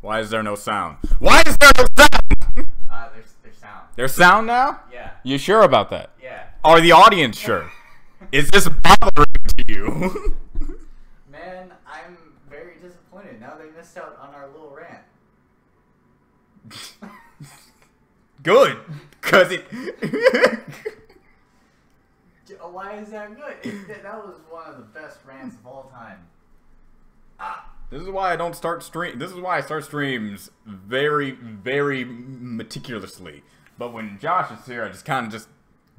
Why is there no sound? Why is there no sound? There's sound. There's sound now? Yeah. You sure about that? Yeah. Are the audience sure? Is this bothering to you? Man, I'm very disappointed. Now they missed out on our little rant. Good. Cause it... Why is that good? That was one of the best rants of all time. This is why I don't start stream. This is why I start streams very, very meticulously. But when Josh is here, I just kind of just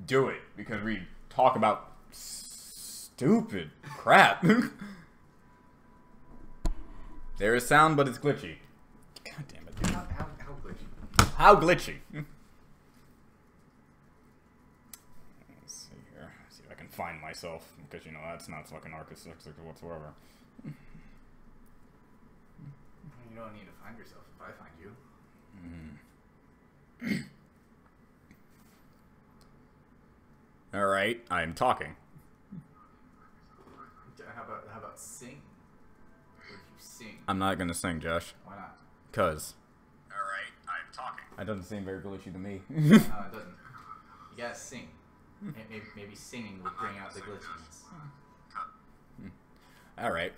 do it because we talk about stupid crap. There is sound, but it's glitchy. God damn it! How glitchy? How glitchy? Let's see here. See if I can find myself because you know that's not fucking architecture whatsoever. You don't need to find yourself if I find you. Alright, I'm talking. How about sing? What if you sing? I'm not gonna sing, Josh. Why not? Cause. Alright, I'm talking. That doesn't seem very glitchy to me. No, it doesn't. You gotta sing. Maybe singing will bring out the glitchiness. Alright.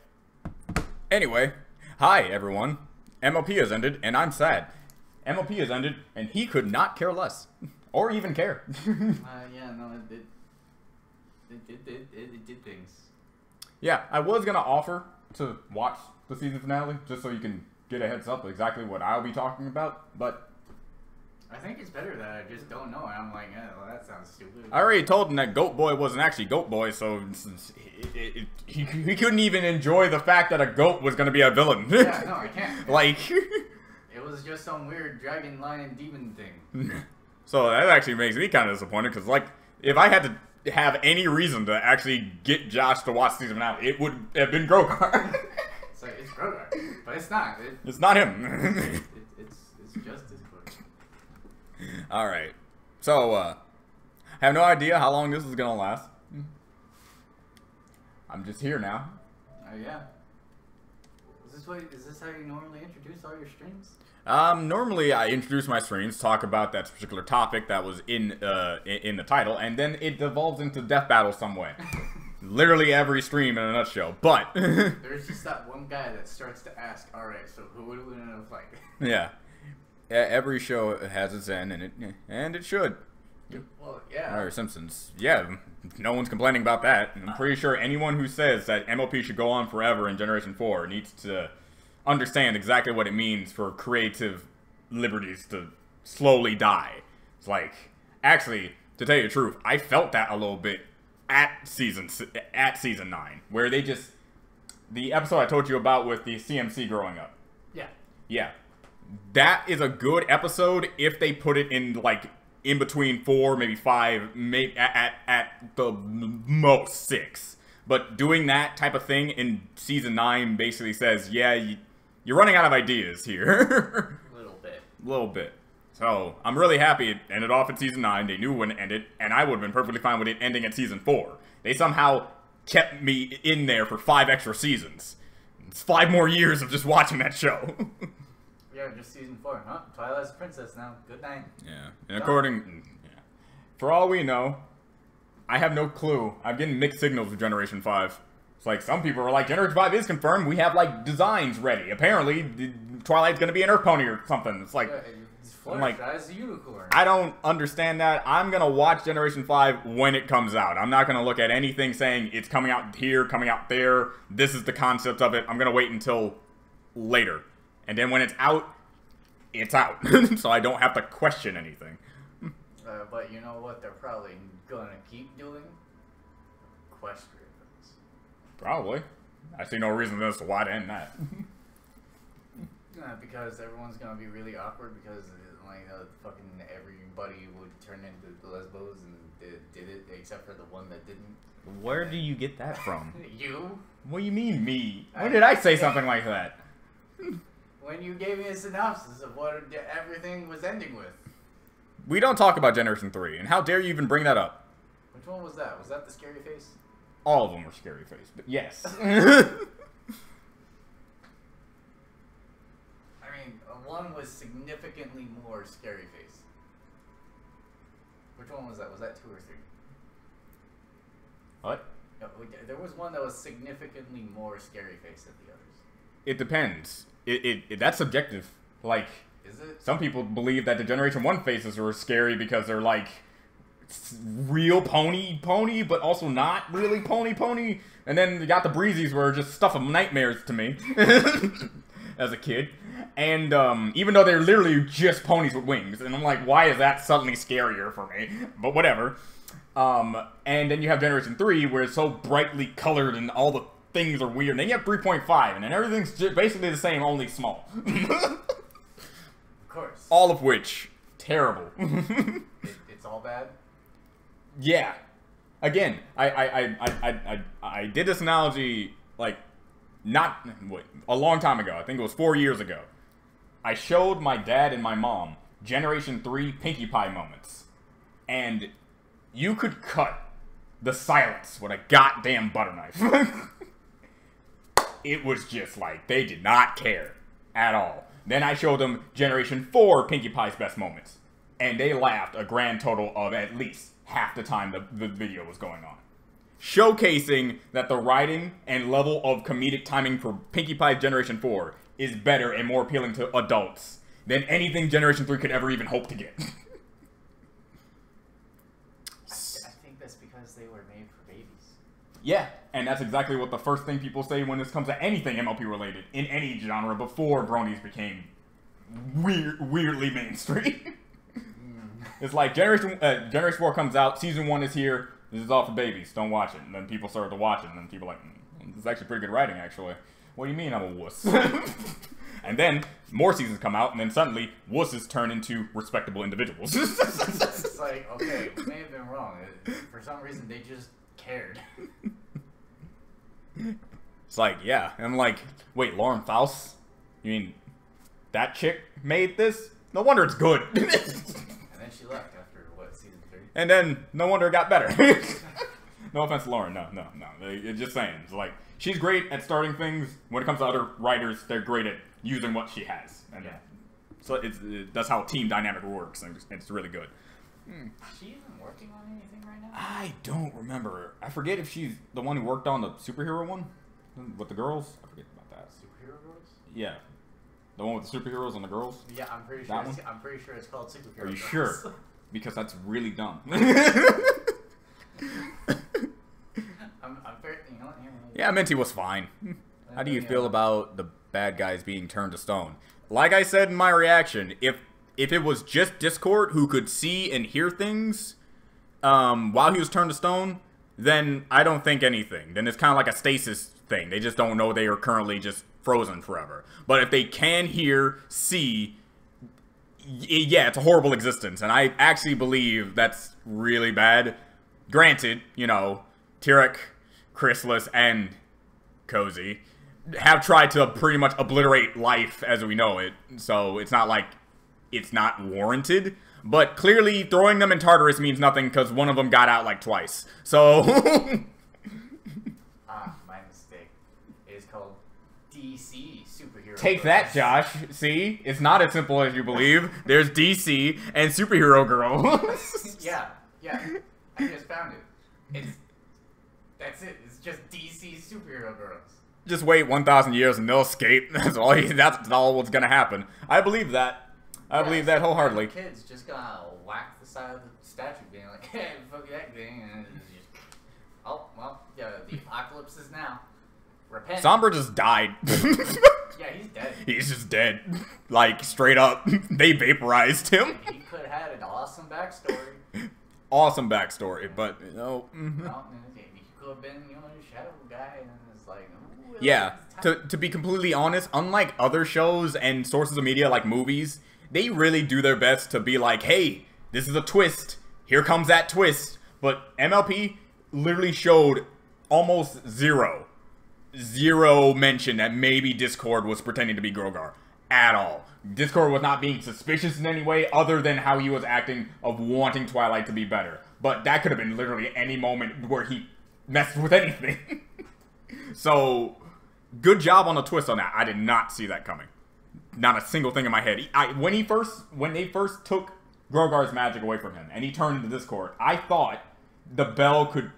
Anyway, hi everyone. MLP has ended, and I'm sad. MLP has ended, and he could not care less. Or even care. Yeah, no, it did things. Yeah, I was gonna offer to watch the season finale, just so you can get a heads up exactly what I'll be talking about, but... I think it's better that I just don't know, and I'm like, well, that sounds stupid. I already told him that Goat Boy wasn't actually Goat Boy, so he couldn't even enjoy the fact that a goat was gonna be a villain. Yeah, no, I can't. Like... It was just some weird dragon, lion, demon thing. So that actually makes me kind of disappointed, because, like, if I had to have any reason to actually get Josh to watch season finale, it would have been Grogar. It's like, it's Grogar, but it's not. It's not him. It's just as good. Alright. So, I have no idea how long this is gonna last. I'm just here now. Oh, yeah. Is this how you normally introduce all your streams? Normally I introduce my streams, talk about that particular topic that was in the title, and then it devolves into death battle some way. Literally every stream in a nutshell, but... There's just that one guy that starts to ask, alright, so who would we end up fighting? Yeah. Every show has its end, and it should. Well, yeah. Or Simpsons. Yeah, no one's complaining about that. And I'm pretty sure anyone who says that MLP should go on forever in Generation 4 needs to understand exactly what it means for creative liberties to slowly die. It's like, actually, to tell you the truth, I felt that a little bit at season 9, where they just, the episode I told you about with the CMC growing up. Yeah. Yeah. That is a good episode if they put it in, like, in between 4, maybe 5, maybe at the most 6. But doing that type of thing in season 9 basically says, yeah, you're running out of ideas here. A little bit. A little bit. So, I'm really happy it ended off at season 9. They knew when it ended, and I would have been perfectly fine with it ending at season 4. They somehow kept me in there for 5 extra seasons. It's 5 more years of just watching that show. Yeah, just season 4, huh? Twilight's princess now. Good night. Yeah, and according... Yeah. For all we know, I have no clue. I'm getting mixed signals with Generation 5. It's like, some people are like, Generation 5 is confirmed. We have, like, designs ready. Apparently, Twilight's gonna be an Earth Pony or something. It's like... I'm like, as a unicorn. I don't understand that. I'm gonna watch Generation 5 when it comes out. I'm not gonna look at anything saying it's coming out here, coming out there. This is the concept of it. I'm gonna wait until later. And then when it's out, so I don't have to question anything. But you know what they're probably gonna keep doing? Quest ribbons. Probably. I see no reason as to why to end that. Because everyone's gonna be really awkward because like fucking everybody would turn into lesbos and did it except for the one that didn't. Where do you get that from? You? What do you mean me? When did I say something like that? When you gave me a synopsis of what everything was ending with. We don't talk about Generation 3, and how dare you even bring that up? Which one was that? Was that the scary face? All of them were scary face, but yes. I mean, one was significantly more scary face. Which one was that? Was that 2 or 3? What? No, there was one that was significantly more scary face than the others. It depends. That's subjective. Like, is it? Some people believe that the Generation 1 faces were scary because they're like real pony, but also not really pony. And then you got the Breezies were just stuff of nightmares to me as a kid. And even though they're literally just ponies with wings, and I'm like, why is that suddenly scarier for me? But whatever. And then you have Generation 3 where it's so brightly colored and all the things are weird. And then you have 3.5 and then everything's basically the same, only small. Of course. All of which, terrible. It's all bad? Yeah. Again, I did this analogy, like, a long time ago. I think it was 4 years ago. I showed my dad and my mom Generation 3 Pinkie Pie moments. And you could cut the silence with a goddamn butter knife. It was just like, they did not care at all. Then I showed them Generation 4 Pinkie Pie's best moments. And they laughed a grand total of at least half the time the video was going on. Showcasing that the writing and level of comedic timing for Pinkie Pie Generation 4 is better and more appealing to adults than anything Generation 3 could ever even hope to get. I think that's because they were made for babies. Yeah, and that's exactly what the first thing people say when this comes to anything MLP related in any genre before bronies became weirdly mainstream. It's like Generation 4 comes out, Season 1 is here, this is all for babies, don't watch it. And then people started to watch it, and then people are like, this is actually pretty good writing, actually. What do you mean I'm a wuss? And then more seasons come out, and then suddenly wusses turn into respectable individuals. It's like, okay, we may have been wrong. For some reason, they just cared. It's like, yeah. And I'm like, wait, Lauren Faust? You mean that chick made this? No wonder it's good. And then she left after, what, Season 3? And then, no wonder it got better. No offense to Lauren, no. It's just saying. It's like, she's great at starting things. When it comes to other writers, they're great at using what she has. And yeah. So that's how team dynamic works, and it's really good. Is she even working on anything right now? I don't remember. I forget if she's the one who worked on the superhero one with the girls. I forget about that. Superhero Girls? Yeah. The one with the superheroes and the girls? Yeah, I'm pretty sure it's called Superhero Are you Girls. sure? Because that's really dumb. I'm very, you know, Yeah, Minty was fine. How do you feel about the bad guys being turned to stone? Like I said in my reaction, if it was just Discord who could see and hear things while he was turned to stone, then I don't think anything. Then it's kind of like a stasis thing. They just don't know they are currently just frozen forever. But if they can hear, see, yeah, it's a horrible existence. And I actually believe that's really bad. Granted, you know, Tyrek, Chrysalis, and Cozy have tried to pretty much obliterate life as we know it. So it's not like it's not warranted. But clearly throwing them in Tartarus means nothing because one of them got out like twice. So... my mistake. It is called DC Superhero Take Girls. that, Josh. See? It's not as simple as you believe. There's DC and Superhero Girl. Yeah. I just found it. That's it. It's just DC Superhero Girls. Just wait 1,000 years and they'll escape. That's all what's gonna happen. I believe that. I believe that wholeheartedly. Kids just gonna whack the side of the statue, being like, "Hey, fuck that thing," and it's just, oh well, yeah, the apocalypse is now. Repent. Sombra just died. Yeah, he's dead. He's just dead. Like, straight up. They vaporized him. He could have had an awesome backstory. Awesome backstory, but, you know. No, he could have been, you know, a shadow guy, and it's like, ooh, Yeah, to be completely honest, unlike other shows and sources of media like movies, they really do their best to be like, hey, this is a twist. Here comes that twist. But MLP literally showed almost zero mention that maybe Discord was pretending to be Grogar at all. Discord was not being suspicious in any way other than how he was acting of wanting Twilight to be better. But that could have been literally any moment where he messed with anything. So, good job on the twist on that. I did not see that coming. not a single thing in my head. When they first took Grogar's magic away from him and he turned into Discord, I thought the bell could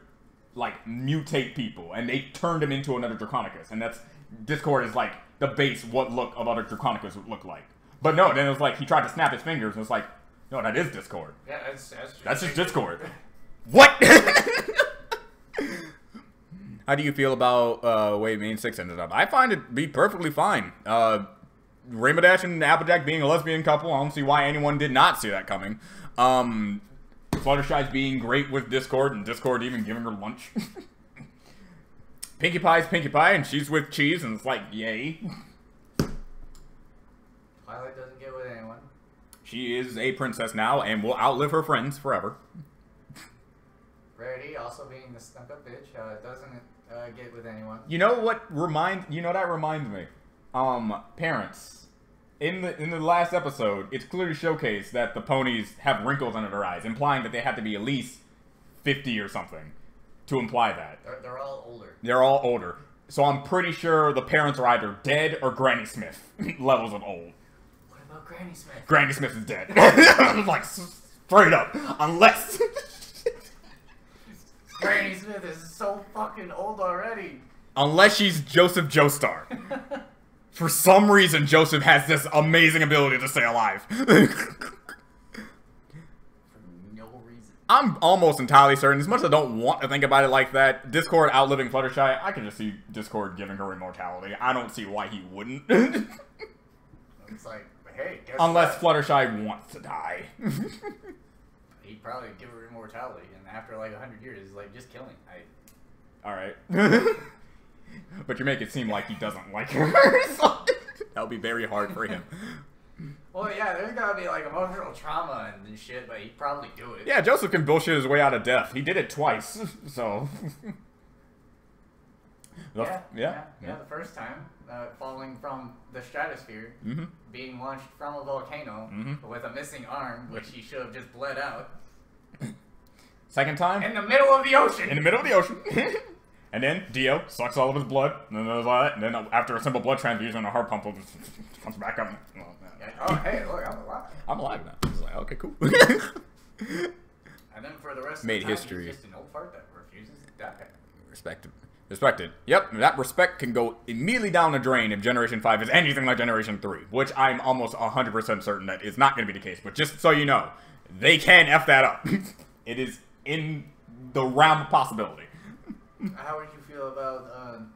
like mutate people, and they turned him into another Draconicus, and that's Discord is like the base what look of other Draconicus would look like. But no, then it was like he tried to snap his fingers, and it's like, no, that is Discord. Yeah, that's just Discord. What? How do you feel about way Main 6 ended up? I find it be perfectly fine. Rainbow Dash and Applejack being a lesbian couple, I don't see why anyone did not see that coming. Fluttershy's being great with Discord, and Discord even giving her lunch. Pinkie Pie's Pinkie Pie, and she's with Cheese, and it's like, yay. Twilight doesn't get with anyone. She is a princess now, and will outlive her friends forever. Rarity, also being the stuck-up bitch, doesn't get with anyone. You know what that reminds me? Parents. In the last episode, it's clearly showcased that the ponies have wrinkles under their eyes, implying that they have to be at least 50 or something to imply that. They're all older. They're all older. So I'm pretty sure the parents are either dead or Granny Smith levels of old. What about Granny Smith? Granny Smith is dead. Like, straight up. Unless... Granny Smith is so fucking old already. Unless she's Joseph Joestar. For some reason, Joseph has this amazing ability to stay alive. For no reason. I'm almost entirely certain, as much as I don't want to think about it like that, Discord outliving Fluttershy, I can just see Discord giving her immortality. I don't see why he wouldn't. It's like, hey, guess Unless what? Fluttershy wants to die. He'd probably give her immortality, and after like 100 years, he's like, just kill me. Alright. But you make it seem like he doesn't like her. So that would be very hard for him. Well, yeah, there's gotta be like emotional trauma and shit, but he'd probably do it. Yeah, Joseph can bullshit his way out of death. He did it twice, so... Yeah, the first time, falling from the stratosphere, being launched from a volcano with a missing arm, which he should have just bled out. Second time? In the middle of the ocean! In the middle of the ocean. And then Dio sucks all of his blood, and then after a simple blood transfusion, a heart pump just comes back up. Oh, hey, look, I'm alive. I'm alive now. It's like, okay, cool. And then for the rest of the time, history. he's just an old fart that refuses to die. Respected. Yep, that respect can go immediately down the drain if Generation 5 is anything like Generation 3, which I'm almost 100% certain that is not going to be the case. But just so you know, they can F that up. It is in the realm of possibility. How would you feel about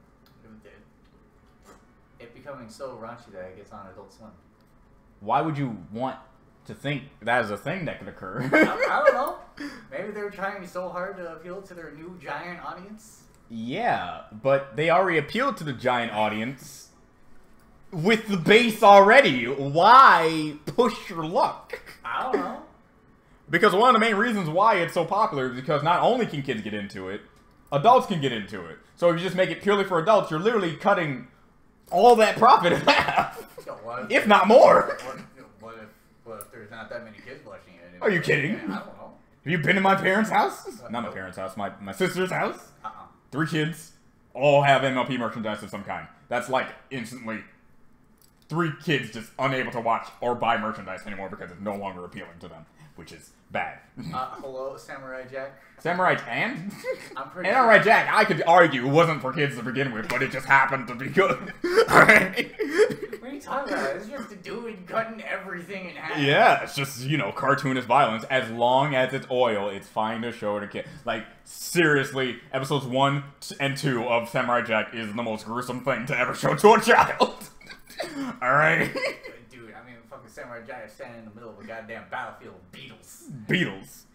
it becoming so raunchy that it gets on Adult Swim? Why would you want to think that is a thing that could occur? I don't know. Maybe they were trying so hard to appeal to their new giant audience. Yeah, but they already appealed to the giant audience with the base already. Why push your luck? I don't know. Because one of the main reasons why it's so popular is because not only can kids get into it, adults can get into it. So if you just make it purely for adults, you're literally cutting all that profit in half. If not more. What if there's not that many kids watching it? Are you kidding? I don't know. Have you been to my parents' house? Not my parents' house, my sister's house. 3 kids, all have MLP merchandise of some kind. That's like instantly 3 kids just unable to watch or buy merchandise anymore because it's no longer appealing to them, which is bad. Hello, Samurai Jack. Samurai and? I'm pretty Samurai Jack, I could argue, wasn't for kids to begin with, but it just happened to be good. Alright? What are you talking about? It's just a dude cutting everything in half. Yeah, it's just, you know, cartoonist violence. As long as it's oil, it's fine to show it a kid. Like, seriously, episodes 1 and 2 of Samurai Jack is the most gruesome thing to ever show to a child. Alright? Dude, I mean, fucking Samurai Jack is standing in the middle of a goddamn battlefield of beetles. Beetles.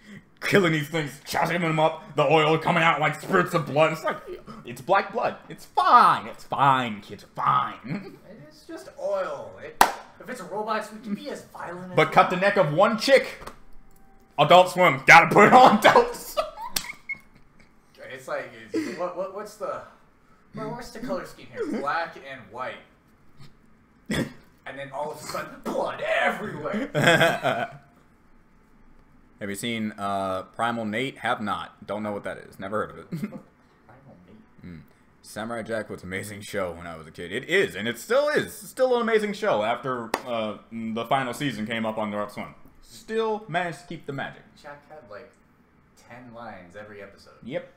Killing these things, chopping them up, the oil coming out like spurts of blood. It's like, it's black blood. It's fine. It's fine, kids. Fine. It's just oil. If it's robots, we can be as violent as But cut the neck of one chick. Adult Swim. Gotta put it on adults. It's like, what's the color scheme here? Black and white. And then all of a sudden, blood everywhere. Have you seen Primal Nate? Have not. Don't know what that is. Never heard of it. Primal Nate. Samurai Jack was an amazing show when I was a kid. It is, and it still is. Still an amazing show after the final season came up on Adult Swim. Still managed to keep the magic. Jack had like 10 lines every episode. Yep.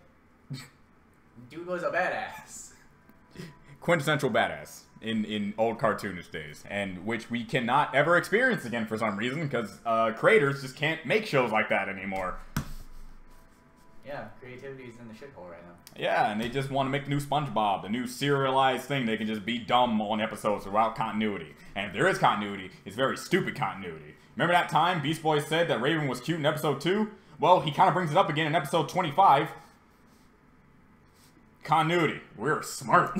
Dude was a badass. Quintessential badass in old cartoonish days, and which we cannot ever experience again for some reason, because creators just can't make shows like that anymore. Yeah, creativity is in the shithole right now. Yeah, and they just want to make the new SpongeBob, the new serialized thing. They can just be dumb on episodes without continuity. And if there is continuity, it's very stupid continuity. Remember that time Beast Boy said that Raven was cute in episode 2? Well, he kind of brings it up again in episode 25. Continuity. We're smart.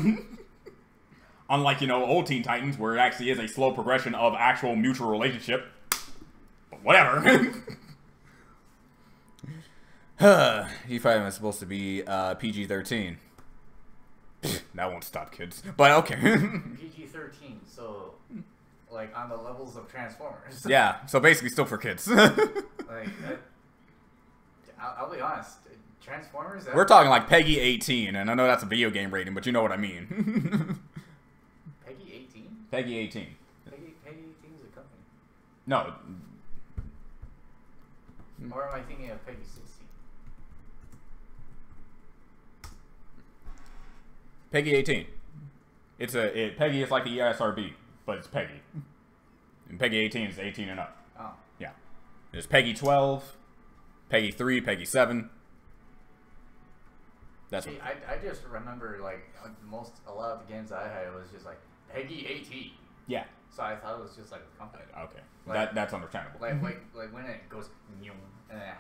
Unlike, you know, old Teen Titans, where it actually is a slow progression of actual mutual relationship. But whatever. E5 is supposed to be PG-13. That won't stop kids. But okay. PG-13, so like on the levels of Transformers. Yeah, so basically still for kids. Like, I'll be honest. Transformers? We're talking like Peggy 18, and I know that's a video game rating, but you know what I mean. Peggy 18? Peggy 18. Peggy 18 is a company. No. Or am I thinking of Peggy 16? Peggy 18. Peggy is like the ESRB, but it's Peggy. And Peggy 18 is 18 and up. Oh. Yeah. There's Peggy 12, Peggy 3, Peggy 7. That's See, I just remember like a lot of the games I had was just like Peggy 18. Yeah. So I thought it was just like a company. Okay. Like, that's understandable. Like when it goes and it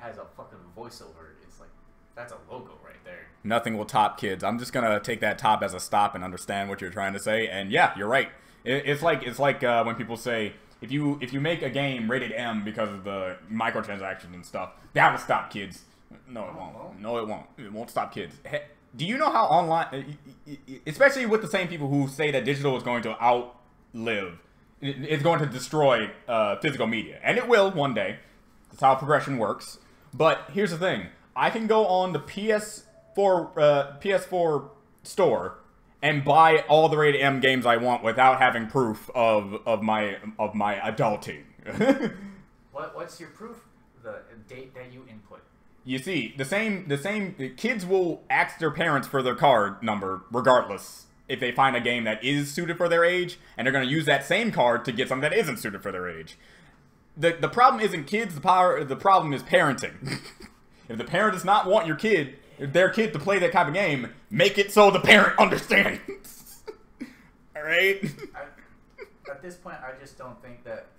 has a fucking voiceover, it's like that's a logo right there. Nothing will top kids. I'm just gonna take that top as a stop and understand what you're trying to say. And yeah, you're right. It's like when people say if you make a game rated M because of the microtransactions and stuff, that will stop kids. No, it won't. No, it won't. It won't stop kids. Do you know how online, especially with the same people who say that digital is going to outlive, it's going to destroy physical media, and it will one day. That's how progression works. But here's the thing: I can go on the PS4 store and buy all the rated M games I want without having proof of my adulting. What's your proof? The date that you input. You see, the same kids will ask their parents for their card number regardless if they find a game that is suited for their age, and they're going to use that same card to get something that isn't suited for their age. The problem isn't kids, the problem is parenting. If the parent does not want their kid to play that type of game, make it so the parent understands. Alright? At this point, I just don't think that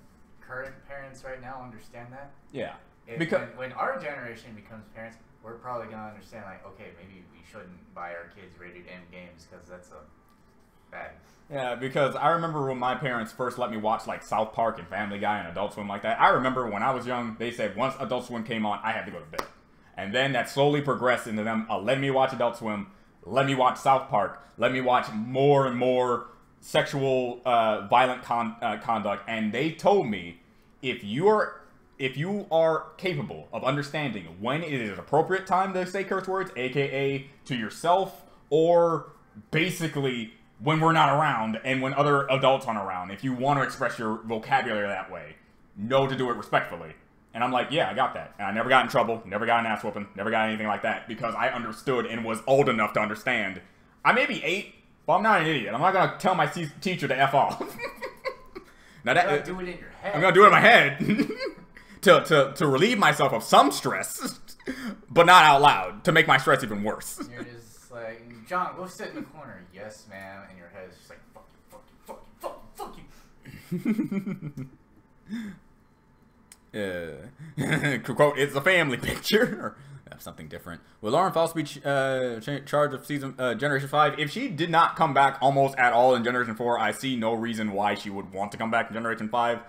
current parents right now understand that. Yeah. Because when our generation becomes parents, we're probably going to understand, like, okay, maybe we shouldn't buy our kids rated M games because that's a bad. Yeah, because I remember when my parents first let me watch, like, South Park and Family Guy and Adult Swim like that. I remember when I was young, they said once Adult Swim came on, I had to go to bed. And then that slowly progressed into them letting me watch Adult Swim, let me watch South Park, let me watch more and more sexual, violent conduct. And they told me, if you are capable of understanding when it is an appropriate time to say curse words, aka to yourself, or basically when we're not around and when other adults aren't around, if you want to express your vocabulary that way, know to do it respectfully. And I'm like, yeah, I got that. And I never got in trouble, never got an ass whooping, never got anything like that, because I understood and was old enough to understand. I may be 8, but I'm not an idiot. I'm not going to tell my teacher to F off. Now that, do it in your head. I'm going to do it in my head. To relieve myself of some stress, but not out loud, to make my stress even worse. And you're just like, John, go sit in the corner. Yes, ma'am. And your head is just like, fuck you. Quote, it's a family picture. Or something different. Will Lauren Faust be charged of Generation 5? If she did not come back almost at all in Generation 4, I see no reason why she would want to come back in Generation 5.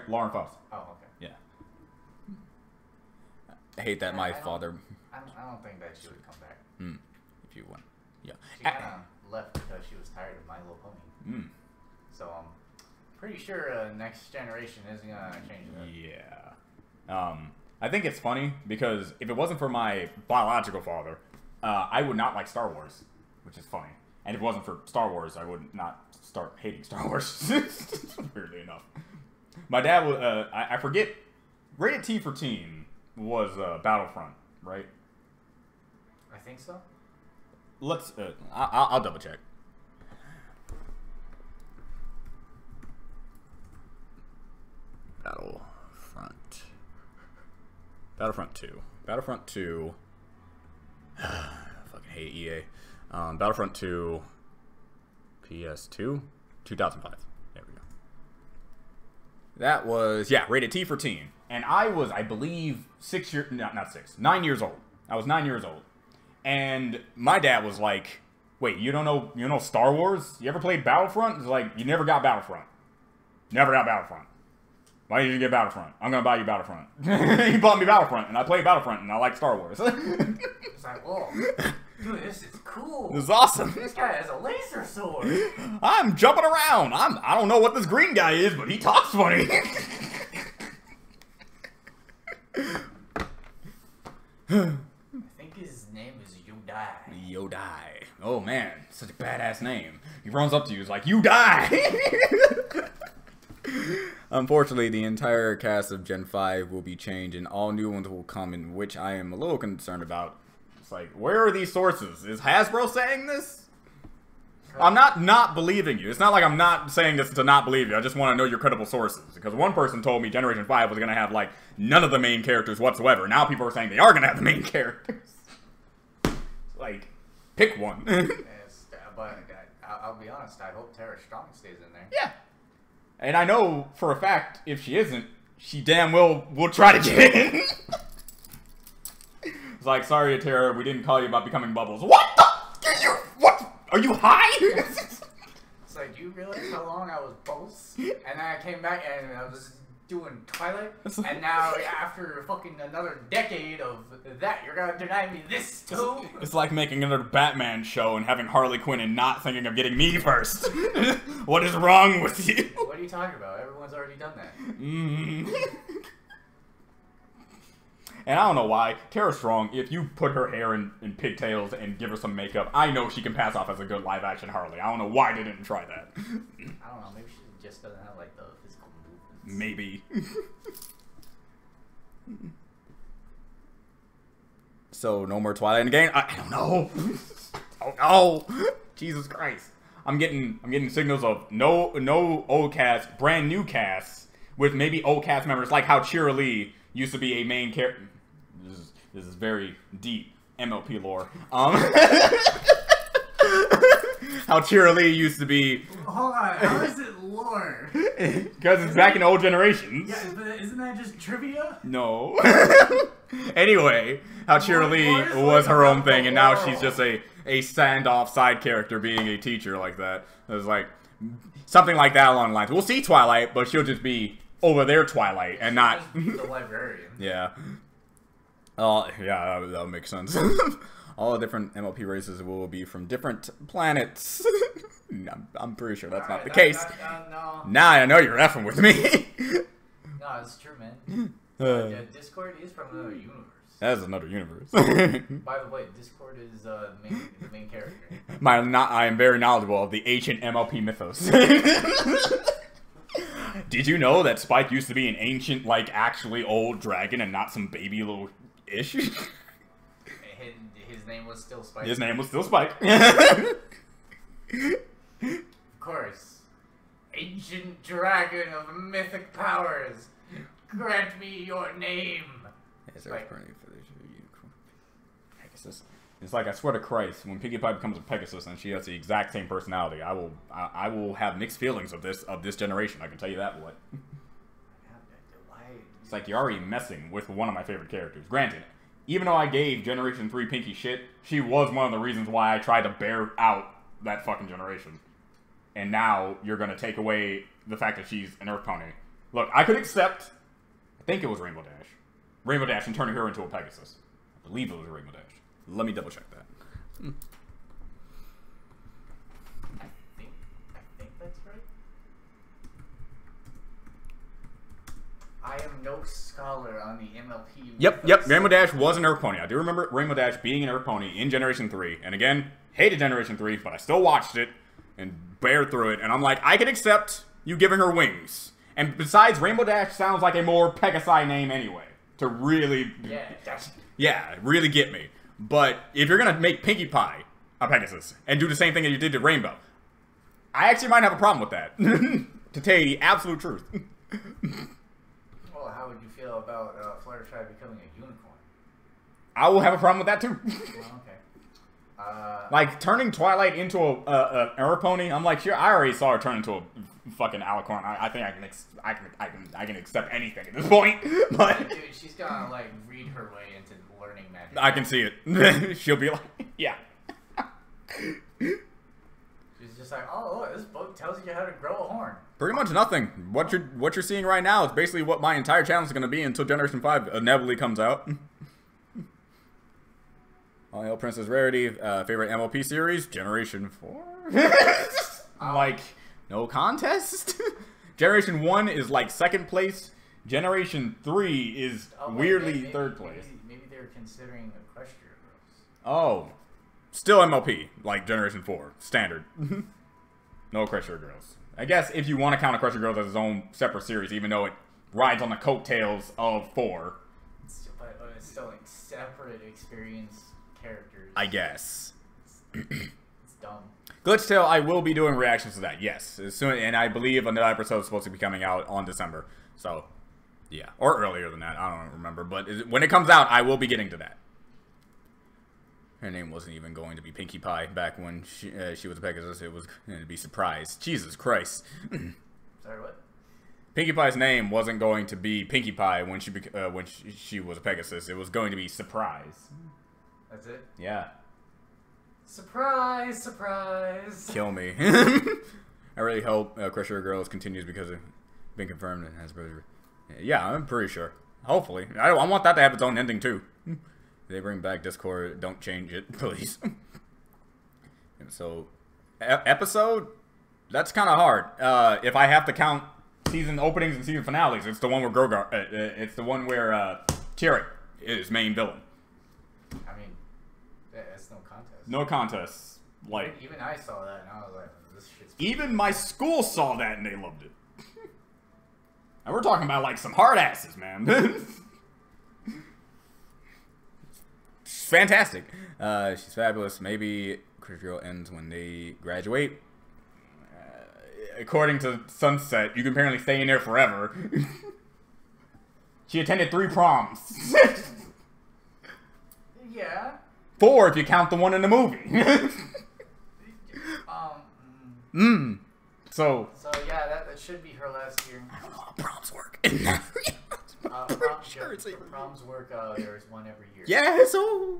Lauren Faust. Oh, okay. Yeah. I hate that my father... I don't think that she would come back. If you want. Yeah. She kind of left because she was tired of My Little Pony. So I'm pretty sure next generation isn't going to change that. Yeah. I think it's funny because if it wasn't for my biological father, I would not like Star Wars. which is funny. And if it wasn't for Star Wars, I would not start hating Star Wars. Weirdly enough. My dad was, I forget, rated T for teen was Battlefront, right? I think so. Let's, I'll double check. Battlefront 2. Battlefront 2. I fucking hate EA. Battlefront 2. PS2. 2005. There we go. That was, yeah, rated T for teen. And I was, I believe, 9 years old. I was 9 years old. And my dad was like, wait, you don't know Star Wars? You ever played Battlefront? It's like, you never got Battlefront. Never got Battlefront. Why did you get Battlefront? I'm gonna buy you Battlefront. He bought me Battlefront, and I played Battlefront, and I like Star Wars. It's like, whoa, dude, this is cool. This is awesome. This guy has a laser sword. I'm jumping around. I don't know what this green guy is, but he talks funny. I think his name is Yodai. Yodai. Oh man, such a badass name. He runs up to you, he's like, "You die." Unfortunately, the entire cast of Gen 5 will be changed and all new ones will come, in which I am a little concerned about. It's like, where are these sources? Is Hasbro saying this? I'm not believing you. It's not like I'm not saying this to not believe you. I just want to know your credible sources. Because one person told me Generation 5 was going to have, like, none of the main characters whatsoever. Now people are saying they are going to have the main characters. Like, pick one. Yes, but I'll be honest, I hope Tara Strong stays in there. Yeah. And I know for a fact, if she isn't, she damn well will try to get in. It's like, sorry, Tara, we didn't call you about becoming Bubbles. What the? What? Are you high? It's like, do you realize how long I was Bubbles? And then I came back and I was doing Twilight. And now, after fucking another decade of that, you're gonna deny me this too? It's like making another Batman show and having Harley Quinn and not thinking of getting me first. What is wrong with you? What are you talking about? Everyone's already done that. Mm. And I don't know why. Tara Strong, if you put her hair in pigtails and give her some makeup, I know she can pass off as a good live-action Harley. I don't know why they didn't try that. I don't know. Maybe she just doesn't have, like, the physical movements. Maybe. So, no more Twilight in the game? I don't know. Oh no! Jesus Christ. I'm getting signals of no old cast, brand new casts, with maybe old cast members, like how Cheer Lee used to be a main character. This is very deep MLP lore. How Cheer Lee used to be. Hold on, how is it lore? Because it's back in old generations. Yeah, but isn't that just trivia? No. Anyway, how Cheer Lee was her own thing, and now she's just a standoff side character being a teacher like that. It was like something like that along the lines. We'll see Twilight, but she'll just be over there Twilight and not the librarian. Yeah. Yeah, that would make sense. All the different MLP races will be from different planets. I'm pretty sure that's not the case. No. Nah, I know you're effing with me. No, it's true, man. Discord is from another universe. That is another universe. By the way, Discord is the main character. I am very knowledgeable of the ancient MLP mythos. Did you know that Spike used to be an ancient, like, actually old dragon and not some baby little ish? His name was still Spike. His name was still Spike. Of course. Ancient dragon of mythic powers, grant me your name. Pegasus. It's like, I swear to Christ, when Piggy Pie becomes a Pegasus and she has the exact same personality, I will have mixed feelings of this generation. I can tell you that. What? It's like you're already messing with one of my favorite characters. Granted, even though I gave Generation 3 Pinky shit, she was one of the reasons why I tried to bear out that fucking generation. And now you're gonna take away the fact that she's an Earth Pony. Look, I could accept, I think it was Rainbow Dash and turning her into a Pegasus. I believe it was Rainbow Dash. Let me double check that. I think that's right. I I am no scholar on the MLP. Yep. Rainbow Dash was an Earth Pony. I do remember Rainbow Dash being an Earth Pony in Generation 3. And again, hated Generation 3, but I still watched it and bared through it. And I'm like, I can accept you giving her wings. And besides, Rainbow Dash sounds like a more Pegasi name anyway. To really... Yeah, really get me. But if you're going to make Pinkie Pie a Pegasus and do the same thing that you did to Rainbow, I actually might have a problem with that. To tell you the absolute truth. Well, how would you feel about Fluttershy becoming a unicorn? I will have a problem with that too. Well, okay. Like turning Twilight into a Earth Pony, I'm like, sure, I already saw her turn into a fucking alicorn. I think I can accept anything at this point. But dude, she's gonna like read her way into learning magic. I can see it. She'll be like, yeah. She's just like, oh, look, this book tells you how to grow a horn. Pretty much nothing. What you're seeing right now is basically what my entire channel is going to be until Generation 5 inevitably comes out. All Hail Princess Rarity, favorite MLP series, Generation 4. Like, no contest. Generation 1 is like second place. Generation 3 is weirdly third place. Maybe they're considering Equestria Girls. Oh. Still MLP, like Generation 4. Standard. No Equestria Girls. I guess if you want to count Equestria Girls as its own separate series, even though it rides on the coattails of 4. But it's still like separate experience characters. I guess. It's dumb. Glitchtail, I will be doing reactions to that, yes. As soon, and I believe another episode is supposed to be coming out on December. So, yeah. Or earlier than that, I don't remember. But when it comes out, I will be getting to that. Her name wasn't even going to be Pinkie Pie back when she was a Pegasus. It was going to be Surprise. Jesus Christ. Sorry, what? Pinkie Pie's name wasn't going to be Pinkie Pie when she was a Pegasus. It was going to be Surprise. That's it? Yeah. Surprise, surprise. Kill me. I really hope Crusher Girls continues because it's been confirmed and has... Yeah, I'm pretty sure. Hopefully. I want that to have its own ending, too. They bring back Discord, don't change it, please. And so, episode? That's kind of hard. If I have to count season openings and season finales, it's the one where Grogar, it's the one where Tieric is main villain. I mean, that's no contest. No contest. Like even I saw that and I was like, this shit's... Even my school saw that and they loved it. And we're talking about like some hard asses, man. Fantastic. She's fabulous. Maybe Critical Girl ends when they graduate. According to Sunset, you can apparently stay in there forever. She attended 3 proms. Yeah. 4 if you count the one in the movie. So yeah, that should be her last year. I don't know how proms work. Proms work, there's one every year. Yeah, so...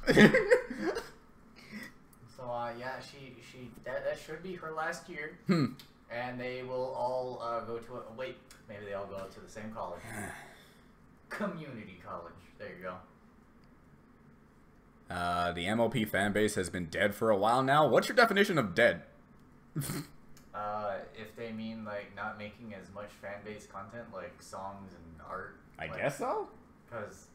yeah, that should be her last year. And they will all go to wait, maybe they all go to the same college. Community college. There you go. The MLP fan base has been dead for a while now. What's your definition of dead? If they mean like not making as much fan base content like songs and art. I guess so. Because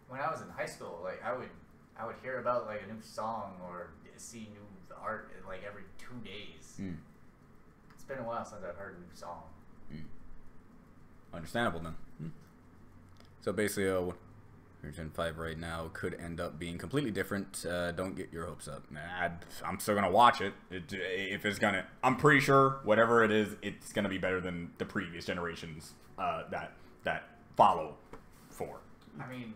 when I was in high school, like I would hear about like a new song or see new art like every 2 days. It's been a while since I've heard a new song. Understandable then. So basically, Gen 5 right now could end up being completely different. Don't get your hopes up. I'm still gonna watch it. If it's gonna, I'm pretty sure whatever it is, it's gonna be better than the previous generations that follow 4. I mean,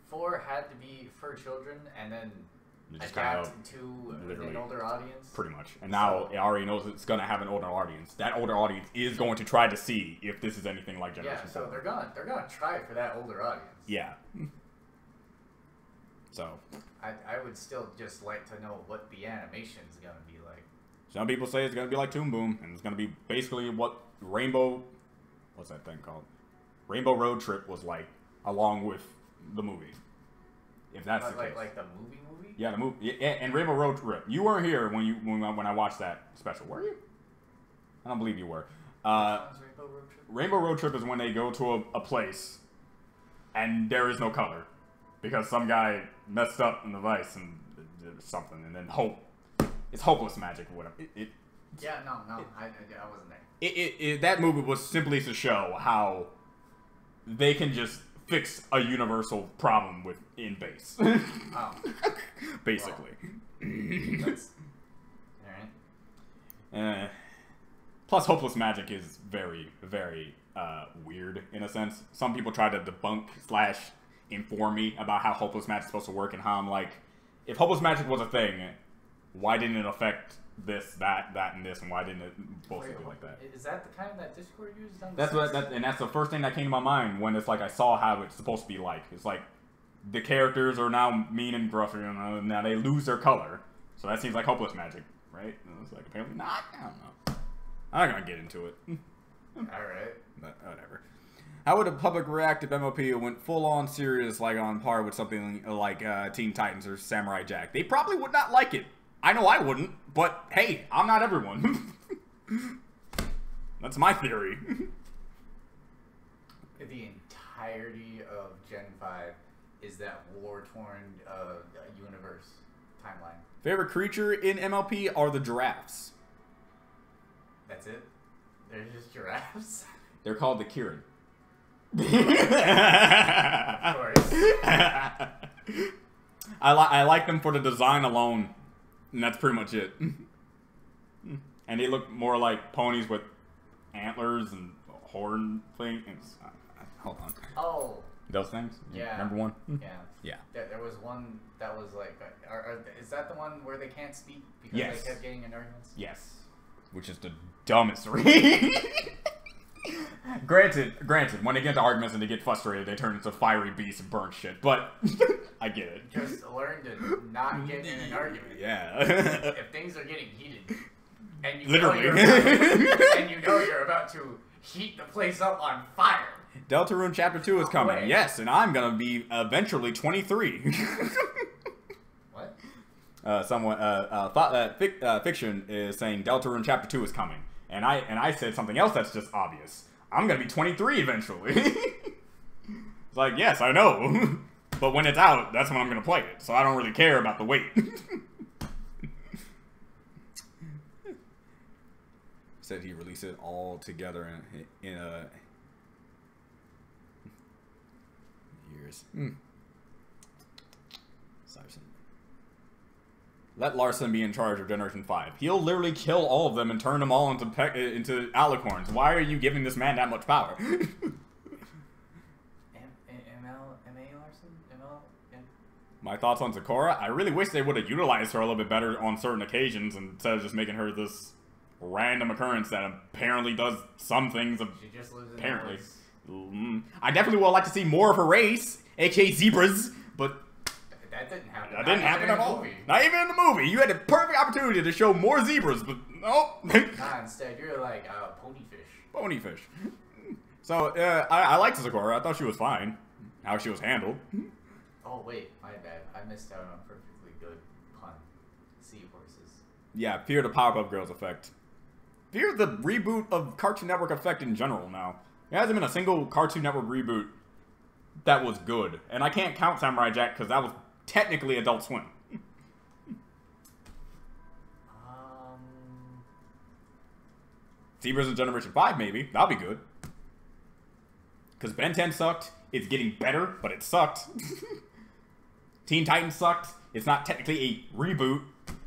4 had to be for children, and then just adapt to an older audience. Pretty much. And now it already knows it's gonna have an older audience. That older audience is going to try to see if this is anything like Generation 4. So they're gonna try for that older audience. Yeah. So I would still just like to know what the animation's gonna be like. Some people say it's gonna be like Toon Boom, and it's gonna be basically what Rainbow, what's that thing called? Rainbow Road Trip was like, along with the movie. If that's the case. Like the movie? Yeah, the movie. Yeah, and Rainbow Road Trip. You weren't here when I watched that special, were you? I don't believe you were. Rainbow Road Trip is when they go to a place and there is no color because some guy messed up in the device and did something, and then it's hopeless magic or whatever. I wasn't there. That movie was simply to show how they can just fix a universal problem in base. Oh. Basically. Well, alright. Plus, hopeless magic is very, very weird in a sense. Some people try to debunk / inform me about how hopeless magic is supposed to work and how I'm like, if hopeless magic was a thing, why didn't it affect this, that, and this, and why didn't it both be like that? Is that the kind that Discord used on and that's the first thing that came to my mind when it's like I saw how it's supposed to be like. It's like the characters are now mean and gruff, and now they lose their color. So that seems like hopeless magic, right? And it's like apparently not. I don't know. I'm not gonna get into it. Alright. But whatever. How would the public react if MLP went full-on serious, like on par with something like Teen Titans or Samurai Jack? They probably would not like it. I know I wouldn't, but hey, I'm not everyone. That's my theory. The entirety of Gen 5 is that war-torn universe timeline. Favorite creature in MLP are the giraffes. That's it? They're just giraffes? They're called the Kirin. Of course. I like them for the design alone, and that's pretty much it. And they look more like ponies with antlers and horn things. Hold on. Oh. Those things? Yeah. Remember one? Yeah. Yeah. There was one that was like, is that the one where they can't speak because Yes. they kept getting in arguments? Yes. Which is the dumbest read. Granted, when they get into arguments and they get frustrated, they turn into fiery beasts and burn shit, but I get it. Just learn to not get in an argument. Yeah. If things are getting heated, and you Literally. know you're about to heat the place up on fire. Deltarune Chapter 2 is coming. Wait. Yes, and I'm gonna be eventually 23. What? Someone thought that fiction is saying Deltarune Chapter 2 is coming. And I said something else that's just obvious. I'm gonna be 23 eventually. It's like, yes, I know. But when it's out, that's when I'm gonna play it. So I don't really care about the wait. Said he released it all together in years. Let Larson be in charge of Generation 5. He'll literally kill all of them and turn them all into alicorns. Why are you giving this man that much power? My thoughts on Sakura? I really wish they would have utilized her a little bit better on certain occasions instead of just making her this random occurrence that apparently does some things. She just lives in apparently. I definitely would like to see more of her race, aka zebras, but that didn't happen. That didn't happen at all. Not even in the movie. You had a perfect opportunity to show more zebras, but no. Nah, instead you're like ponyfish. Ponyfish. So I liked Sakura. I thought she was fine. How she was handled. Oh wait, my bad. I missed out on a perfectly good pun. Seahorses. Yeah, Fear the Powerpuff Girls effect. Fear the reboot of Cartoon Network effect in general now. There hasn't been a single Cartoon Network reboot that was good. And I can't count Samurai Jack because that was technically Adult Swim. Zebras in Generation 5, maybe. That'll be good. Because Ben 10 sucked. It's getting better, but it sucked. Teen Titans sucked. It's not technically a reboot,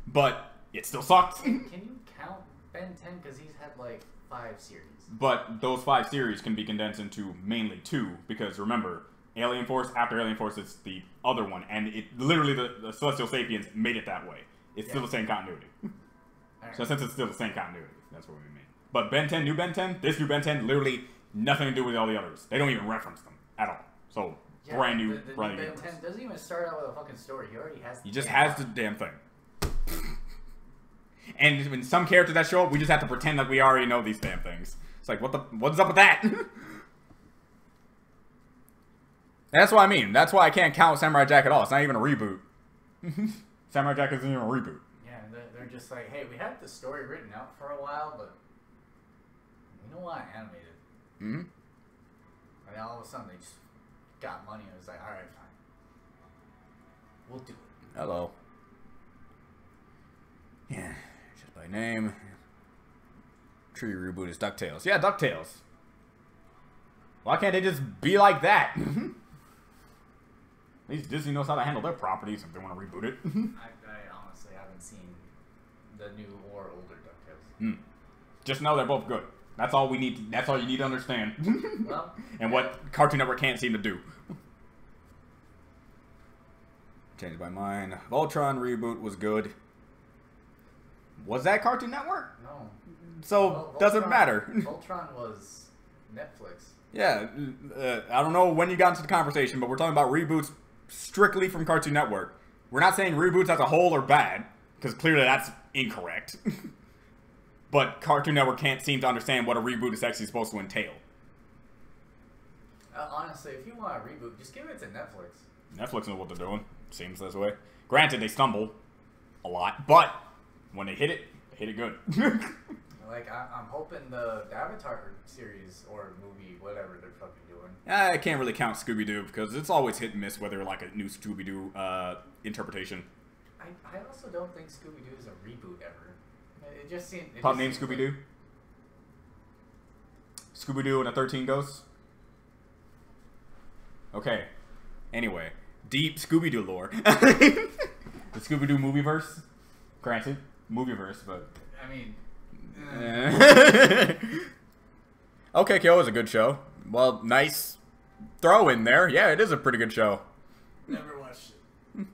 but it still sucked. Can you count Ben 10? Because he's had like 5 series. But those 5 series can be condensed into mainly 2, because remember, Alien Force, after Alien Force, it's the other one, and it literally, the Celestial Sapiens made it that way. It's still the same continuity. Right. So since it's still the same continuity, that's what we mean. But Ben 10, new Ben 10, this new Ben 10, literally nothing to do with all the others. They don't even reference them at all. So, brand new, brand new. Ben 10 doesn't even start out with a fucking story. He already has. He just has the damn thing. And in some characters that show up, we just have to pretend that we already know these damn things. It's like, what's up with that? That's what I mean. That's why I can't count Samurai Jack at all. It's not even a reboot. Samurai Jack isn't even a reboot. Yeah, they're just like, hey, we had the story written out for a while, but we you know what, animated. Mm-hmm. And then all of a sudden they just got money and it was like, alright, fine. We'll do it. Hello. Yeah, just by name. True reboot is DuckTales. Yeah, DuckTales. Why can't they just be like that? At least Disney knows how to handle their properties if they want to reboot it. I honestly haven't seen the new or older DuckTales. Just know they're both good. That's all we need. That's all you need to understand. Well, and what Cartoon Network can't seem to do. Changed my mind. Voltron reboot was good. Was that Cartoon Network? No. So, Voltron, doesn't matter. Voltron was Netflix. Yeah, I don't know when you got into the conversation, but we're talking about reboots strictly from Cartoon Network. We're not saying reboots as a whole are bad, because clearly that's incorrect. But Cartoon Network can't seem to understand what a reboot is actually supposed to entail. Honestly, if you want a reboot, just give it to Netflix. Netflix knows what they're doing. Seems this way. Granted, they stumble a lot, but when they hit it good. Like, I'm hoping the Avatar series or movie, whatever they're fucking doing. I can't really count Scooby-Doo because it's always hit and miss whether like a new Scooby-Doo interpretation. I also don't think Scooby-Doo is a reboot ever. It just seems... Pop name Scooby-Doo? Scooby-Doo and the 13 Ghosts? Okay. Anyway. Deep Scooby-Doo lore. The Scooby-Doo movieverse? Granted. Movieverse, but... I mean... Okay, Kyo is a good show. Well, nice throw in there. Yeah, it is a pretty good show. Never watched it.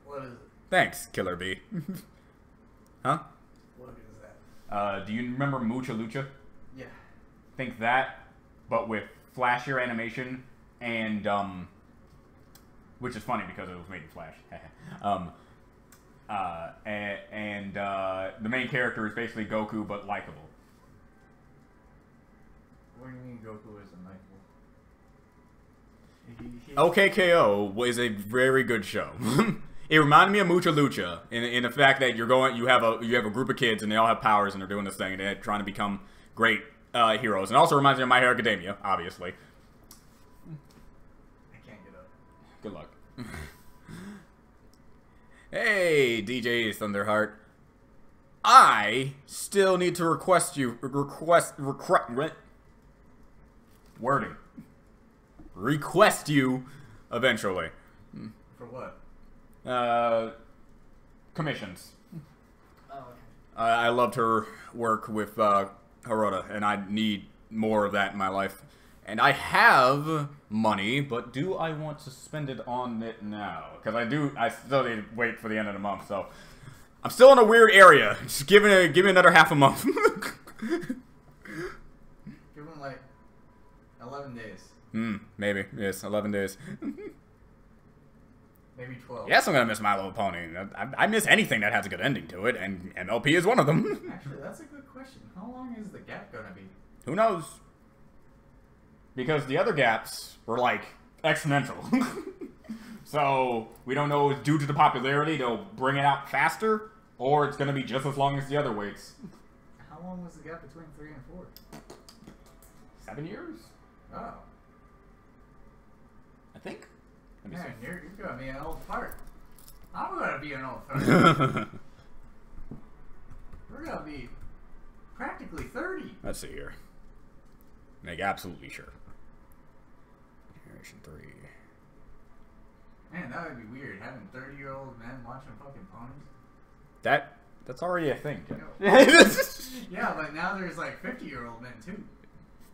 What is it? Thanks, Killer Bee. Huh? What is that? Do you remember Mucha Lucha? Yeah. Think that, but with flashier animation and, which is funny because it was made in Flash. The main character is basically Goku, but likable. What do you mean Goku isn't likable? OKKO is a very good show. It reminded me of Mucha Lucha in the fact that you have a group of kids and they all have powers and they're doing this thing and they're trying to become great heroes. And also reminds me of My Hero Academia, obviously. I can't get up. Good luck. Hey, DJ Thunderheart. I still need to request you eventually. For what? Commissions. Oh, okay. I loved her work with Hirota, and I need more of that in my life. And I have money, but do I want to spend it on it now? Because I still need to wait for the end of the month, so I'm still in a weird area. Just give me another half a month. Give him like 11 days. Maybe. Yes, 11 days. Maybe 12. Yes, I'm gonna miss My Little Pony. I miss anything that has a good ending to it, and MLP is one of them. Actually, that's a good question. How long is the gap gonna be? Who knows? Because the other gaps were, like, exponential. So, we don't know if due to the popularity, they'll bring it out faster, or it's going to be just as long as the other waits. How long was the gap between 3 and 4? 7 years? Oh. I think. Let me Man, see. you're going to be an old fart. I'm going to be an old fart. We're going to be practically 30. Let's see here. Make absolutely sure. Generation 3. Man, that would be weird, having 30-year-old men watching fucking ponies. That's already a thing. Yeah, but now there's like 50-year-old men too.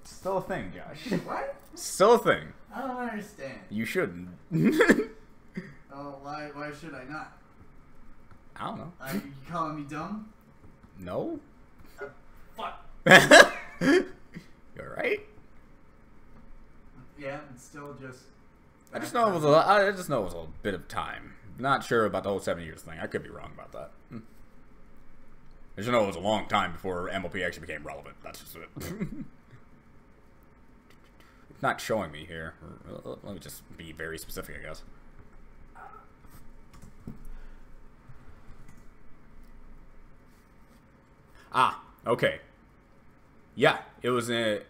It's still a thing, Josh. What? Still a thing. I don't understand. You shouldn't. Oh, why should I not? I don't know. Are you calling me dumb? No. Fuck. You're right. Yeah, it's still just... I just know it was a bit of time. Not sure about the whole 7 years thing. I could be wrong about that. I just know it was a long time before MLP actually became relevant. That's just it. It's not showing me here. Let me just be very specific, I guess. Ah, okay. Yeah, it was no.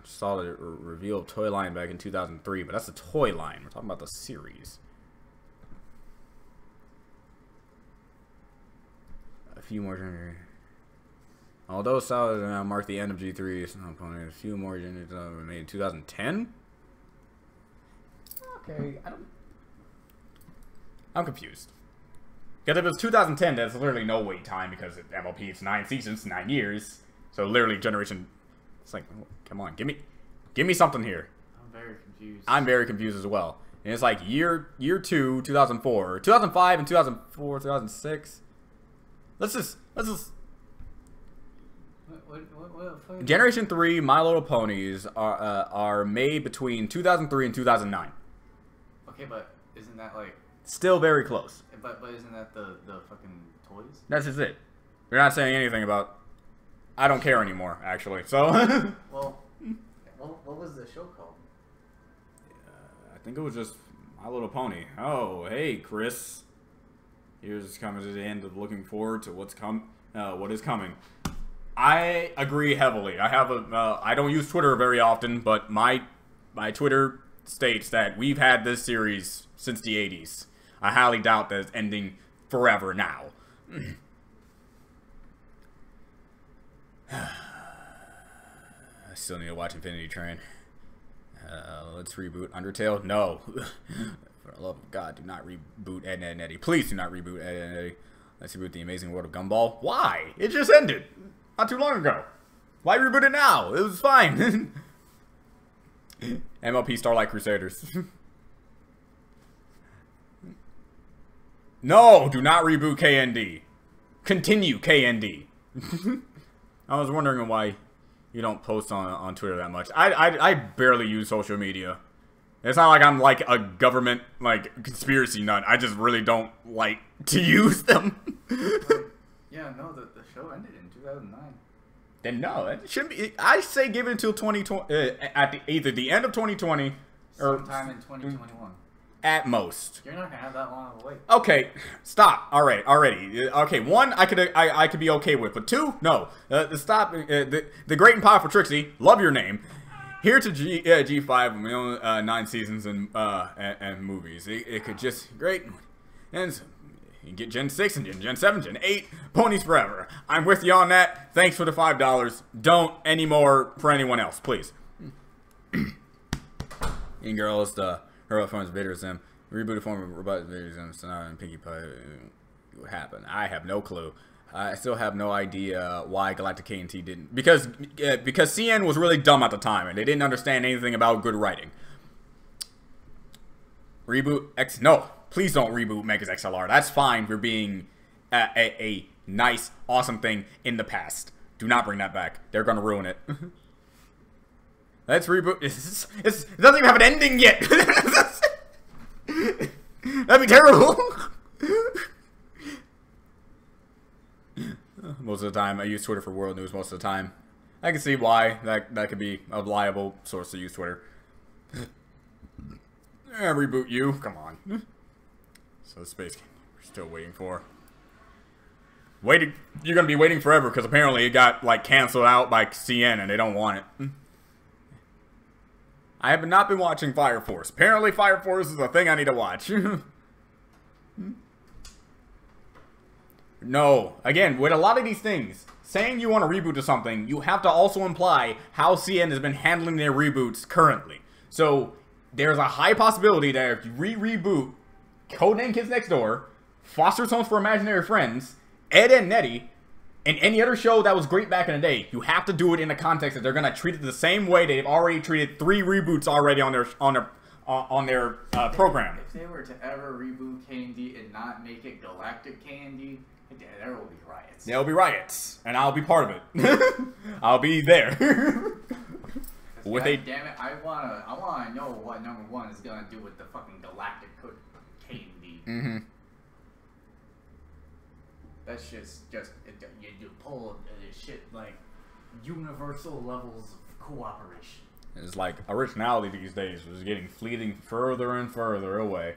Just saw the reveal of toy line back in 2003, but that's the toy line. We're talking about the series. A few more. Although Solid marked the end of G3, a few more generations were made in 2010. Okay, I'm confused. Because if it was 2010, there's literally no wait time because MLP it's 9 seasons, 9 years. So literally generation. It's like, oh, come on, give me something here. I'm very confused. I'm very confused as well. And it's like year 2, 2004, 2005, and 2004, 2006. Let's just. What Generation 3 My Little Ponies are made between 2003 and 2009. Okay, but isn't that like still very close? But isn't that the fucking toys? That's just it. You're not saying anything about. I don't care anymore, actually. So. Well, what was the show called? I think it was just My Little Pony. Oh, hey, Chris. Here's coming to the end of looking forward to what is coming. I agree heavily. I don't use Twitter very often, but my Twitter states that we've had this series since the 80s. I highly doubt that it's ending forever now. I still need to watch Infinity Train. Let's reboot Undertale. No. For the love of God, do not reboot Ed, Edd, and Eddy. Please do not reboot Ed, Edd, and Eddy. Let's reboot The Amazing World of Gumball. Why? It just ended. Not too long ago. Why reboot it now? It was fine. MLP Starlight Crusaders. No, do not reboot KND. Continue KND. I was wondering why you don't post on Twitter that much. I barely use social media. It's not like I'm like a government like conspiracy nut. I just really don't like to use them. Yeah, no, the show ended in 2009. Then no, it shouldn't be. I say give it until 2020 at either the end of 2020 or sometime in 2021. At most. You're not gonna have that long of a wait. Okay, stop. All right, already. Okay, 1 I could be okay with, but 2 no. Stop. The Great and Powerful Trixie, love your name. Here to G5, we own 9 seasons and movies. It could just great, and you get Gen 6 and Gen 7, Gen 8, ponies forever. I'm with you on that. Thanks for the $5. Don't anymore for anyone else, please. And girls, her forms of Vader Zim, rebooted form of Robot Vader Zim, Sonara and Pinkie Pie. What happened? I have no clue. I still have no idea why Galactic KNT didn't. Because CN was really dumb at the time, and they didn't understand anything about good writing. Reboot X. No, please don't reboot Megas XLR. That's fine for being a nice, awesome thing in the past. Do not bring that back. They're gonna ruin it. Let's reboot. It doesn't even have an ending yet. That'd be terrible. Most of the time, I use Twitter for world news most of the time. I can see why that could be a reliable source to use Twitter. Reboot you. Come on. So the space game we're still waiting for. You're going to be waiting forever because apparently it got like canceled out by CN and they don't want it. I have not been watching Fire Force. Apparently Fire Force is a thing I need to watch. No. Again, with a lot of these things, saying you want to reboot to something, you have to also imply how CN has been handling their reboots currently. So, there's a high possibility that if you reboot Codename Kids Next Door, Foster's Homes for Imaginary Friends, Ed and Nettie, and any other show that was great back in the day, you have to do it in the context that they're going to treat it the same way they've already treated 3 reboots already on their program. If they were to ever reboot K&D and not make it Galactic K&D, there will be riots. There will be riots, and I'll be part of it. I'll be there. With God damn it, I wanna know what number 1 is gonna do with the fucking Galactic K&D. Mm-hmm. That's just you pull shit like universal levels of cooperation. It's like originality these days is getting fleeting further and further away.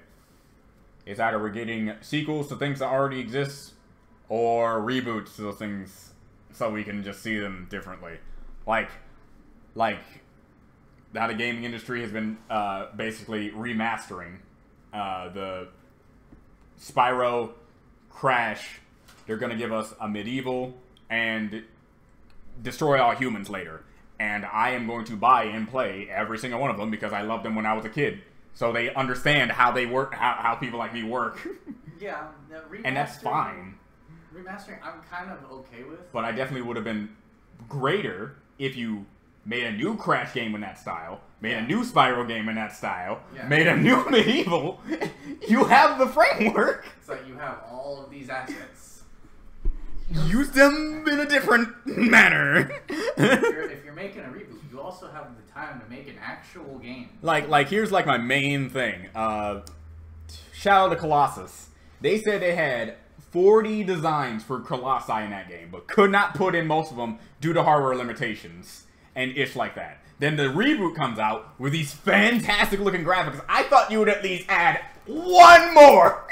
It's either we're getting sequels to things that already exist, or reboots to the things so we can just see them differently. Like how the gaming industry has been basically remastering the Spyro, Crash. They're gonna give us a medieval and destroy all humans later. And I am going to buy and play every single one of them because I loved them when I was a kid. So they understand how they work, how people like me work. Yeah, and that's fine. Remastering, I'm kind of okay with. But I definitely would have been greater if you made a new Crash game in that style, made a new Spyro game in that style, made a new medieval. You have the framework. It's like you have all of these assets. Use them in a different manner. if you're making a reboot, you also have the time to make an actual game. Like here's like my main thing. Shadow of the Colossus. They said they had 40 designs for Colossi in that game, but could not put in most of them due to hardware limitations and ish like that. Then the reboot comes out with these fantastic looking graphics. I thought you would at least add one more.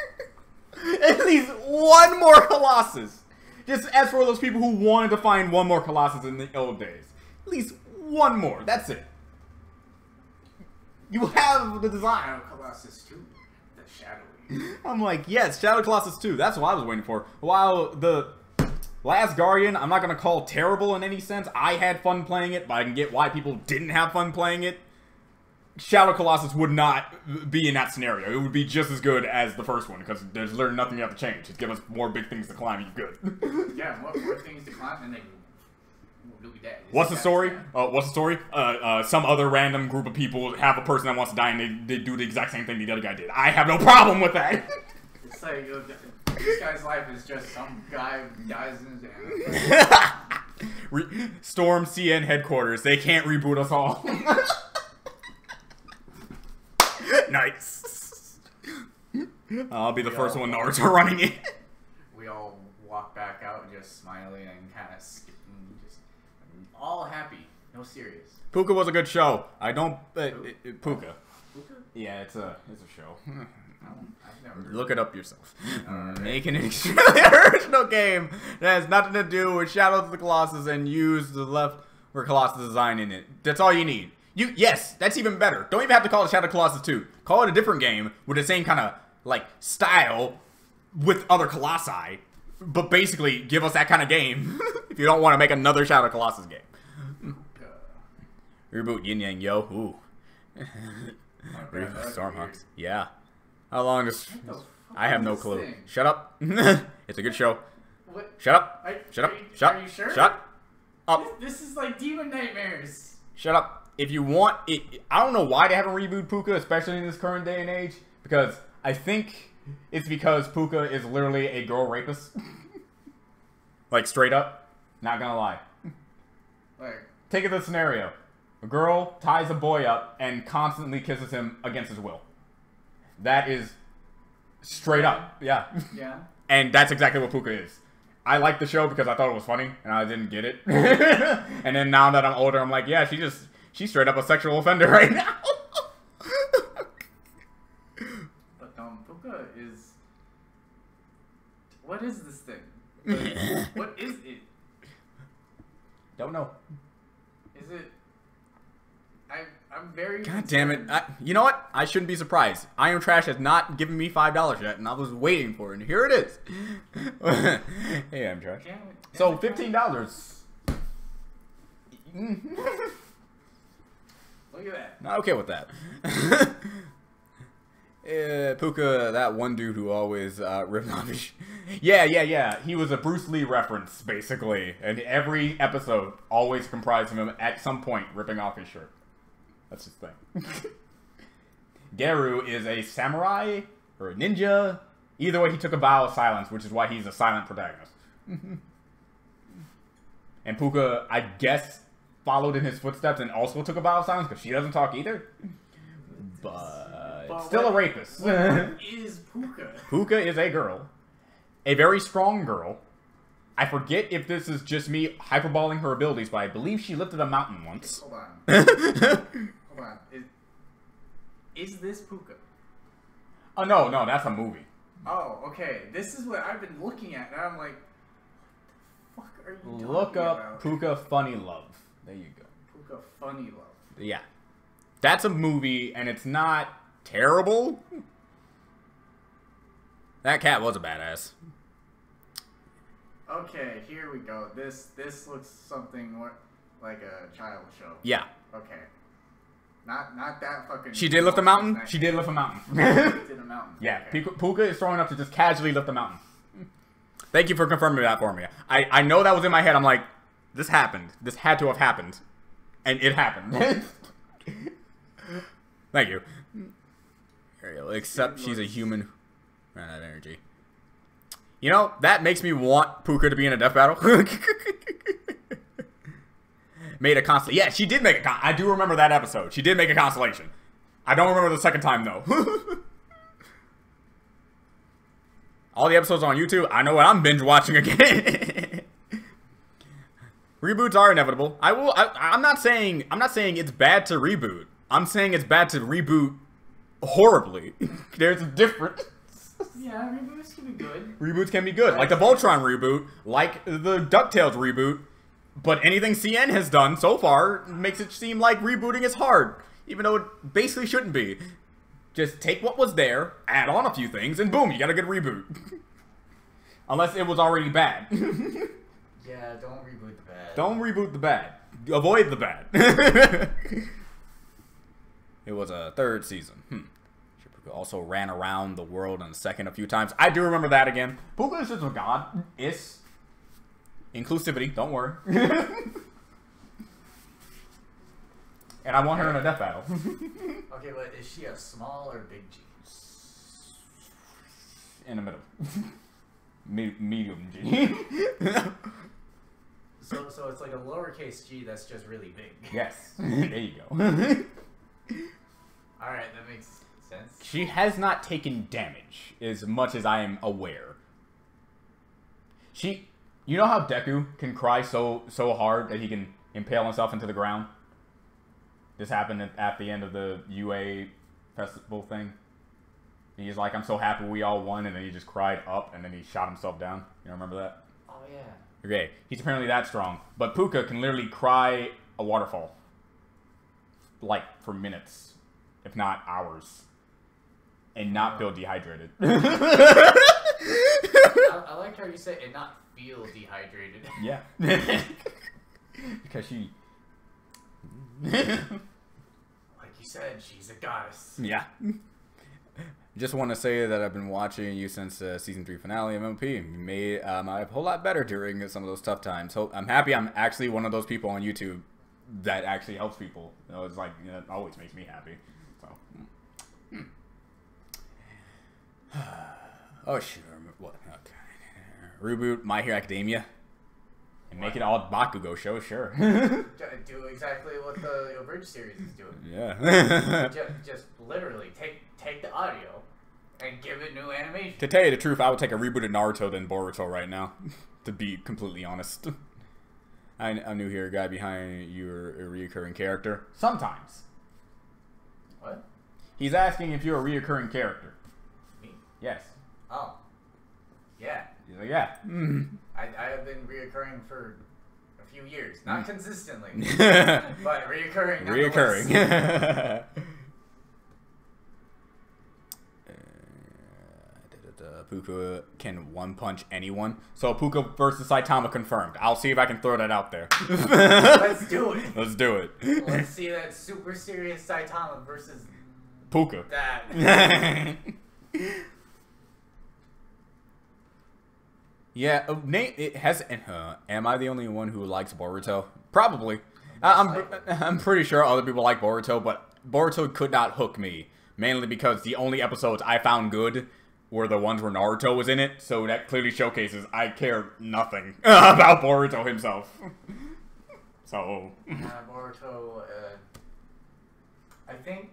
At least one more Colossus. Just as for those people who wanted to find one more Colossus in the old days. At least one more. That's it. You have the design. Shadow Colossus 2. The Shadowy. I'm like, yes, Shadow Colossus 2. That's what I was waiting for. While the Last Guardian, I'm not going to call terrible in any sense. I had fun playing it, but I can get why people didn't have fun playing it. Shadow Colossus would not be in that scenario. It would be just as good as the first one, because there's literally nothing you have to change. Just give us more big things to climb, you good. Yeah, more things to climb, and then look at that. What's the story? What's the story? Some other random group of people have a person that wants to die, and they do the exact same thing the other guy did. I have no problem with that. It's like, this guy's life is just some guy who dies in his Storm CN headquarters. They can't reboot us all. Nice. I'll be the first one Naruto running it. We all walk back out just smiling and kind of skipping, just all happy, no serious. Puka was a good show. I don't Puka. Yeah, it's a show. Look it up yourself. Making an extremely original game that has nothing to do with Shadow of the Colossus and use the left for Colossus design in it. That's all you need. Yes, that's even better. Don't even have to call it Shadow Colossus 2. Call it a different game with the same kind of, like, style with other Colossi. But basically, give us that kind of game if you don't want to make another Shadow Colossus game. Reboot Yin Yang Yo. Ooh. Stormhawks. Yeah. How long does... I have no clue. Thing? Shut up. It's a good show. What? Shut up. Shut up. Shut up. Are you sure? Shut up. This is like Demon Nightmares. Shut up. If you want it, I don't know why they haven't rebooted Puka, especially in this current day and age, because I think it's because Puka is literally a girl rapist. Like, straight up. Not gonna lie. Like, take it this scenario. A girl ties a boy up and constantly kisses him against his will. That is straight up. Yeah. Yeah. And that's exactly what Puka is. I liked the show because I thought it was funny, and I didn't get it. And then now that I'm older, I'm like, yeah, she's straight up a sexual offender right now. But Puka is... What is this thing? What is it? Don't know. Is it... I'm very... God damn it. You know what? I shouldn't be surprised. Iron Trash has not given me $5 yet, and I was waiting for it, and here it is. Hey, Iron Trash. So, $15. Look at that. Not okay with that. Puka, that one dude who always ripped off his... Yeah. He was a Bruce Lee reference, basically. And every episode always comprised of him at some point ripping off his shirt. That's his thing. Geru is a samurai or a ninja. Either way, he took a vow of silence, which is why he's a silent protagonist. And Puka, I guess, followed in his footsteps and also took a vow of silence because she doesn't talk either. But still a rapist. What is Puka? Puka is a girl. A very strong girl. I forget if this is just me hyperboling her abilities, but I believe she lifted a mountain once. Hold on. Hold on. Is this Puka? Oh, no, that's a movie. Oh, okay. This is what I've been looking at, and I'm like, fuck are you Look talking up about? Puka Funny Love. There you go. Puka Funny Love. Yeah. That's a movie, and it's not terrible. That cat was a badass. Okay, here we go. This looks something more like a child show. Yeah. Okay. Not that fucking... She did lift a mountain? She did lift a mountain. Lifted a mountain. Yeah, Okay. Puka is strong enough to just casually lift a mountain. Thank you for confirming that for me. I know that was in my head. I'm like, this happened. This had to have happened. And it happened. Thank you. Ariel, except she's a human. Ran out of energy. You know, that makes me want Puka to be in a death battle. Made a constellation. Yeah, she did make a I do remember that episode. She did make a constellation. I don't remember the second time, though. All the episodes on YouTube, I know what I'm binge watching again. Reboots are inevitable. I'm not saying it's bad to reboot. I'm saying it's bad to reboot horribly. There's a difference. Yeah, reboots can be good. Reboots can be good. Like the Voltron reboot, like the DuckTales reboot. But anything CN has done so far makes it seem like rebooting is hard. Even though it basically shouldn't be. Just take what was there, add on a few things, and boom, you got a good reboot. Unless it was already bad. Yeah, don't reboot the bad. Don't reboot the bad. Avoid the bad. It was a third season. Puka also ran around the world on the second a few times. I do remember that again. Puka is just a god. It's inclusivity. Don't worry. And I want her in a death battle. Okay, but is she a small or big G? In the middle. Medium G. So it's like a lowercase g that's just really big. Yes. There you go. Alright, that makes sense. She has not taken damage, as much as I am aware. You know how Deku can cry so hard that he can impale himself into the ground? This happened at the end of the UA festival thing. He's like, I'm so happy we all won, and then he just cried up, and then he shot himself down. You remember that? Oh, yeah. Okay, he's apparently that strong. But Puka can literally cry a waterfall. Like, for minutes. If not hours. And not feel dehydrated. I like how you said and not feel dehydrated. Yeah. Because she... Like you said, she's a goddess. Yeah. Just want to say that I've been watching you since season 3 finale of MLP. You made my life a whole lot better during some of those tough times. So I'm happy I'm actually one of those people on YouTube that actually helps people. You know, it's like, you know, it always makes me happy. So. Oh, sure. What? Okay. Reboot My Hero Academia. And make it all Bakugo show, sure. Do exactly what the Bridge series is doing. Yeah. just literally take the audio and give it new animation. To tell you the truth, I would take a rebooted Naruto than Boruto right now. To be completely honest. I knew here a guy behind you're a reoccurring character. Sometimes. What? He's asking if you're a reoccurring character. Me? Yes. Oh. Yeah. He's like, yeah. I have been reoccurring for a few years. Not consistently. But reoccurring. Reoccurring. Puka can one-punch anyone. So Puka versus Saitama confirmed. I'll see if I can throw that out there. Let's do it. Let's do it. Let's see that super serious Saitama versus Puka. that. Yeah, Nate. It has. Am I the only one who likes Boruto? Probably. I'm pretty sure other people like Boruto, but Boruto could not hook me. Mainly because the only episodes I found good were the ones where Naruto was in it. So that clearly showcases I care nothing about Boruto himself. So. Boruto. I think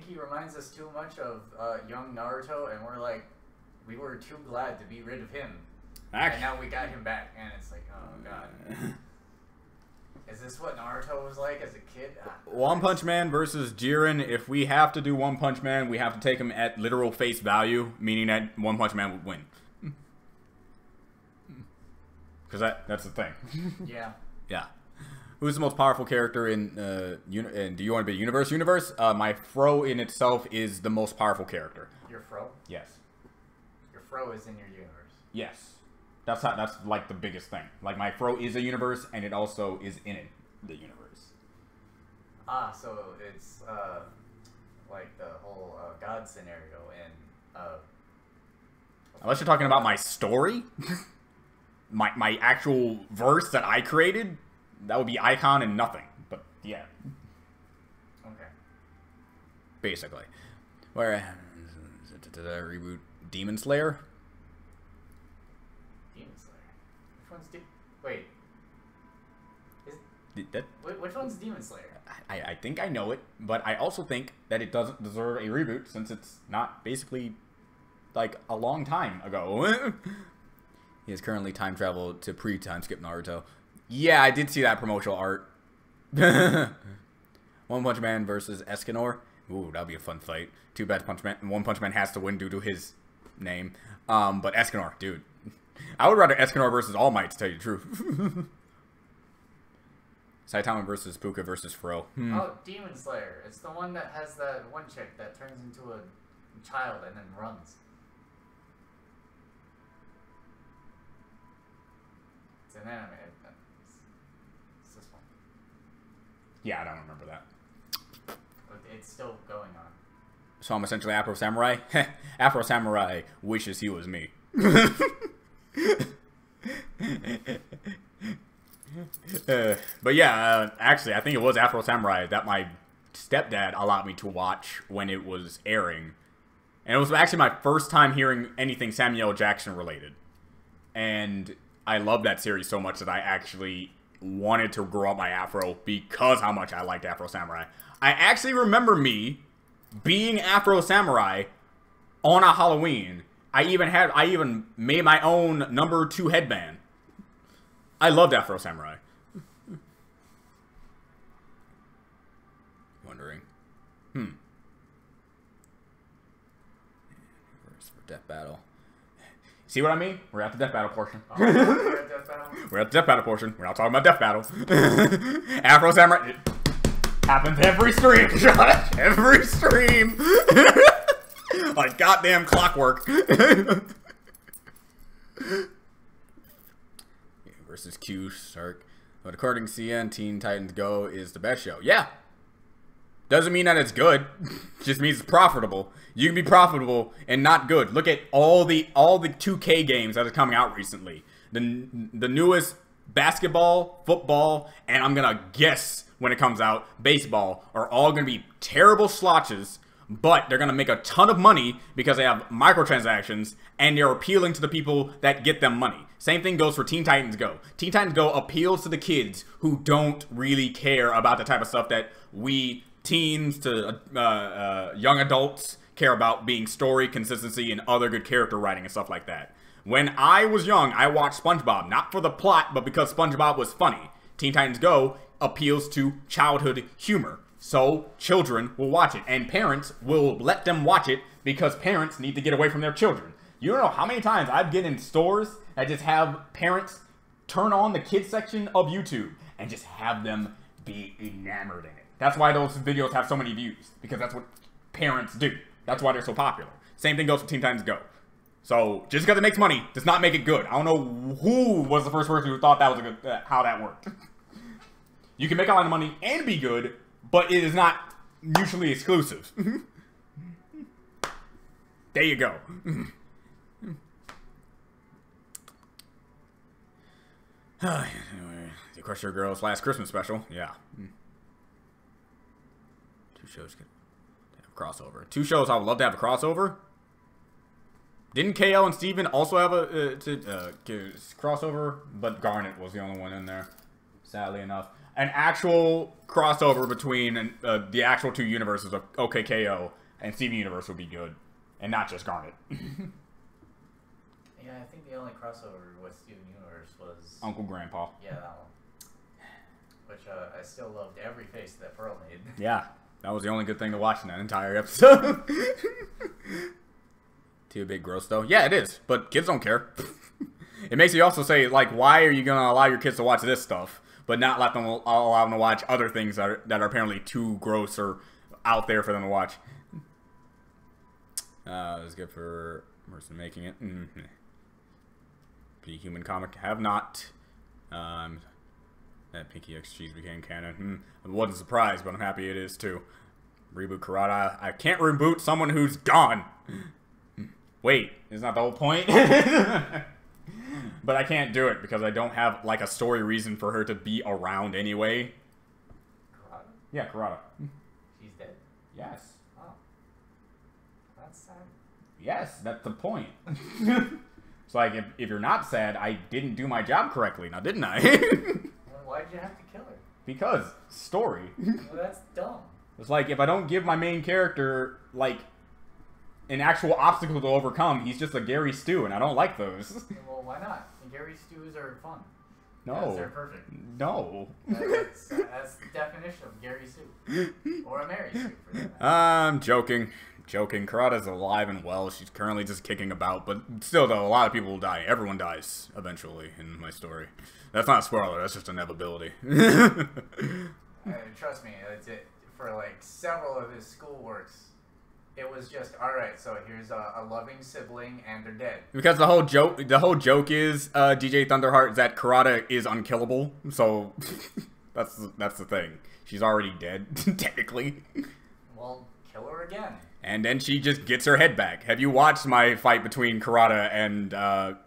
he reminds us too much of young Naruto, and we were too glad to be rid of him. And now we got him back, and it's like, oh god. Is this what Naruto was like as a kid? One Punch Man versus Jiren. If we have to do One Punch Man, we have to take him at literal face value, meaning that One Punch Man would win. Because that's the thing. Yeah. Yeah. Who's the most powerful character in do you want to be universe? My Fro in itself is the most powerful character. Your Fro? Yes. Your Fro is in your universe. Yes. That's like the biggest thing. Like my Fro is a universe, and it also is in the universe. Ah, so it's like the whole God scenario in unless you're talking about my story, my actual verse that I created, that would be Icon and nothing. But yeah. Okay. Basically. Where did I reboot Demon Slayer? Demon Slayer. Which one's wait. Which one's Demon Slayer? I think I know it, but I also think that it doesn't deserve a reboot since it's not basically like a long time ago. He has currently time traveled to pre-time skip Naruto. Yeah, I did see that promotional art. One Punch Man versus Escanor. Ooh, that'll be a fun fight. Too bad One Punch Man has to win due to his name. But Escanor, dude. I would rather Escanor versus All Might, to tell you the truth. Saitama versus Puka versus Fro. Oh, Demon Slayer. It's the one that has that one chick that turns into a child and then runs. It's an anime. It's this one. Yeah, I don't remember that. But it's still going on. So I'm essentially Afro Samurai? Afro Samurai wishes he was me. But yeah, actually, I think it was Afro Samurai that my stepdad allowed me to watch when it was airing. And it was actually my first time hearing anything Samuel Jackson related. And I loved that series so much that I actually wanted to grow up my afro because how much I liked Afro Samurai. I actually remember me being Afro Samurai on a Halloween. I even made my own #2 headband. I loved Afro Samurai. Wondering. First for Death Battle. See what I mean? We're at the Death Battle portion. Oh, we're at Death Battle? We're at the Death Battle portion. We're not talking about Death Battle. Afro Samurai. It happens every stream, Josh. Every stream. Like goddamn clockwork. Versus Q Shark. But according to CN, Teen Titans Go is the best show. Yeah. Doesn't mean that it's good. Just means it's profitable. You can be profitable and not good. Look at all the 2K games that are coming out recently. The newest basketball, football, and I'm gonna guess when it comes out, baseball are all gonna be terrible slotches, but they're gonna make a ton of money because they have microtransactions and they're appealing to the people that get them money. Same thing goes for Teen Titans Go. Teen Titans Go appeals to the kids who don't really care about the type of stuff that we teens to young adults care about, being story, consistency, and other good character writing and stuff like that. When I was young, I watched SpongeBob, not for the plot, but because SpongeBob was funny. Teen Titans Go appeals to childhood humor. So children will watch it, and parents will let them watch it because parents need to get away from their children. You don't know how many times I've been in stores that just have parents turn on the kids section of YouTube and just have them be enamored in it. That's why those videos have so many views, because that's what parents do. That's why they're so popular. Same thing goes for Teen Titans Go. So just because it makes money does not make it good. I don't know who was the first person who thought that was a good, how that worked. You can make a lot of money and be good, but it is not mutually exclusive. There you go. The Crusher Girls last Christmas special. Yeah. Two shows could have a crossover. Two shows I would love to have a crossover. Didn't KL and Steven also have a crossover? But Garnet was the only one in there, sadly enough. An actual crossover between the actual two universes of OKKO and Steven Universe would be good. And not just Garnet. Yeah, I think the only crossover with Steven Universe was Uncle Grandpa. Yeah, that one. Which I still loved every face that Pearl made. Yeah, that was the only good thing to watch in that entire episode. Too big gross though. Yeah, it is, but kids don't care. It makes you also say, like, why are you going to allow your kids to watch this stuff, but not allow them to watch other things that are apparently too gross or out there for them to watch? It's good for the person making it. The human comic have not. That Pinky X Cheese became canon. I wasn't surprised, but I'm happy it is too. Reboot Karada. I can't reboot someone who's gone. Wait, isn't that the whole point? But I can't do it because I don't have like a story reason for her to be around anyway. Karada? Yeah, Karada. She's dead? Yes. Oh. That's sad. Yes, that's the point. It's like, if you're not sad, I didn't do my job correctly, now didn't I? Well, why'd you have to kill her? Because, story. Well, that's dumb. It's like, if I don't give my main character, like, an actual obstacle to overcome, he's just a Gary Stew, and I don't like those. Well, why not? Gary Stews are fun. No. Yes, they're perfect. No. That's the definition of Gary Stew. Or a Mary Stew, for that matter. I'm joking. Joking. Karada's alive and well. She's currently just kicking about, but still, though, a lot of people will die. Everyone dies, eventually, in my story. That's not a spoiler, that's just inevitability. Trust me, that's it. For like several of his schoolworks, it was just, alright, so here's a loving sibling and they're dead. Because the whole joke is, DJ Thunderheart, is that Karada is unkillable, so that's the thing. She's already dead, technically. Well, kill her again. And then she just gets her head back. Have you watched my fight between Karada and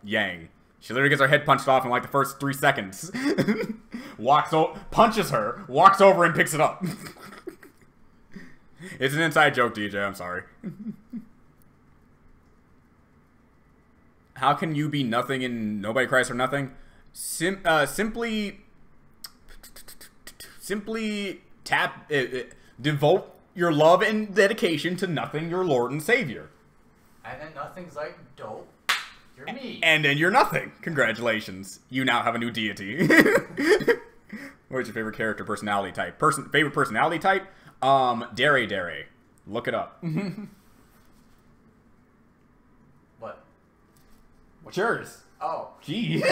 Yang? She literally gets her head punched off in like the first 3 seconds. Punches her, walks over and picks it up. It's an inside joke, DJ, I'm sorry. How can you be nothing and nobody cries for nothing? Simply devote your love and dedication to nothing, your Lord and Savior. And then nothing's like, dope, you're me. And then you're nothing. Congratulations. You now have a new deity. What's your favorite character personality type? Favorite personality type? Dere. Look it up. What? What's yours? Oh. Jeez.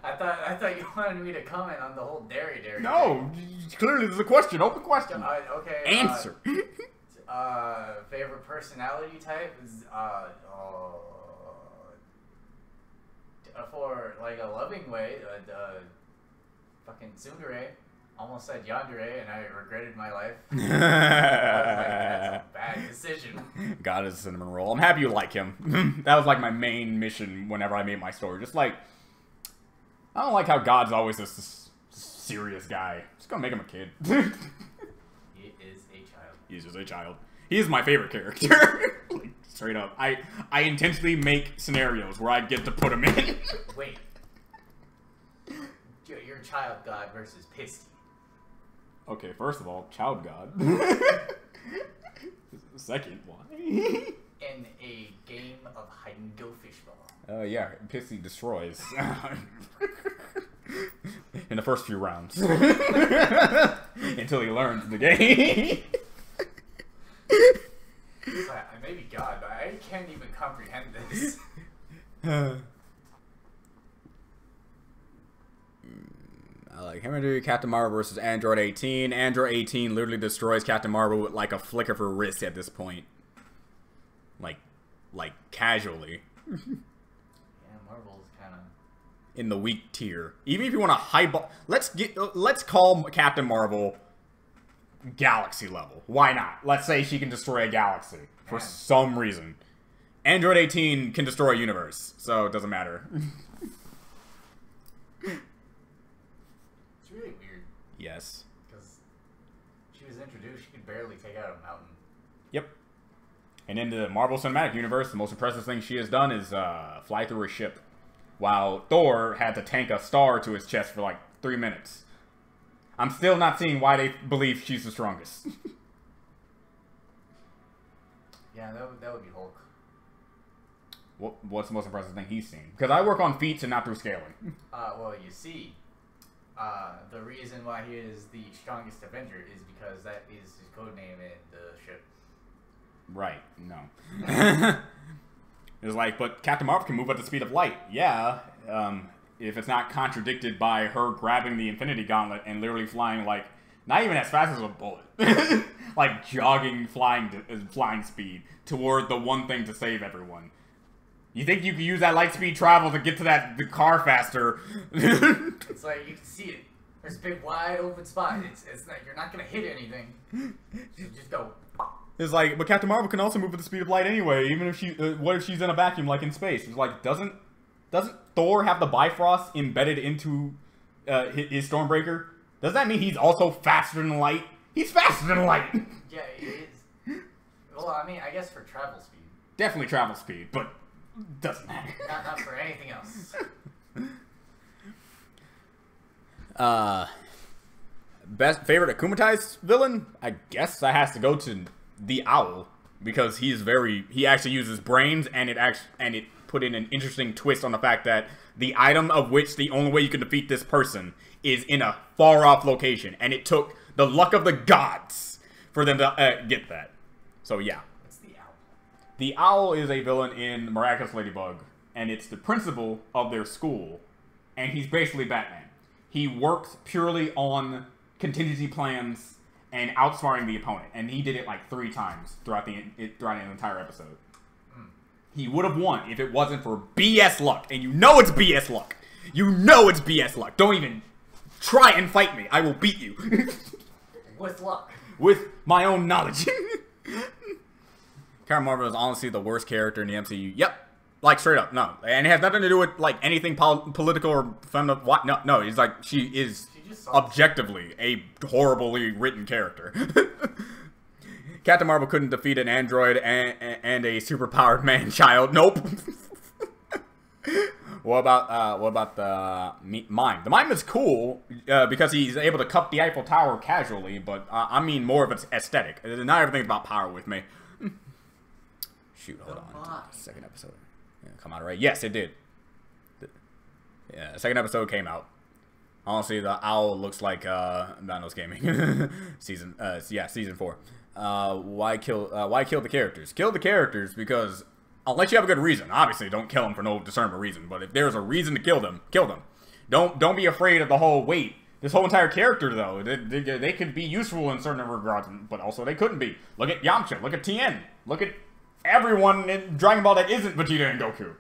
I thought you wanted me to comment on the whole Dere. No, clearly there's a question. Open question. Okay. Answer. Favorite personality type is for like a loving way, fucking tsundere. Almost said yandere, and I regretted my life. I was like, that's a bad decision. God is a cinnamon roll. I'm happy you like him. That was like my main mission whenever I made my story. Just like, I don't like how God's always this serious guy. Just gonna make him a kid. He is a child. He's just a child. He is my favorite character. Like, straight up. I intentionally make scenarios where I get to put him in. Wait. Your child god versus Pisty. Okay, first of all, child god. Second, why? In a game of hide and go fishball. Yeah, Pissy destroys. In the first few rounds. Until he learns the game. I may be God, but I can't even comprehend this. I like Hammer Captain Marvel versus Android 18. Android 18 literally destroys Captain Marvel with like a flick of her wrist at this point. Like casually. Yeah, Marvel's kind of in the weak tier. Even if you want to highball, let's call Captain Marvel galaxy level. Why not? Let's say she can destroy a galaxy for some reason. Android 18 can destroy a universe, so it doesn't matter. It's really weird. Yes. Because she was introduced, she could barely take out a mountain. Yep. And in the Marvel Cinematic Universe, the most impressive thing she has done is fly through a ship. While Thor had to tank a star to his chest for like 3 minutes. I'm still not seeing why they believe she's the strongest. Yeah, that would be Hulk. What's the most impressive thing he's seen? Because I work on feats and not through scaling. Well, you see, the reason why he is the strongest Avenger is because that is his codename in the ship. Right, no. It's like, but Captain Marvel can move at the speed of light. Yeah, if it's not contradicted by her grabbing the Infinity Gauntlet and literally flying like not even as fast as a bullet, like jogging flying speed toward the one thing to save everyone. You think you could use that light speed travel to get to the car faster? It's like you can see it. There's a big wide open spot. It's like you're not gonna hit anything. You just go. It's like, but Captain Marvel can also move at the speed of light anyway. Even if she, what if she's in a vacuum like in space? It's like, doesn't Thor have the Bifrost embedded into his Stormbreaker? Does that mean he's also faster than light? He's faster than light. Yeah, he is. Well, I mean, I guess for travel speed. Definitely travel speed, but doesn't matter. Not for anything else. Best favorite Akumatai's villain? I guess that has to go to the Owl, because he actually uses brains, and it put in an interesting twist on the fact that the item of which the only way you can defeat this person is in a far off location, and it took the luck of the gods for them to get that. So yeah. What's the Owl? The Owl is a villain in Miraculous Ladybug, and it's the principal of their school, and he's basically Batman. He works purely on contingency plans and outsmarting the opponent, and he did it like 3 times throughout the entire episode. He would have won if it wasn't for BS luck, and you know it's BS luck. You know it's BS luck. Don't even try and fight me. I will beat you. With luck. With my own knowledge. Captain Marvel is honestly the worst character in the MCU. Yep. Like, straight up, no. And it has nothing to do with, like, anything political or feminine. What? No, he's like, she is objectively a horribly written character. Captain Marvel couldn't defeat an android and a superpowered man-child. Nope. What about the mime? The mime is cool because he's able to cup the Eiffel Tower casually, but I mean more of its aesthetic. Not everything's about power with me. Shoot, hold on. Second episode. Yeah, come out right. Yes, it did. Yeah, the second episode came out. Honestly, the owl looks like Thanos Gaming. season 4. Why kill the characters? Kill the characters because unless you have a good reason, obviously don't kill them for no discernible reason. But if there's a reason to kill them, kill them. Don't be afraid of the whole wait. This whole entire character though, they could be useful in certain regards, but also they couldn't be. Look at Yamcha. Look at Tien. Look at everyone in Dragon Ball that isn't Vegeta and Goku.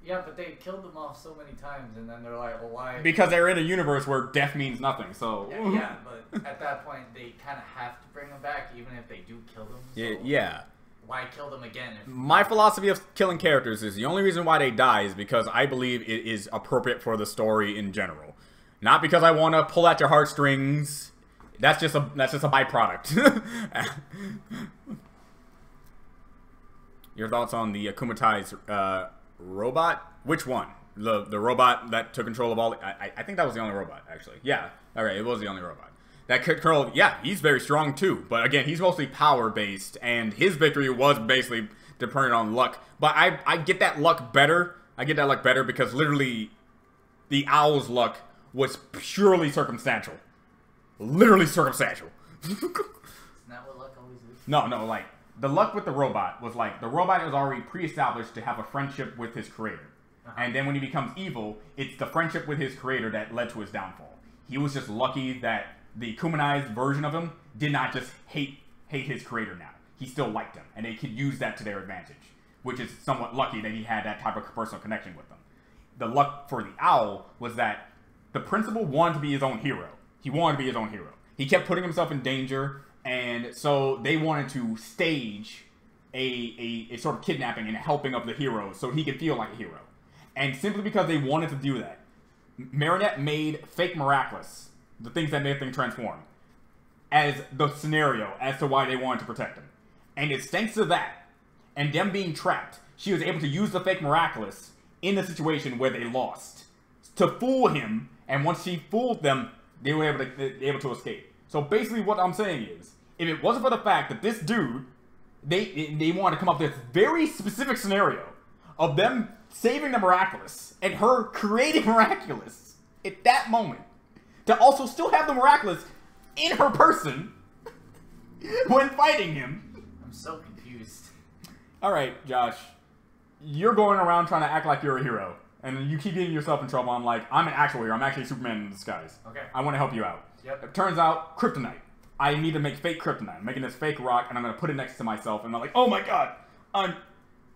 Yeah, but they killed them off so many times, and then they're like, well, why? Because they're in a universe where death means nothing, so... Yeah, but at that point, they kind of have to bring them back, even if they do kill them. So yeah. Why kill them again? My philosophy of killing characters is the only reason why they die is because I believe it is appropriate for the story in general. Not because I want to pull at your heartstrings. That's just a byproduct. Your thoughts on the Akumatai's robot? Which one? The robot that took control of all... I think that was the only robot, actually. Yeah. Alright, it was the only robot. That could control... Yeah, he's very strong, too. But again, he's mostly power-based. And his victory was basically dependent on luck. But I get that luck better. I get that luck better because literally the Owl's luck was purely circumstantial. Literally circumstantial. Isn't that what luck always is? No, like... The luck with the robot was like, the robot is already pre-established to have a friendship with his creator. And then when he becomes evil, it's the friendship with his creator that led to his downfall. He was just lucky that the Kumanized version of him did not just hate his creator now. He still liked him, and they could use that to their advantage, which is somewhat lucky that he had that type of personal connection with them. The luck for the Owl was that the principal wanted to be his own hero. He wanted to be his own hero. He kept putting himself in danger. And so they wanted to stage a sort of kidnapping and helping of the hero so he could feel like a hero. And simply because they wanted to do that, Marinette made fake Miraculous, the things that made things transform, as the scenario as to why they wanted to protect him. And it's thanks to that, and them being trapped, she was able to use the fake Miraculous in the situation where they lost to fool him, and once she fooled them, they were able to escape. So basically what I'm saying is, if it wasn't for the fact that this dude, they wanted to come up with this very specific scenario of them saving the Miraculous and her creating Miraculous at that moment, to also still have the Miraculous in her person when fighting him. I'm so confused. Alright, Josh. You're going around trying to act like you're a hero. And you keep getting yourself in trouble. I'm like, I'm an actual hero. I'm actually Superman in disguise. Okay. I want to help you out. Yep. It turns out, kryptonite. I need to make fake kryptonite. I'm making this fake rock, and I'm going to put it next to myself. And I'm like, oh my god, I'm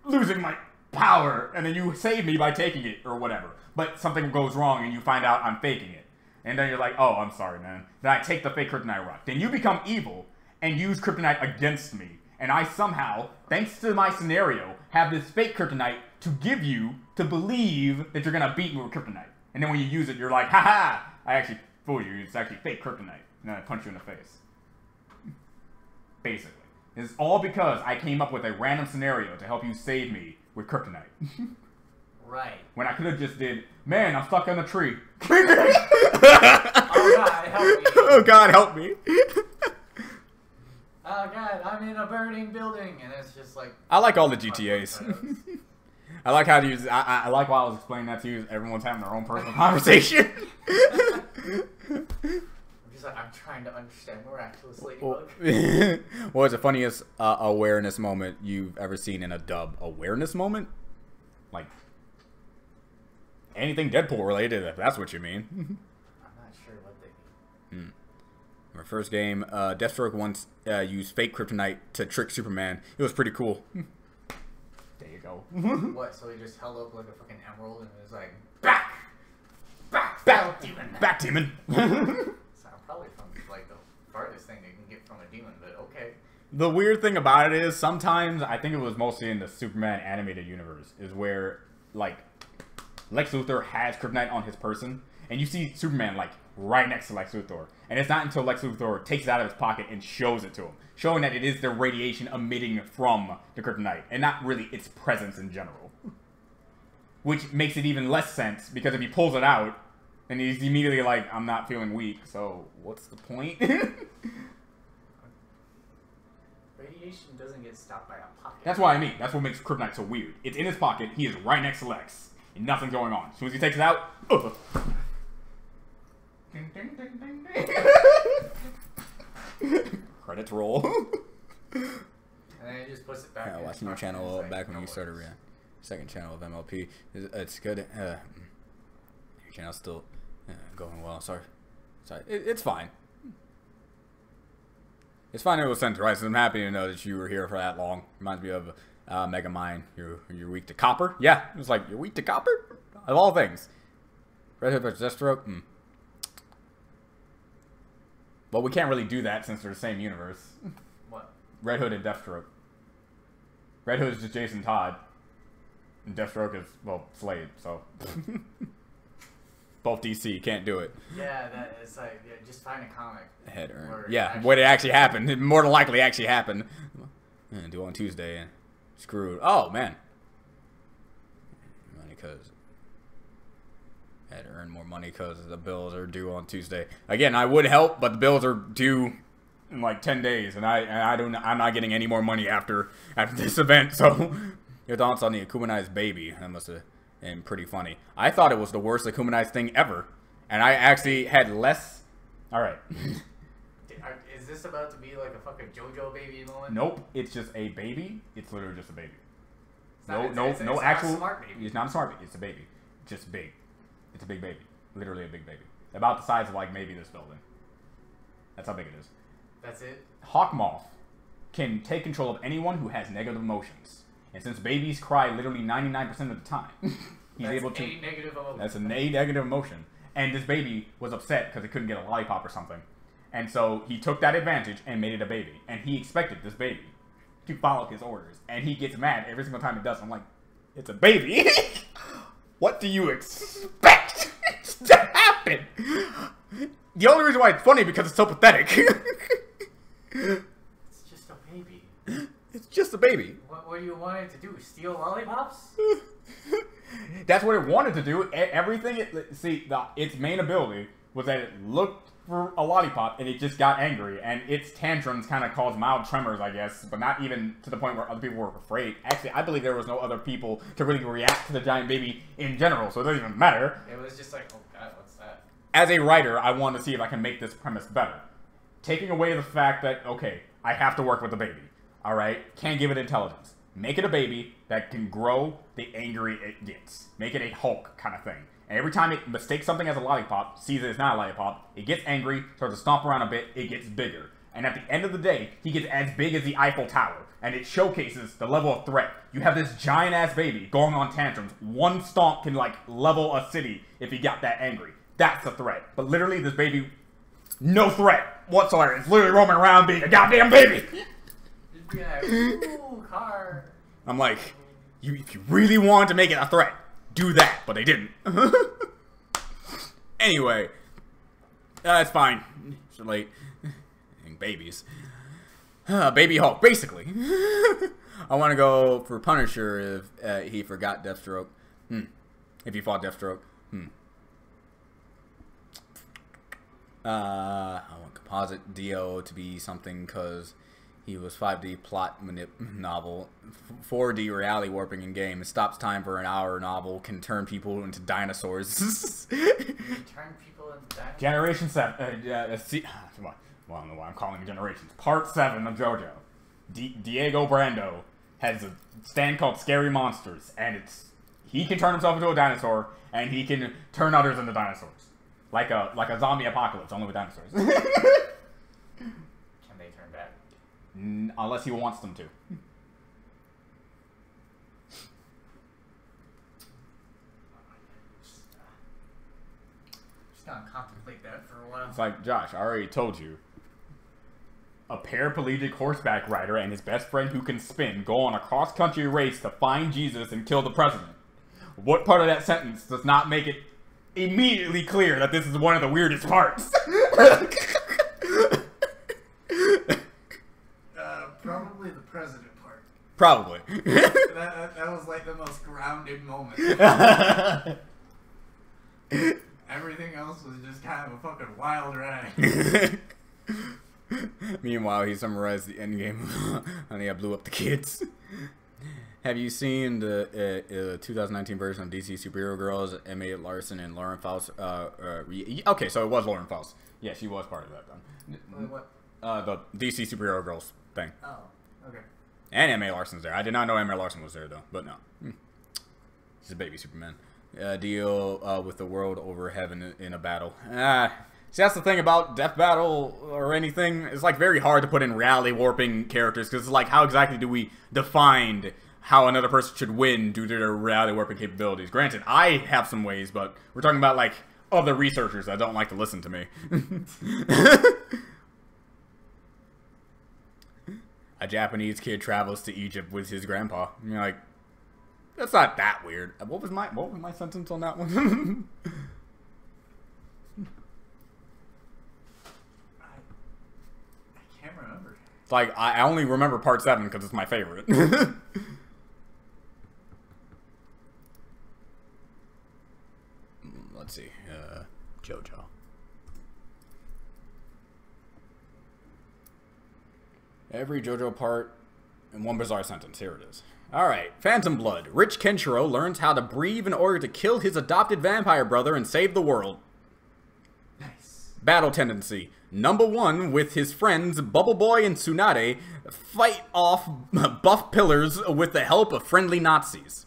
losing my power. And then you save me by taking it, or whatever. But something goes wrong, and you find out I'm faking it. And then you're like, oh, I'm sorry, man. Then I take the fake kryptonite rock. Then you become evil, and use kryptonite against me. And I somehow, thanks to my scenario, have this fake kryptonite to give you to believe that you're going to beat me with kryptonite. And then when you use it, you're like, haha, I actually fooled you. It's actually fake kryptonite. And then I punch you in the face. Basically. It's all because I came up with a random scenario to help you save me with kryptonite. Right. When I could have just did, man, I'm stuck in a tree. Oh god, help me. Oh god, help me. Oh god, I'm in a burning building, and it's just like... I like all the GTAs. I like how to use, I like while I was explaining that to you, everyone's having their own personal conversation. I'm trying to understand Miraculous Ladybug. What was the funniest awareness moment you've ever seen in a dub? Awareness moment? Like, anything Deadpool related, if that's what you mean. I'm not sure what they mean. My first game, Deathstroke once used fake kryptonite to trick Superman. It was pretty cool. There you go. What, so he just held up like a fucking emerald and was like, back! Back! Back! Demon! Back, demon! Probably from like the farthest thing they can get from a demon, but okay. The weird thing about it is sometimes, I think it was mostly in the Superman animated universe, is where like Lex Luthor has kryptonite on his person, and you see Superman like right next to Lex Luthor, and it's not until Lex Luthor takes it out of his pocket and shows it to him, showing that it is the radiation emitting from the kryptonite, and not really its presence in general. Which makes it even less sense, because if he pulls it out, and he's immediately like, I'm not feeling weak, so what's the point? Radiation doesn't get stopped by a pocket. That's what I mean. That's what makes kryptonite so weird. It's in his pocket, he is right next to Lex, and nothing's going on. As soon as he takes it out, ding, ding, ding, ding, ding. Credits roll. And then it just puts it back. Yeah, watching your channel back when you started, second channel of MLP. It's good. Your channel's still going well. Sorry. It's fine. It's fine. It was sent right. So I'm happy to know that you were here for that long. Reminds me of Mega Mine. You're weak to copper. Yeah, it was like you're weak to copper. Of all things, Red Hood versus Deathstroke. Well, we can't really do that since they're the same universe. What? Red Hood and Deathstroke. Red Hood is just Jason Todd, and Deathstroke is, well, Slade. So. Both DC, can't do it. Yeah, it's like, just find a comic. Head earned. Yeah, what it actually happened. It more than likely actually happened. Do on Tuesday and screwed. Oh, man. Money because had to earn more money because the bills are due on Tuesday. Again, I would help, but the bills are due in like 10 days, and I'm not getting any more money after this event. So, your thoughts on the Akumanized baby? That must have been pretty funny. I thought it was the worst Akumanized thing ever, and I actually had less. All right. Is this about to be like a fucking JoJo baby moment? Nope, it's just a baby. It's literally just a baby. It's not, no actual. Not a smart baby. It's not a smart baby. It's a baby. Just big. It's a big baby. Literally a big baby. About the size of like maybe this building. That's how big it is. That's it? Hawkmoth can take control of anyone who has negative emotions. And since babies cry literally 99% of the time, he's able to. That's a negative emotion. That's a negative emotion. And this baby was upset because it couldn't get a lollipop or something. And so he took that advantage and made it a baby. And he expected this baby to follow his orders. And he gets mad every single time it does. I'm like, it's a baby. What do you expect to happen? The only reason why it's funny because it's so pathetic. It's just a baby. It's just a baby. What do you want it to do? Steal lollipops? That's what it wanted to do. Everything. Its main ability was that it looked for a lollipop and it just got angry, and its tantrums kind of caused mild tremors, I guess, but not even to the point where other people were afraid. Actually, I believe there was no other people to really react to the giant baby in general, so it doesn't even matter. It was just like, oh god, what's that? As a writer, I want to see if I can make this premise better. Taking away the fact that, okay, I have to work with the baby, alright? Can't give it intelligence. Make it a baby that can grow the angry it gets. Make it a Hulk kind of thing. And every time it mistakes something as a lollipop, sees it as not a lollipop, it gets angry, starts to stomp around a bit, it gets bigger. And at the end of the day, he gets as big as the Eiffel Tower. And it showcases the level of threat. You have this giant-ass baby going on tantrums. One stomp can, like, level a city if he got that angry. That's the threat. But literally, this baby, no threat whatsoever. It's literally roaming around being a goddamn baby. Just be like, ooh, car. I'm like, if you really want to make it a threat, do that. But they didn't. Anyway, it's fine. It's late. Babies. Baby Hulk, basically. I want to go for Punisher if he forgot Deathstroke. If he fought Deathstroke. I want Composite Dio to be something because he was 5D plot novel. 4D reality warping in game. It stops time for an hour novel. Can turn people into dinosaurs. Turn people into dinosaurs? Generation 7. Well, I don't know why I'm calling it Generations. Part 7 of JoJo. Diego Brando has a stand called Scary Monsters, and he can turn himself into a dinosaur, and he can turn others into dinosaurs. Like a zombie apocalypse, only with dinosaurs. Can they turn back? Unless he wants them to. Just gonna contemplate that for a while. It's like, Josh, I already told you. A paraplegic horseback rider and his best friend who can spin go on a cross-country race to find Jesus and kill the president. What part of that sentence does not make it immediately clear that this is one of the weirdest parts? Probably the president part. Probably. that was like the most grounded moment. Everything else was just kind of a fucking wild ride. Meanwhile, he summarized the endgame and he blew up the kids. Have you seen the 2019 version of DC Superhero Girls? Emma Larson and Lauren Faust. Okay, so it was Lauren Faust. Yeah, she was part of that then. What? The DC Superhero Girls thing. Oh, okay. And Emma Larson's there. I did not know Emma Larson was there though, but no. She's a baby Superman. Deal with the world over heaven in a battle. See, that's the thing about Death Battle or anything. It's like very hard to put in reality warping characters because it's like, how exactly do we define how another person should win due to their reality warping capabilities? Granted, I have some ways, but we're talking about like other researchers that don't like to listen to me. A Japanese kid travels to Egypt with his grandpa. And you're like, that's not that weird. What was my sentence on that one? I can't remember. It's like, I only remember part 7 because it's my favorite. Let's see. JoJo. Every JoJo part in one bizarre sentence. Here it is. Alright. Phantom Blood. Rich Kenshiro learns how to breathe in order to kill his adopted vampire brother and save the world. Nice. Battle tendency. Number 1, with his friends Bubble Boy and Tsunade, fight off buff pillars with the help of friendly Nazis.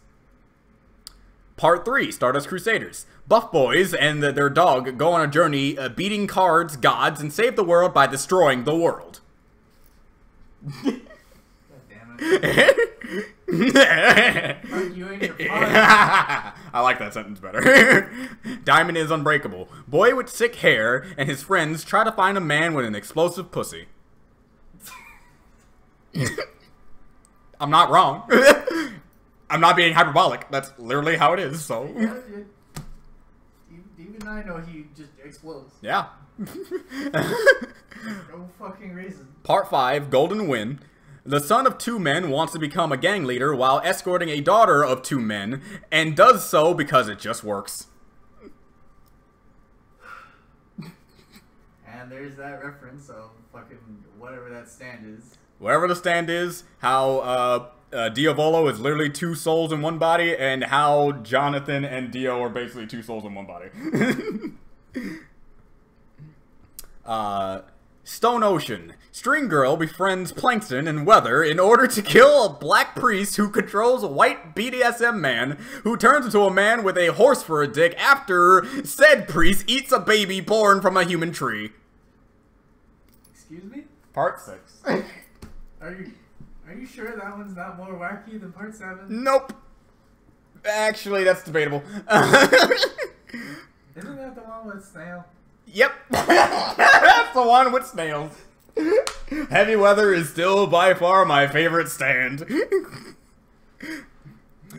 Part 3, Stardust Crusaders. Buff Boys and their dog go on a journey beating cards, gods, and save the world by destroying the world. God damn it. Fuck you and your puns. I like that sentence better. Diamond is unbreakable. Boy with sick hair and his friends try to find a man with an explosive pussy. I'm not wrong. I'm not being hyperbolic. That's literally how it is, so. Yeah, even I know he just explodes. Yeah. No fucking reason. Part 5, Golden Win. The son of 2 men wants to become a gang leader while escorting a daughter of 2 men, and does so because it just works. And there's that reference of fucking whatever that stand is. Whatever the stand is, how Diavolo is literally 2 souls in one body, and how Jonathan and Dio are basically 2 souls in one body. Stone Ocean. String Girl befriends Plankton and Weather in order to kill a black priest who controls a white BDSM man who turns into a man with a horse for a dick after said priest eats a baby born from a human tree. Excuse me? Part 6. Are you sure that one's not more wacky than part 7? Nope. Actually, that's debatable. Isn't that the one with Snail? Yep. That's the one with snails. Heavy Weather is still by far my favorite stand.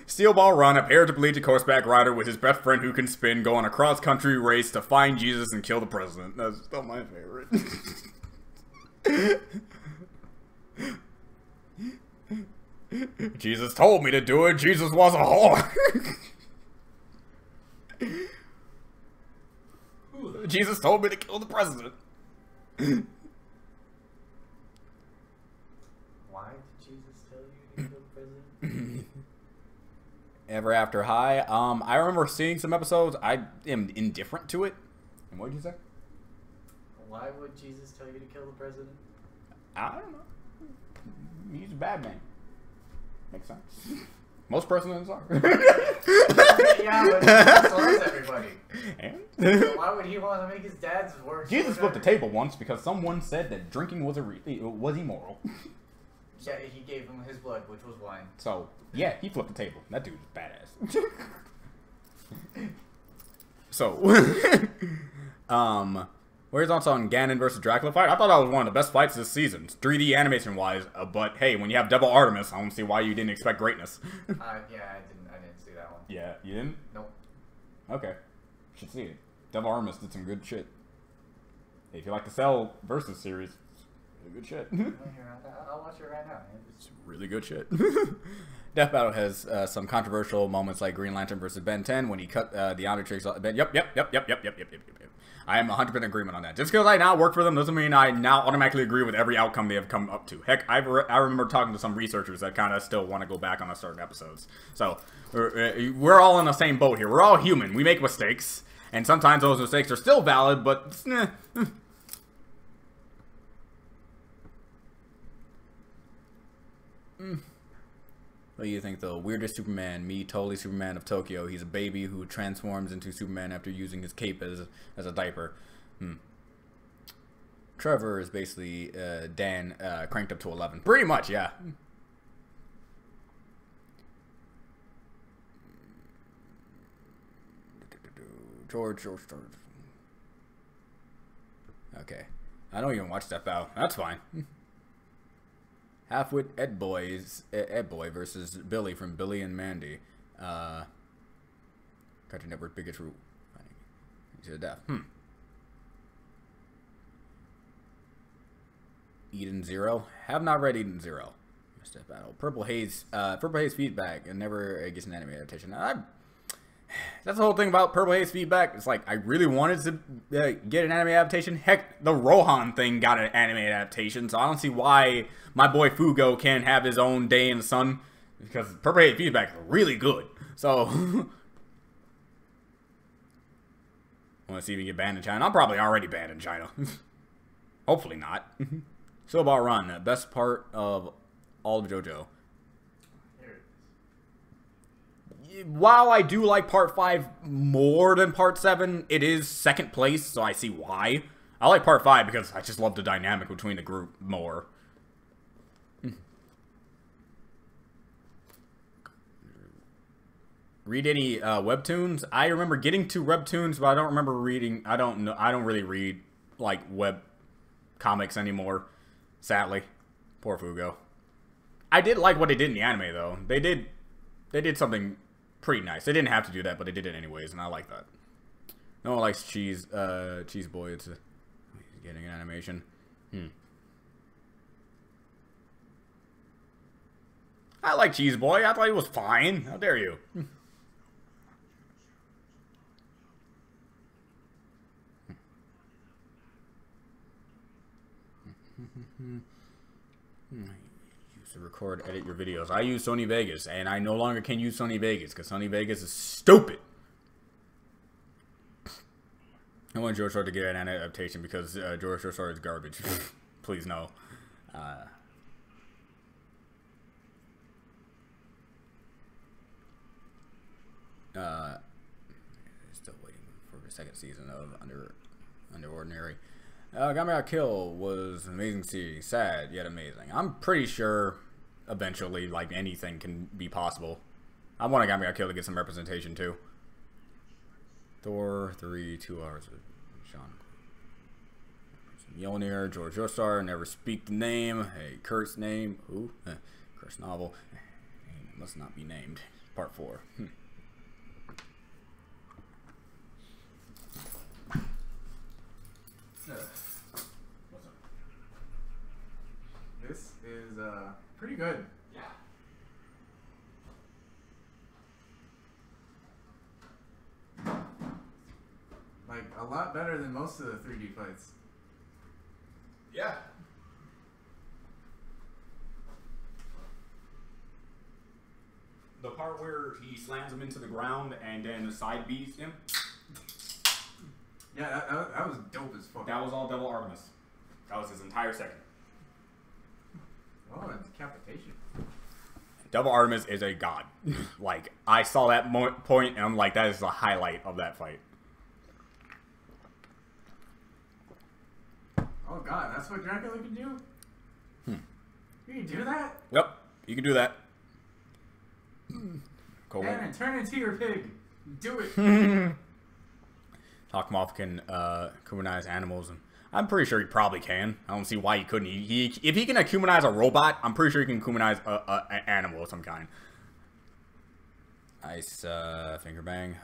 Steel Ball Run, a paraplegic horseback rider with his best friend who can spin, go on a cross-country race to find Jesus and kill the president. That's still my favorite. Jesus told me to do it. Jesus was a whore. Jesus told me to kill the president. Why did Jesus tell you to kill the president? Ever After High. I remember seeing some episodes. I am indifferent to it. And what did you say? Why would Jesus tell you to kill the president? I don't know. He's a bad man. Makes sense. Most presidents are. Yeah, but so is everybody. And? Why would he want to make his dad's work? Jesus flipped the table once because someone said that drinking was immoral. Yeah, he gave him his blood, which was wine. So, yeah, he flipped the table. That dude is badass. So, where's also on Ganon versus Dracula fight? I thought that was one of the best fights this season, 3D animation wise. But hey, when you have Devil Artemis, I don't see why you didn't expect greatness. Yeah, I didn't see that one. Yeah, you didn't? Nope. Okay, should see it. Devil Artemis did some good shit. Hey, if you like the Cell versus series, really good shit. I'll watch it right now. It's really good shit. Death Battle has some controversial moments like Green Lantern versus Ben 10 when he cut the Omnitrix. Yep. I am 100% agreement on that. Just because I now work for them doesn't mean I now automatically agree with every outcome they have come up to. Heck, I remember talking to some researchers that kind of still want to go back on a certain episodes. So, we're all in the same boat here. We're all human. We make mistakes. And sometimes those mistakes are still valid, but... What do you think, though? Weirdest Superman, me, totally Superman of Tokyo. He's a baby who transforms into Superman after using his cape as a diaper. Trevor is basically Dan cranked up to 11. Pretty much, yeah. George. Okay. I don't even watch Step Out. That's fine. Halfwit Ed Boy versus Billy from Billy and Mandy. Cartoon Network Biggest Root. To the death. Eden Zero. Have not read Eden Zero. Step Battle. Purple Haze feedback and never gets an anime adaptation. That's the whole thing about Purple Haze feedback. It's like, I really wanted to get an anime adaptation. Heck, the Rohan thing got an anime adaptation, so I don't see why my boy Fugo can't have his own day in the sun, because Purple Haze feedback is really good. So, want to see if we get banned in China? I'm probably already banned in China. Hopefully not. Snowball Run, best part of all of JoJo. While I do like Part 5 more than Part 7, it is second place, so I see why. I like Part 5 because I just love the dynamic between the group more. Read any webtoons? I remember getting to webtoons, but I don't remember reading. I don't really read like web comics anymore, sadly. Poor Fugo. I did like what they did in the anime though. They did something pretty nice. They didn't have to do that, but they did it anyways, and I like that. No one likes Cheese Boy. He's getting an animation. I like Cheese Boy. I thought he was fine. How dare you? To record, edit your videos. I use Sony Vegas, and I no longer can use Sony Vegas because Sony Vegas is stupid. I want George Short to get an adaptation because George Short is garbage. Please no. Still waiting for the second season of Under Ordinary. Got Me Out Kill was an amazing series. Sad, yet amazing. I'm pretty sure eventually, like, anything can be possible. I want Got Me Out Kill to get some representation, too. Thor 3, 2 hours with Sean. Mjolnir, George Joestar, Never Speak the Name. Hey, Kurt's name. Who? Kurt's novel. Name must not be named. Part 4. This is pretty good. Yeah. Like, a lot better than most of the 3D fights. Yeah. The part where he slams him into the ground and then the side beats him. Yeah, that was dope as fuck. That was all Devil Artemis. That was his entire second. Oh, and decapitation. Devil Artemis is a god. Like, I saw that point and I'm like, that is the highlight of that fight. Oh god, that's what Dracula can do? You can do that? Yep, you can do that. Cool. And turn into your pig. Do it. Hawkmoth can humanize animals, and I'm pretty sure he probably can. I don't see why he couldn't. If he can humanize a robot, I'm pretty sure he can humanize an animal of some kind. Ice finger bang.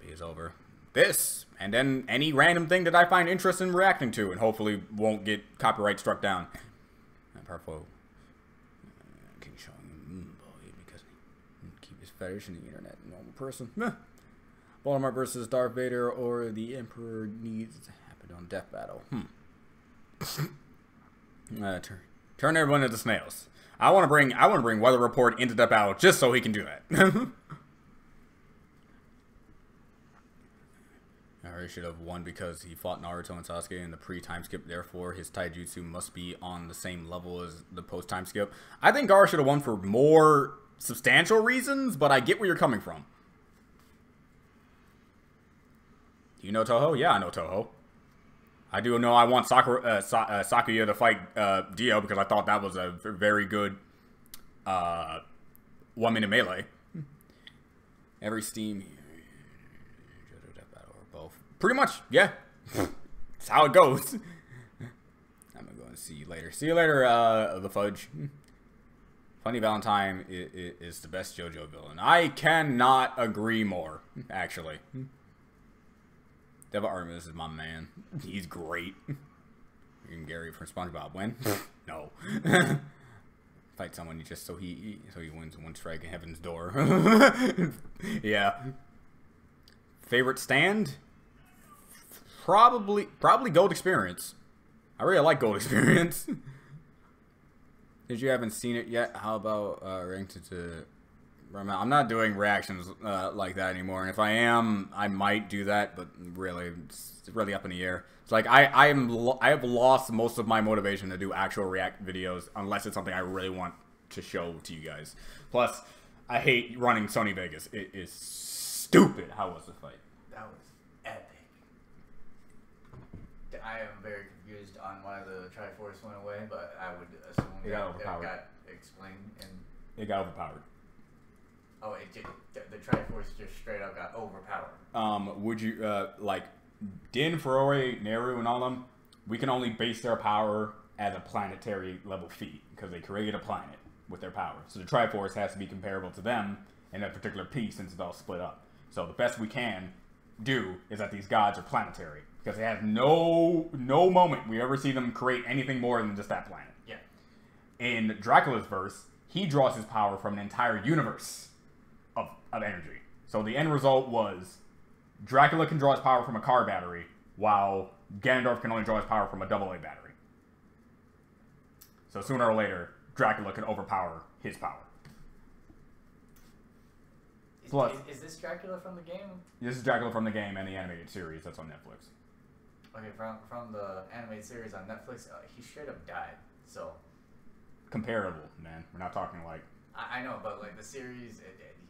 Is over. This, and then any random thing that I find interest in reacting to, and hopefully won't get copyright struck down. Part 4. King showing because he keep his fetish in the internet. Normal person. Voldemort versus Darth Vader or the Emperor needs to happen on Death Battle. Turn everyone into snails. I want to bring Weather Report into Death Battle just so he can do that. He should have won because he fought Naruto and Sasuke in the pre-time skip. Therefore, his taijutsu must be on the same level as the post-time skip. I think Gaara should have won for more substantial reasons, but I get where you're coming from. You know Toho? Yeah, I know Toho. I do know I want Sakuya to fight Dio because I thought that was a very good 1-minute melee. Every Steam... Pretty much, yeah. That's how it goes. I'm gonna go and see you later. See you later, the Fudge. Funny Valentine is the best JoJo villain. I cannot agree more, actually. Devil Artemis is my man. He's great. And Gary from SpongeBob. When? No. Fight someone just so he wins one strike in Heaven's Door. Yeah. Favorite stand? Probably Gold Experience. I really like Gold Experience. If you haven't seen it yet, how about ranked to... I'm not doing reactions like that anymore, and if I am, I might do that, but really, it's really up in the air. It's like I have lost most of my motivation to do actual react videos unless it's something I really want to show to you guys. Plus, I hate running Sony Vegas. It is stupid. How was the fight? That was epic. I am very confused on why the Triforce went away, but I would assume it got overpowered. It got explained and it got overpowered. Oh, it did. The Triforce just straight up got overpowered. Would you like Din, Furore, Neru, and all them? We can only base their power as a planetary level feat because they created a planet with their power. So the Triforce has to be comparable to them in that particular piece since it's all split up. So the best we can do is that these gods are planetary because they have no moment we ever see them create anything more than just that planet. Yeah. In Dracula's verse, he draws his power from an entire universe of energy. So the end result was Dracula can draw his power from a car battery, while Ganondorf can only draw his power from a AA battery. So sooner or later, Dracula can overpower his power. Plus, is this Dracula from the game? This is Dracula from the game and the animated series that's on Netflix. Okay, from the animated series on Netflix, he straight up died. So comparable, man. We're not talking like. I know, but like the series,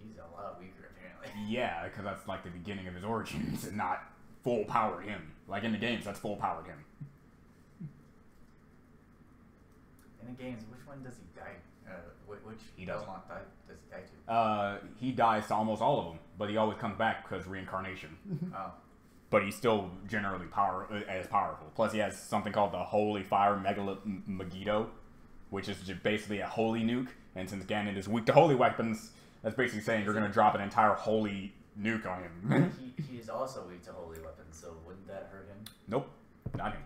he's a lot weaker apparently. Yeah, because that's like the beginning of his origins, and not full powered him. Like in the games, that's full powered him. In the games, which one does he die? Which he doesn't. Does he die to? He dies to almost all of them, but he always comes back because reincarnation. Oh. But he's still generally as powerful. Plus, he has something called the Holy Fire Megiddo, which is just basically a holy nuke. And since Ganon is weak to holy weapons, that's basically saying you're going to drop an entire holy nuke on him. he is also weak to holy weapons, so wouldn't that hurt him? Nope, not him.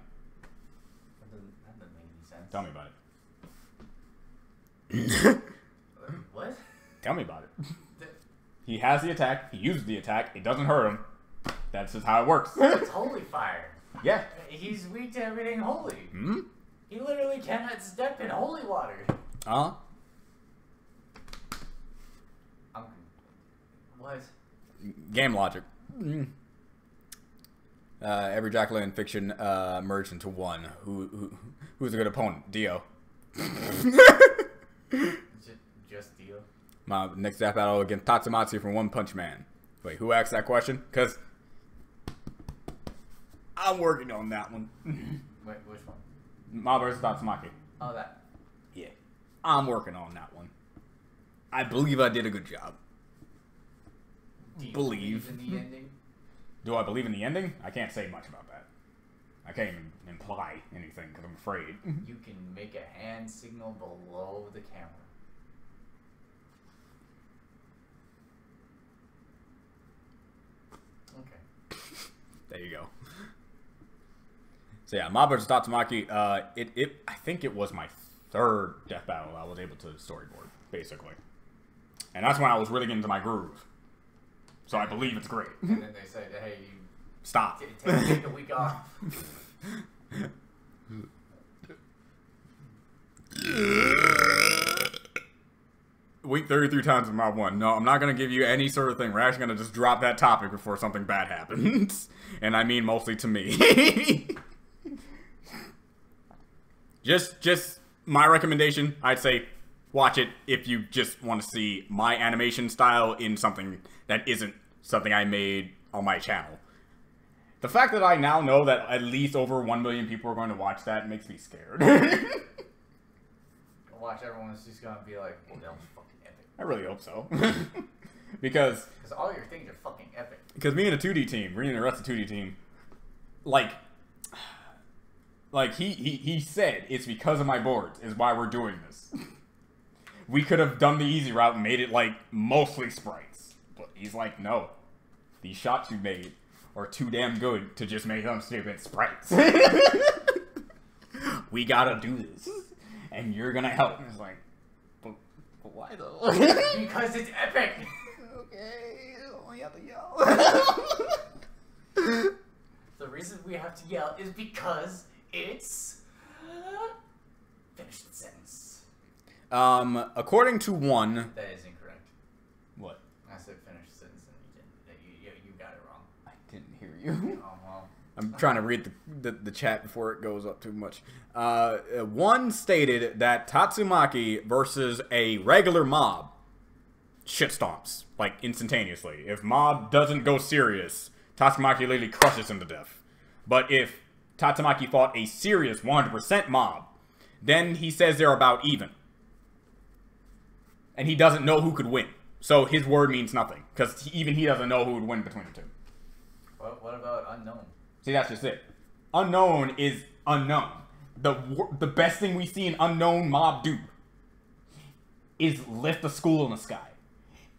That doesn't make any sense. Tell me about it. What? Tell me about it. He has the attack. He uses the attack. It doesn't hurt him. That's just how it works. It's holy fire. Yeah. He's weak to everything holy. Hmm? He literally cannot step in holy water. What? Game logic. Every Dracula in fiction merged into one. Who's a good opponent? Dio. Just Dio. My next death battle against Tatsumatsu from One Punch Man. Wait, who asked that question? Because I'm working on that one. Wait, which one? Ma vs. Tatsumaki. Oh, that. Yeah. I'm working on that one. I believe I did a good job. Do you believe in the ending? Do I believe in the ending? I can't say much about that. I can't even imply anything because I'm afraid. You can make a hand signal below the camera. Okay. There you go. So yeah, Ma vs. Tatsumaki, I think it was my third death battle I was able to storyboard, basically. And that's when I was really getting into my groove. So I believe it's great. And then they said, hey, you stop. Take a week off. Week 33 times in Mob 1. No, I'm not going to give you any sort of thing. We're actually going to just drop that topic before something bad happens. And I mean mostly to me. Just my recommendation, I'd say watch it if you just want to see my animation style in something that isn't something I made on my channel. The fact that I now know that at least over 1 million people are going to watch that makes me scared. Watch, everyone's just going to be like, well, that was fucking epic. I really hope so. Because all your things are fucking epic. Because me and the 2D team, me and the rest of the 2D team, like he said it's because of my boards is why we're doing this. We could have done the easy route and made it like mostly sprites. But he's like, no. These shots you made are too damn good to just make them stupid sprites. We gotta do this. And you're gonna help. And it's like, but why though? Because it's epic. Okay, we have to yell. The reason we have to yell is because it's finish the sentence. According to one. That is incorrect. What? I said finish the sentence and you got it wrong. I didn't hear you. Oh well. I'm trying to read the chat before it goes up too much. One stated that Tatsumaki versus a regular mob shit stomps, like, instantaneously. If mob doesn't go serious, Tatsumaki literally crushes him to death. But if Tatsumaki fought a serious 100% mob, then he says they're about even. And he doesn't know who could win. So his word means nothing, because even he doesn't know who would win between the two. What about unknown? See, that's just it. Unknown is unknown. The best thing we see an unknown mob do is lift a school in the sky.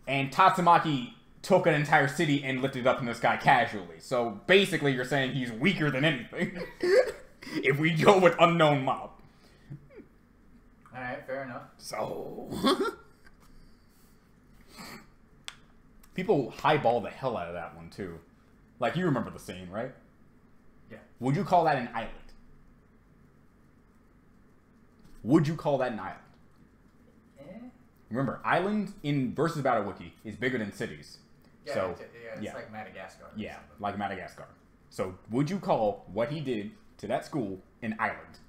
And Tatsumaki took an entire city and lifted it up in the sky casually. So basically you're saying he's weaker than anything. If we go with unknown mob. Alright, fair enough. So people highball the hell out of that one too. Like, you remember the scene, right? Yeah. Would you call that an island? Would you call that an island? Eh? Remember, island in versus Battle Wiki is bigger than cities. Yeah, So it's like Madagascar. Yeah, like Madagascar. So would you call what he did to that school an island?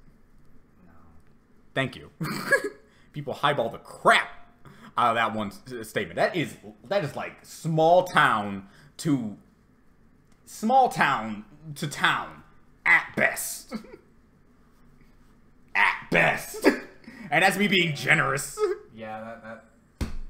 No. Thank you. People highball the crap out of that one statement. That is like small town to town at best. At best. And that's me being generous. Yeah,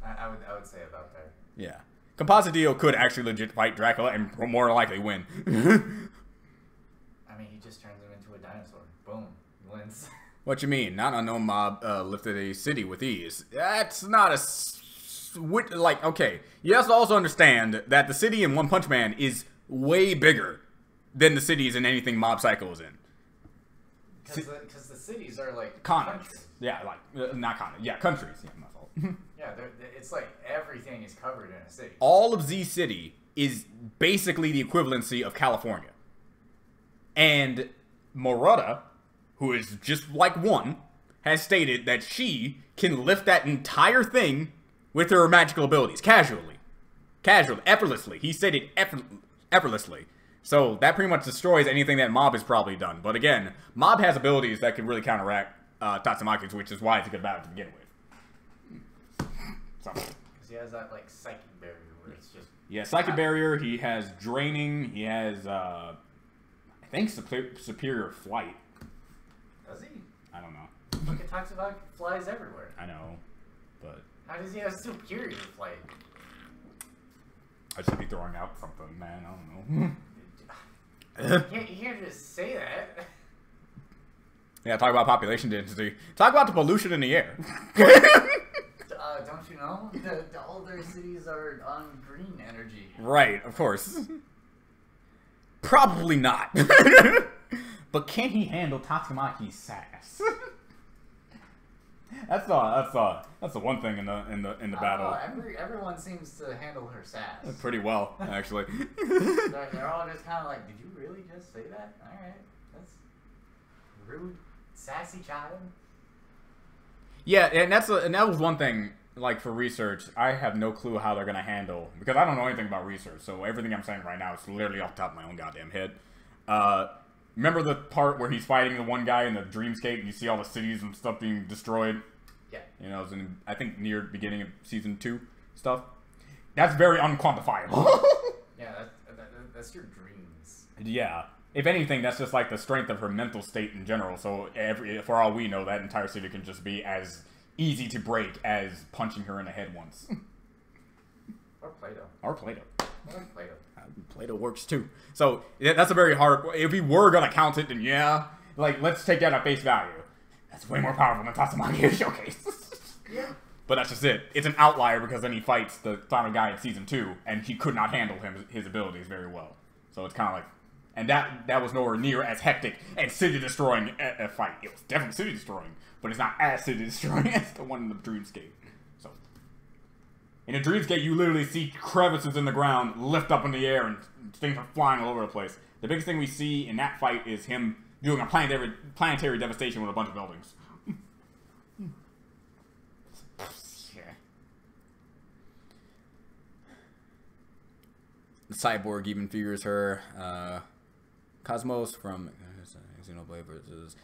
I would say about there. Yeah. Compositio could actually legit fight Dracula and more likely win. I mean, he just turns him into a dinosaur. Boom. He wins. What you mean? Not unknown mob lifted a city with ease. That's not a... Like, okay. You have to also understand that the city in One Punch Man is way bigger than the cities in anything Mob Psycho is in. Because the cities are like countries. Yeah, like, not countries. Yeah, countries. Yeah, my fault. Yeah, it's like everything is covered in a city. All of Z City is basically the equivalency of California. And Murata, who is just like one, has stated that she can lift that entire thing with her magical abilities. Casually. Effortlessly. He said it effortlessly. So that pretty much destroys anything that Mob has probably done. But again, Mob has abilities that can really counteract Tatsumaki's, which is why it's a good battle to begin with. Because he has that, like, psychic barrier where it's just... Yeah, psychic barrier. He has draining. He has, I think, superior flight. Does he? I don't know. Look at Tatsumaki flies everywhere. I know, but... How does he have superior flight? I should be throwing out something, man. I don't know. You can't just say that. Yeah, talk about population density. Talk about the pollution in the air. Don't you know? All their cities are on green energy. Right, of course. Probably not. But can he handle Tatsumaki's sass? That's the one thing in the battle. Everyone seems to handle her sass pretty well, actually. they're all just kind of like, did you really just say that? All right, that's rude, sassy child. Yeah, and that was one thing. Like for research, I have no clue how they're gonna handle, because I don't know anything about research. So everything I'm saying right now is literally off the top of my own goddamn head. Remember the part where he's fighting the one guy in the dreamscape and you see all the cities and stuff being destroyed? Yeah. You know, it was in, I think, near the beginning of season 2 stuff. That's very unquantifiable. Yeah, that's your dreams. Yeah. If anything, that's just like the strength of her mental state in general. So for all we know, that entire city can just be as easy to break as punching her in the head once. Or Plato. Plato works too. So yeah, that's a very hard... If we were going to count it, then yeah. Like, let's take that at face value. That's way more powerful than Tatsumaki Showcase. Yeah. But that's just it. It's an outlier because then he fights the final guy in season 2, and he could not handle his abilities very well. So it's kind of like... And that was nowhere near as hectic and city-destroying a fight. It was definitely city-destroying, but it's not as city-destroying as the one in the Dreamscape. So, in a Dreamscape, you literally see crevices in the ground lift up in the air, and things are flying all over the place. The biggest thing we see in that fight is him doing a planetary devastation with a bunch of buildings. The cyborg even figures her. Cosmos from Xenoblade versus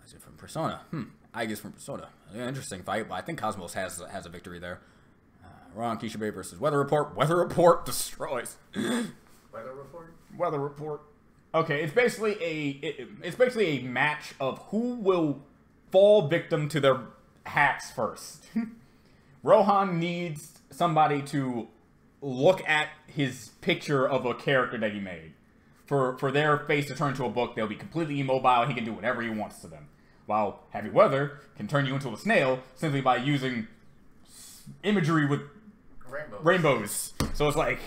is it from Persona? I guess from Persona. Interesting fight, but I think Cosmos has a victory there. Ron Kishibe versus Weather Report. Weather Report destroys. Weather Report. Okay, it's basically a match of who will fall victim to their hacks first. Rohan needs somebody to look at his picture of a character that he made. For their face to turn into a book, they'll be completely immobile. He can do whatever he wants to them. While Heavy Weather can turn you into a snail simply by using imagery with rainbows. So it's like,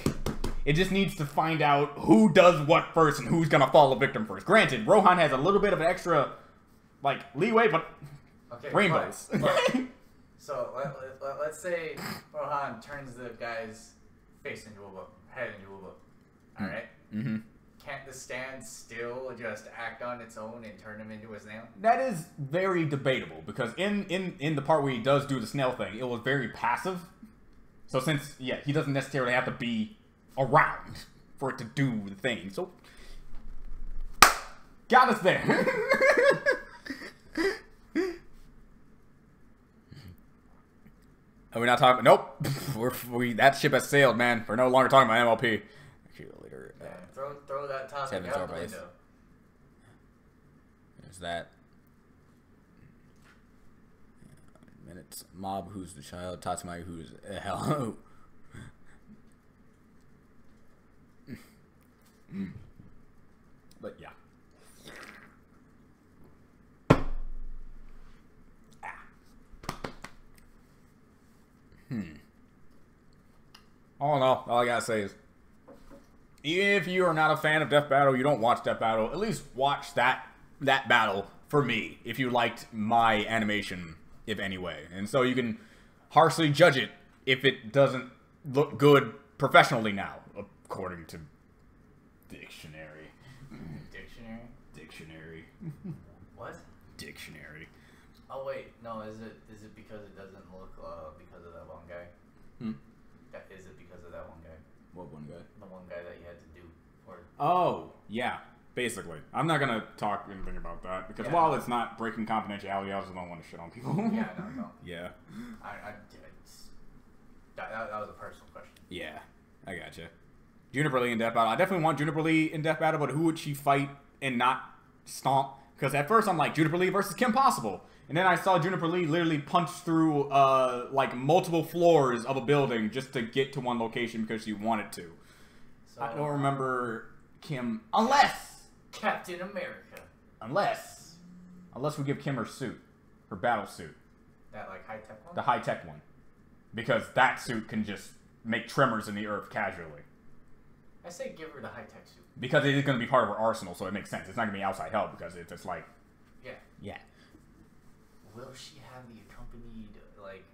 it just needs to find out who does what first and who's gonna fall a victim first. Granted, Rohan has a little bit of an extra, like, leeway, but okay, rainbows. But, so let's say Rohan turns the guy's face into a book, head into a book. All right. Mm-hmm. Can't the stand still just act on its own and turn him into a snail? That is very debatable, because in the part where he does do the snail thing, it was very passive. So since, yeah, he doesn't necessarily have to be around for it to do the thing. So, got us there. Are we not talking? Nope. That ship has sailed, man. We're no longer talking about MLP. Actually, later. Yeah, throw that topic out the window. There's that. Minutes. Mob, who's the child? Tatsumai, who's hell? But yeah. All in all I gotta say is, even if you are not a fan of Death Battle, you don't watch Death Battle, at least watch that battle for me, if you liked my animation, if any way. And so you can harshly judge it if it doesn't look good professionally now, according to Dictionary. Dictionary. What? Dictionary. Oh wait, no, is it because it doesn't look because of that one guy? Is it because of that one guy? What one guy? The one guy that you had to do for. Oh, yeah. Basically. I'm not going to talk anything about that, because while it's not breaking confidentiality, I also don't want to shit on people. Yeah, no. Yeah. That was a personal question. Yeah, I gotcha. Juniper Lee in Death Battle. I definitely want Juniper Lee in Death Battle, but who would she fight and not stomp? Because at first I'm like, Juniper Lee versus Kim Possible. And then I saw Juniper Lee literally punch through, like, multiple floors of a building just to get to one location because she wanted to. So, I don't remember Kim, unless Captain America. Unless we give Kim her suit, her battle suit. That, like, high-tech one? The high-tech one. Because that suit can just make tremors in the earth casually. I say give her the high-tech suit. Because it is going to be part of her arsenal, so it makes sense. It's not going to be outside help because it's just like... Yeah. Yeah. Will she have the accompanied, like,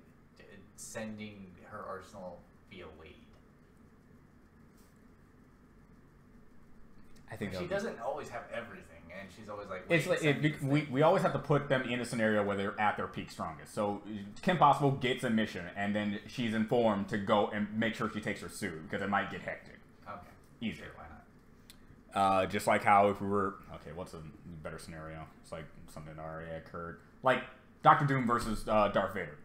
sending her arsenal via Wade? I think she doesn't always have everything, and she's always like... It's like we always have to put them in a scenario where they're at their peak strongest. So Kim Possible gets a mission, and then she's informed to go and make sure she takes her suit, because it might get hectic. Okay. Easier. Sure, why not? Just like how if we were... Okay, what's a better scenario? It's like something that already occurred. Like... Dr. Doom versus Darth Vader.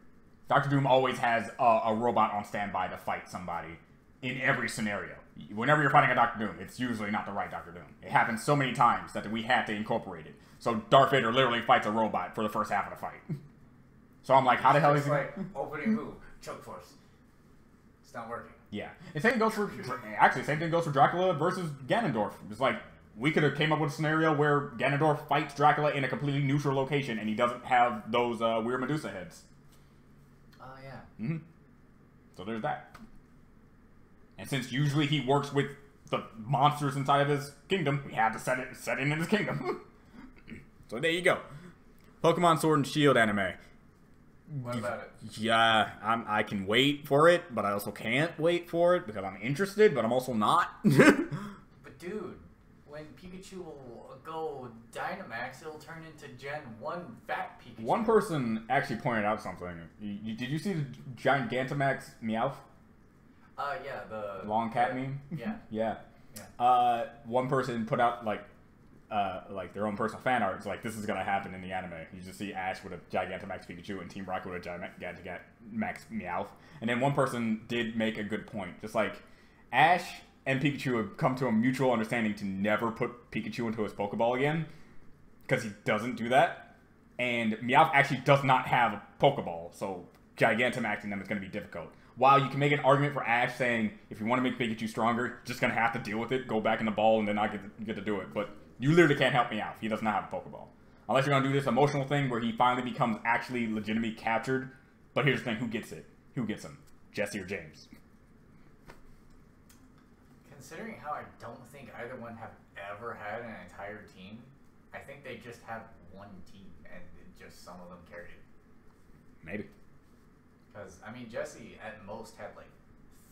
Dr. Doom always has a robot on standby to fight somebody in every scenario. Whenever you're fighting a Dr. Doom, it's usually not the right Dr. Doom. It happens so many times that we had to incorporate it. So Darth Vader literally fights a robot for the first half of the fight. So I'm like, how the hell is he... like, opening move, choke force. It's not working. Yeah. And same goes for... Actually, same thing goes for Dracula versus Ganondorf. It's like... We could have came up with a scenario where Ganondorf fights Dracula in a completely neutral location, and he doesn't have those weird Medusa heads. Oh, yeah. Mm-hmm. So there's that. And since usually he works with the monsters inside of his kingdom, we had to set it in his kingdom. So there you go. Pokemon Sword and Shield anime. What about it? Yeah, I can wait for it, but I also can't wait for it because I'm interested, but I'm also not. But dude... When Pikachu will go Dynamax, it'll turn into Gen 1 fat Pikachu. One person actually pointed out something. Did you see the Gigantamax Meowth? Yeah, the... Long cat meme? Yeah. Yeah. One person put out, like their own personal fan art. It's like, this is going to happen in the anime. You just see Ash with a Gigantamax Pikachu and Team Rocket with a Gigantamax Meowth. And then one person did make a good point. Just like, Ash... and Pikachu have come to a mutual understanding to never put Pikachu into his Pokeball again. Because he doesn't do that. And Meowth actually does not have a Pokeball. So Gigantamaxing them is going to be difficult. While you can make an argument for Ash saying, if you want to make Pikachu stronger, you're just going to have to deal with it, go back in the ball, and then not get to do it. But you literally can't help Meowth. He does not have a Pokeball. Unless you're going to do this emotional thing where he finally becomes actually legitimately captured. But here's the thing, who gets it? Who gets him? Jesse or James? Considering how I don't think either one have ever had an entire team, I think they just have one team, and just some of them carried it. Maybe. Because, I mean, Jesse at most had, like,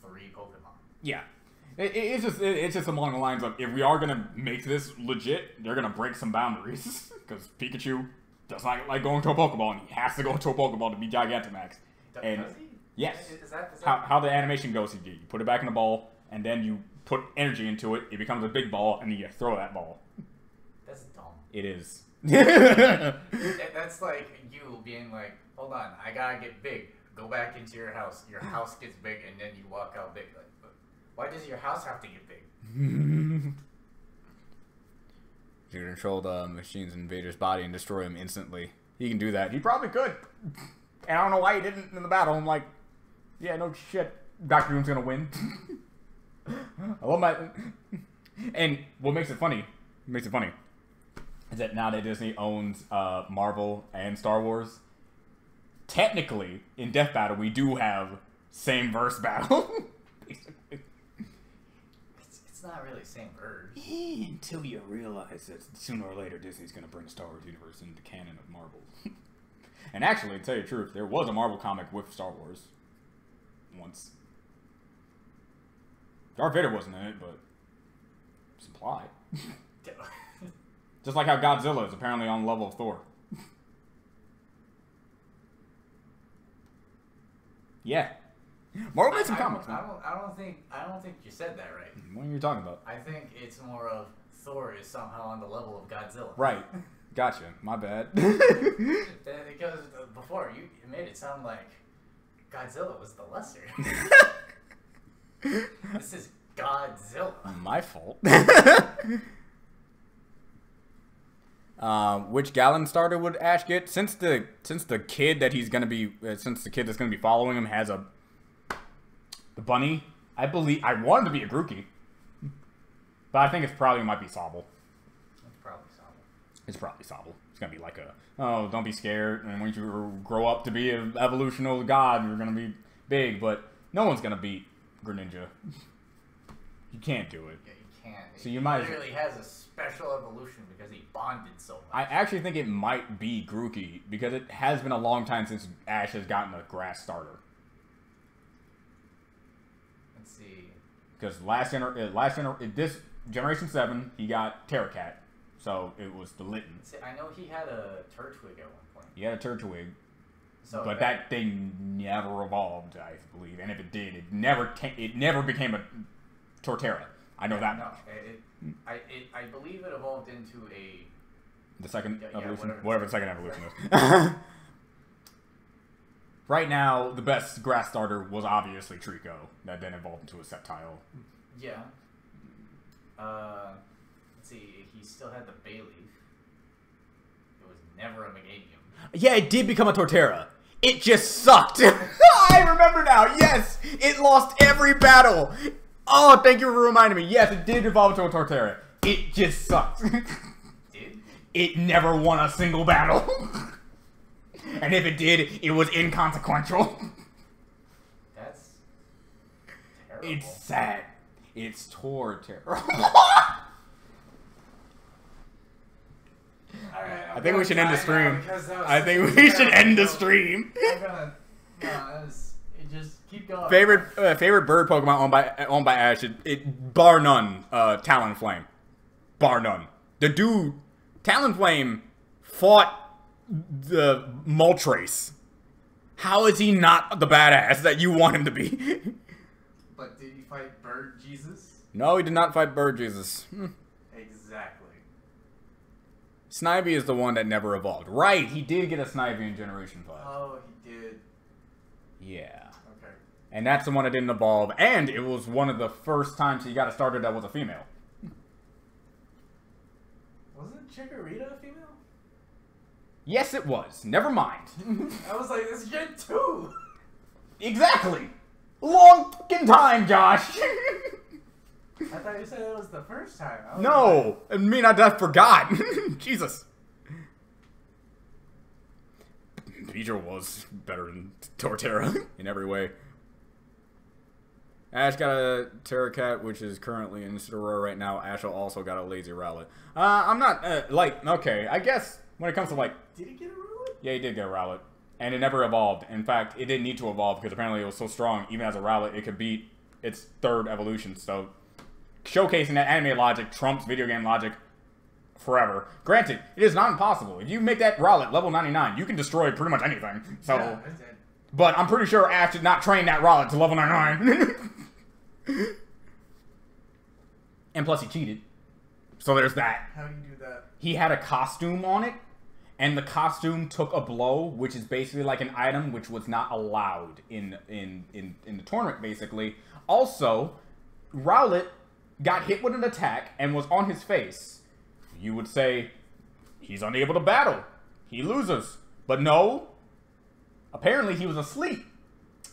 3 Pokemon. Yeah. It's just along the lines of, if we are going to make this legit, they're going to break some boundaries. Because Pikachu does not like going to a Pokeball, and he has to go to a Pokeball to be Gigantamax. Does he? Yes. Is that how the animation goes, you put it back in the ball, and then you put energy into it, it becomes a big ball, and then you throw that ball. That's dumb. It is. That's like you being like, hold on, I gotta get big. Go back into your house. Your house gets big, and then you walk out big. Like, why does your house have to get big? You can control the machine's invader's body and destroy him instantly. He can do that. He probably could. And I don't know why he didn't in the battle. I'm like, yeah, no shit. Dr. Doom's gonna win. I love my... And what makes it funny, is that now that Disney owns Marvel and Star Wars, technically, in Death Battle, we do have same verse battle. Basically. It's not really same verse. Until you realize that sooner or later Disney's going to bring Star Wars universe into the canon of Marvel. And actually, to tell you the truth, there was a Marvel comic with Star Wars. Once. Darth Vader wasn't in it, but it's implied. Just like how Godzilla is apparently on the level of Thor. Yeah. Marvel made some comics. I don't think you said that right. What are you talking about? I think it's more of Thor is somehow on the level of Godzilla. Right. Gotcha. My bad. Because before you made it sound like Godzilla was the lesser. This is Godzilla. My fault. Which Gallon starter would Ash get? Since the kid that he's gonna be, since the kid that's gonna be following him has the bunny, I believe I want him to be a Grookey, but I think it's probably might be Sobble. It's probably Sobble. It's gonna be like oh, don't be scared, and when you grow up to be an evolutional god, you're gonna be big, but no one's gonna beat Greninja. You can't do it. Yeah, you can't. So you might. He literally has a special evolution because he bonded so much. I actually think it might be Grookey because it has been a long time since Ash has gotten a grass starter. Let's see. Because this Generation 7, he got Terracat, so it was the Litten. See, I know he had a Turtwig at one point. He had a Turtwig, so but that thing never evolved, I believe. And if it did, it never became a Torterra. I know that much. I believe it evolved into the second evolution, whatever whatever the second evolution is. Right now, the best grass starter was obviously Trico, that then evolved into a Sceptile. Yeah. Let's see. He still had the Bayleaf. It was never a Meganium. Yeah, it did become a Torterra. It just sucked. I remember now. Yes, it lost every battle. Oh, thank you for reminding me. Yes, it did evolve into a Torterra. It just sucked. Did? It never won a single battle. And if it did, it was inconsequential. That's terrible. It's sad. It's Torterra. Alright, I think we should end the stream. I think we should end the stream. Just keep going. Favorite bird Pokemon owned by Ash. It bar none. Talonflame, bar none. The dude, Talonflame, fought the Moltres. How is he not the badass that you want him to be? But did he fight Bird Jesus? No, he did not fight Bird Jesus. Exactly. Snivy is the one that never evolved. Right, he did get a Snivy in Generation 5. Oh, he did. Yeah. Okay. And that's the one that didn't evolve, and it was one of the first times he got a starter that was a female. Wasn't Chikorita a female? Yes, it was. Never mind. I was like, this is Gen 2! Exactly! Long fucking time, Josh! I thought you said it was the first time. No! I mean, I forgot. Jesus. Beedrill was better than Torterra in every way. Ash got a Terracat, which is currently in Citarora right now. Ash also got a Lazy Rowlet. I'm not, okay, I guess when it comes to, Did he get a Rowlet? Yeah, he did get a Rowlet. And it never evolved. In fact, it didn't need to evolve because apparently it was so strong, even as a Rowlet, it could beat its third evolution. So, showcasing that anime logic trumps video game logic forever. Granted, it is not impossible. If you make that Rowlet level 99, you can destroy pretty much anything. So, yeah, but I'm pretty sure Ash did not train that Rowlet to level 99. And plus he cheated. So there's that. How do you do that? He had a costume on it, and the costume took a blow, which is basically like an item which was not allowed in the tournament, basically. Also, Rowlet got hit with an attack and was on his face. You would say, he's unable to battle. He loses. But no, apparently he was asleep,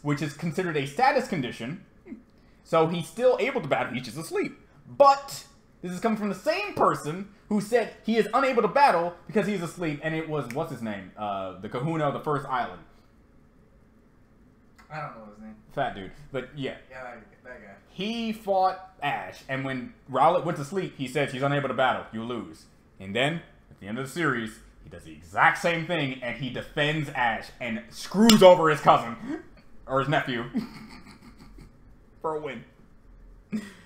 which is considered a status condition. So he's still able to battle, he's just asleep. But this is coming from the same person who said he is unable to battle because he's asleep, and it was, what's his name? The kahuna of the first island. I don't know his name. Fat dude. But yeah. Yeah, that guy. He fought Ash, and when Rowlet went to sleep, he said, she's unable to battle. You lose. And then, at the end of the series, he does the exact same thing, and he defends Ash and screws over his cousin. Or his nephew. For a win.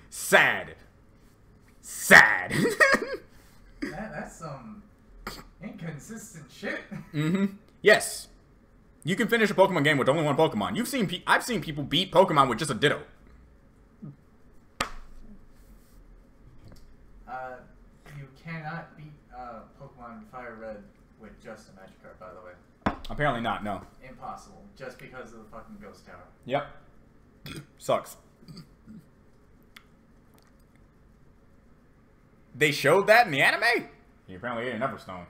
Sad. Sad. That's some inconsistent shit. Mm-hmm. Yes. You can finish a Pokemon game with only one Pokemon. I've seen people beat Pokemon with just a Ditto. You cannot beat Pokemon Fire Red with just a Magikarp, by the way. Apparently not, no. Impossible. Just because of the fucking Ghost Tower. Yep. Sucks. They showed that in the anime? He apparently ate an Everstone.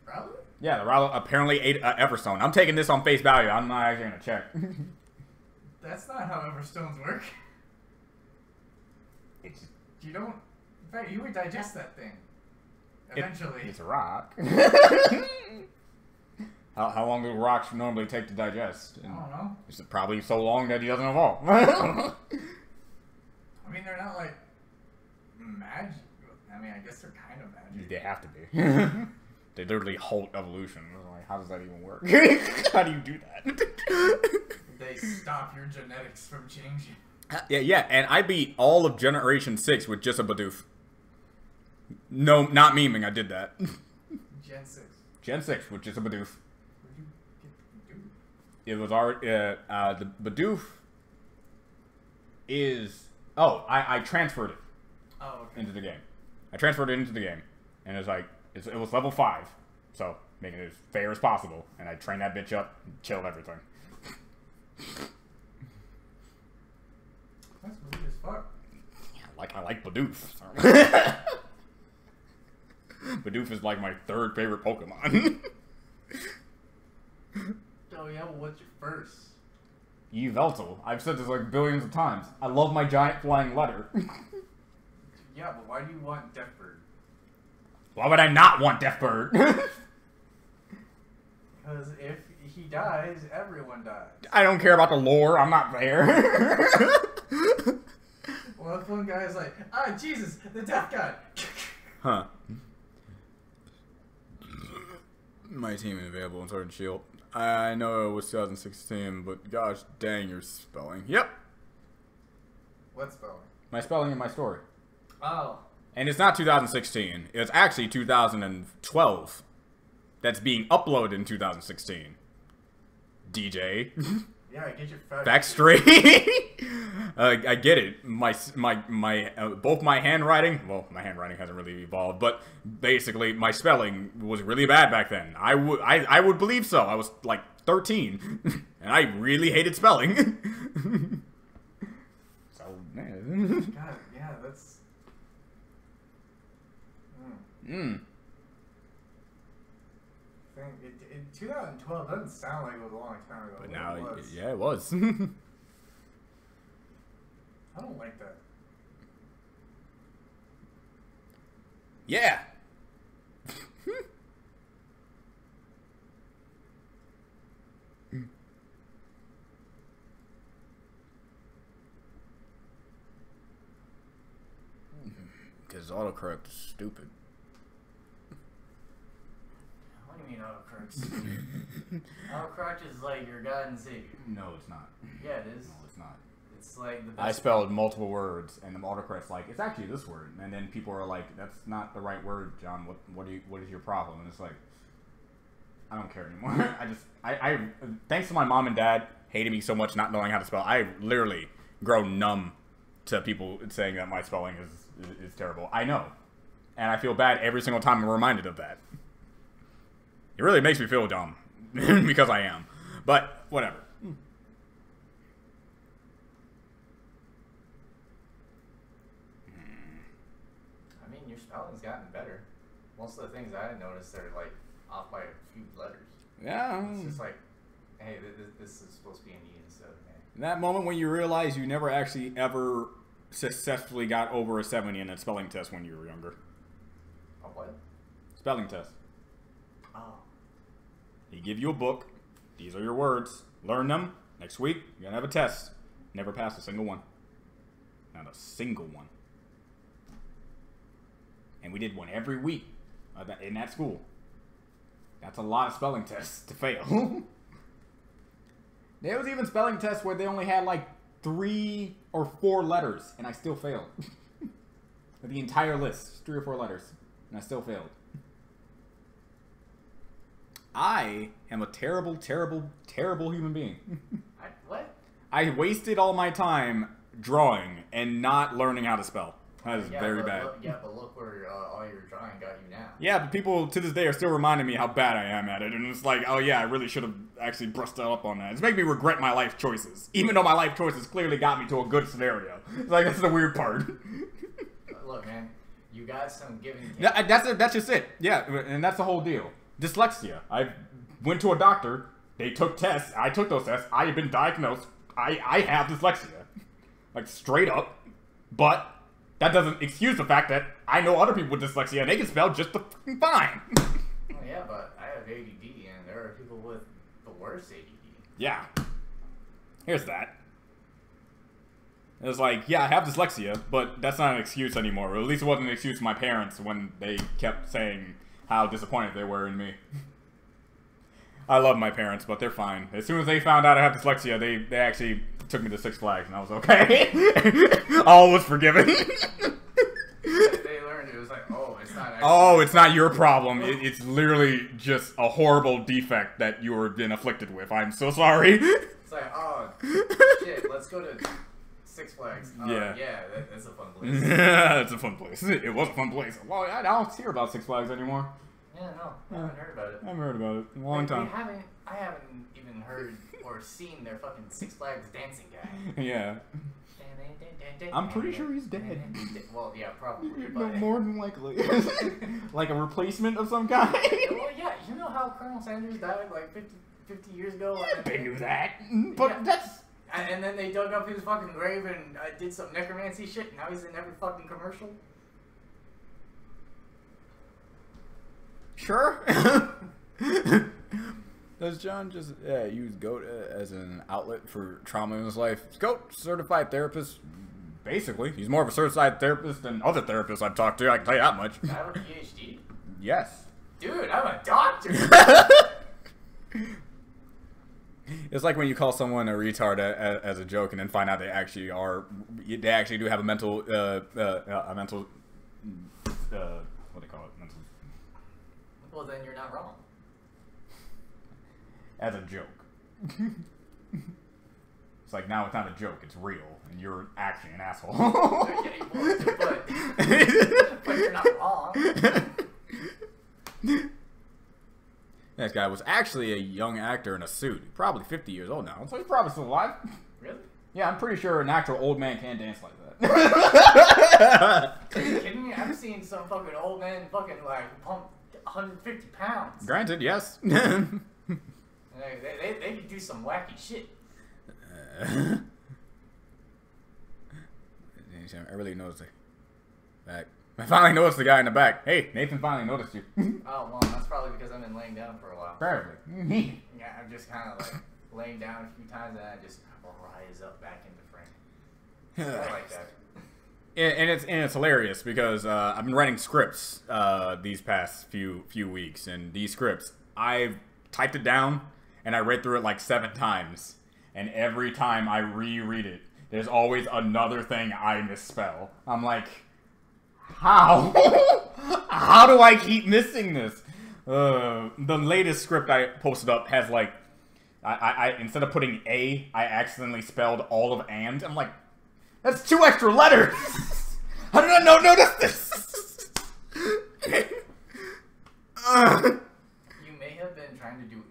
Probably? Yeah, the Rowlet apparently ate an Everstone. I'm taking this on face value. I'm not actually going to check. That's not how Everstones work. You don't... In fact, you would digest that thing. Eventually. It's a rock. How long do rocks normally take to digest? I don't know. It's probably so long that he doesn't evolve. I mean, they're not like magic. I mean, I guess they're kind of magic. They have to be. They literally halt evolution. Like, how does that even work? How do you do that? They stop your genetics from changing. Yeah, and I beat all of Generation 6 with just a Bidoof. No, not memeing, I did that. Gen 6. Gen 6 with just a Bidoof. Where'd you get Bidoof? It was the Bidoof is... Oh, I transferred it into the game. I transferred it into the game. And it was like, it was level 5. So, making it as fair as possible. And I trained that bitch up and chilled everything. That's weird as fuck. Yeah, I like Bidoof. Bidoof is like my third favorite Pokemon. Oh yeah, well what's your first? Yveltal. I've said this like billions of times. I love my giant flying letter. Yeah, but why do you want Deathbird? Why would I not want Deathbird? Because if he dies, everyone dies. I don't care about the lore. I'm not there. Well, if one guy's like, ah, Jesus, the Death God. Huh. My team is available in Sword and Shield. I know it was 2016, but gosh dang your spelling. Yep. What spelling? My spelling in my story. Oh. And it's not 2016. It's actually 2012. That's being uploaded in 2016. DJ. Yeah, I get your Back straight. I get it. Both my handwriting. Well, my handwriting hasn't really evolved, but basically my spelling was really bad back then. I would believe so. I was like 13, and I really hated spelling. So man. God, yeah, that's. In 2012 doesn't sound like it was a long time ago. But now, it was. yeah, it was. I don't like that. Yeah. Because autocorrect is stupid. What do you mean autocorrect? Autocorrect is like your God and Savior. No, it's not. Yeah, it is. No, it's not. It's like the best. I spelled multiple words, and the autocorrect's like, it's actually this word, and then people are like, that's not the right word, John. What is your problem? And it's like, I don't care anymore. I thanks to my mom and dad hating me so much not knowing how to spell, I literally grow numb to people saying that my spelling is terrible. I know. And I feel bad every single time I'm reminded of that. It really makes me feel dumb. Because I am. But, whatever. I mean, your spelling's gotten better. Most of the things I noticed are, like, off by a few letters. Yeah. It's just like, hey, this is supposed to be an E instead of an A. That moment when you realize you never actually ever successfully got over a 70 in a spelling test when you were younger. A what? Spelling test. Oh. He give you a book. These are your words. Learn them. Next week, you're going to have a test. Never passed a single one. Not a single one. And we did one every week in that school. That's a lot of spelling tests to fail. There was even spelling tests where they only had like 3 or 4 letters, and I still failed. The entire list, 3 or 4 letters, and I still failed. I am a terrible, terrible, terrible human being. What? I wasted all my time drawing and not learning how to spell. That is very bad. But look where all your drawing got you now. Yeah, but people to this day are still reminding me how bad I am at it. And it's like, oh yeah, I really should have actually brushed up on that. It's making me regret my life choices. Even though my life choices clearly got me to a good scenario. It's like, that's the weird part. Look, man, you got some give and take. That's just it. Yeah, and that's the whole deal. Dyslexia. I went to a doctor. They took tests. I took those tests. I have been diagnosed. I have dyslexia. Like, straight up. But that doesn't excuse the fact that I know other people with dyslexia and they can spell just fine. Oh, yeah, but I have ADD and there are people with the worst ADD. Yeah. Here's that. It's like, yeah, I have dyslexia, but that's not an excuse anymore. Or at least it wasn't an excuse to my parents when they kept saying how disappointed they were in me. I love my parents, but they're fine. As soon as they found out I have dyslexia, they actually took me to Six Flags, and I was okay. All was forgiven. They learned it was like, oh, it's not actually... Oh, it's not your problem. It's literally just a horrible defect that you were been afflicted with. I'm so sorry. It's like, oh, shit, let's go to Six Flags. Yeah. Yeah, that's a fun place. Yeah, it's a fun place. It was a fun place. Well, I don't hear about Six Flags anymore. Yeah, no, I haven't heard about it. I haven't heard about it in a long time. I haven't even heard or seen their fucking Six Flags dancing guy. Yeah. I'm pretty sure he's dead. Well, yeah, probably. No, But... more than likely. Like a replacement of some kind. Well, yeah, you know how Colonel Sanders died like 50 years ago? They knew that. But yeah. that's... And then they dug up his fucking grave and did some necromancy shit, and now he's in every fucking commercial? Sure. Does John just use GOAT as an outlet for trauma in his life? GOAT, certified therapist. Basically, he's more of a certified therapist than other therapists I've talked to. I can tell you that much. I have a PhD? Yes. Dude, I'm a doctor. It's like when you call someone a retard as a joke, and then find out they actually are. They actually do have a mental. What do they call it? Mental. Well, then you're not wrong. As a joke. It's like, now it's not a joke, it's real, and you're actually an asshole. But you're not wrong. This guy was actually a young actor in a suit. Probably 50 years old now, so he's probably still alive. Really? Yeah, I'm pretty sure an actual old man can't dance like that. Are you kidding me? I've seen some fucking old man fucking like pump 150 pounds. Granted, yes. They could do some wacky shit. I really noticed it. Back. I finally noticed the guy in the back. Hey, Nathan finally noticed you. Oh, well, that's probably because I've been laying down for a while. Probably. Yeah, I'm just kind of like laying down a few times and I just rise up back into frame. I like that. And it's hilarious because I've been writing scripts these past few weeks, and these scripts I've typed it down and I read through it like 7 times, and every time I reread it, there's always another thing I misspell. I'm like, how? How do I keep missing this? The latest script I posted up has like, I instead of putting A, I accidentally spelled all of and. I'm like, That's 2 extra letters! How did I not notice this? You may have been trying to do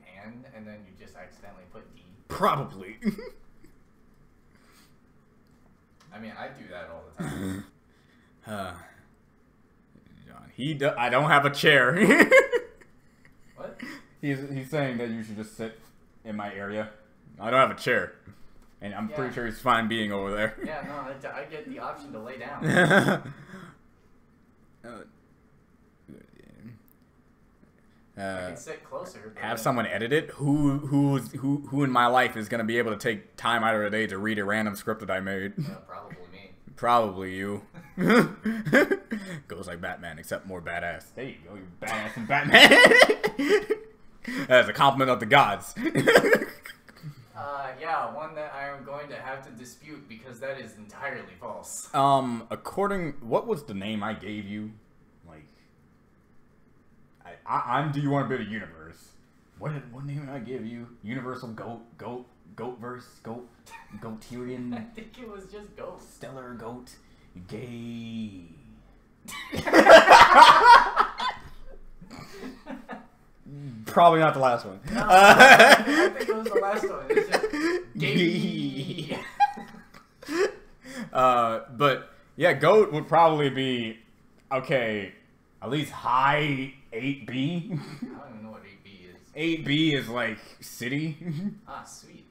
and then you just accidentally put D. Probably. I mean, I do that all the time. John, I don't have a chair. What? He's saying that you should just sit in my area. I don't have a chair. And I'm pretty sure he's fine being over there. Yeah, no, I get the option to lay down. I can sit closer. Have someone edit it. Who in my life is gonna be able to take time out of the day to read a random script that I made? Yeah, probably me. Probably you. Goes like Batman, except more badass. There you go, you're badass and Batman. That's a compliment of the gods. Yeah, one that I am going to have to dispute because that is entirely false. What was the name I gave you? Like, I'm Do You Want to Build a Universe? What name did I give you? Universal Goatverse, Goaterian. I think it was just Goat. Stellar Goat, Gay. Probably not the last one. No, I think it was the last one. It's just gay. But yeah, Goat would probably be okay. At least high 8B. I don't even know what 8B is. 8B is like city. Ah, sweet.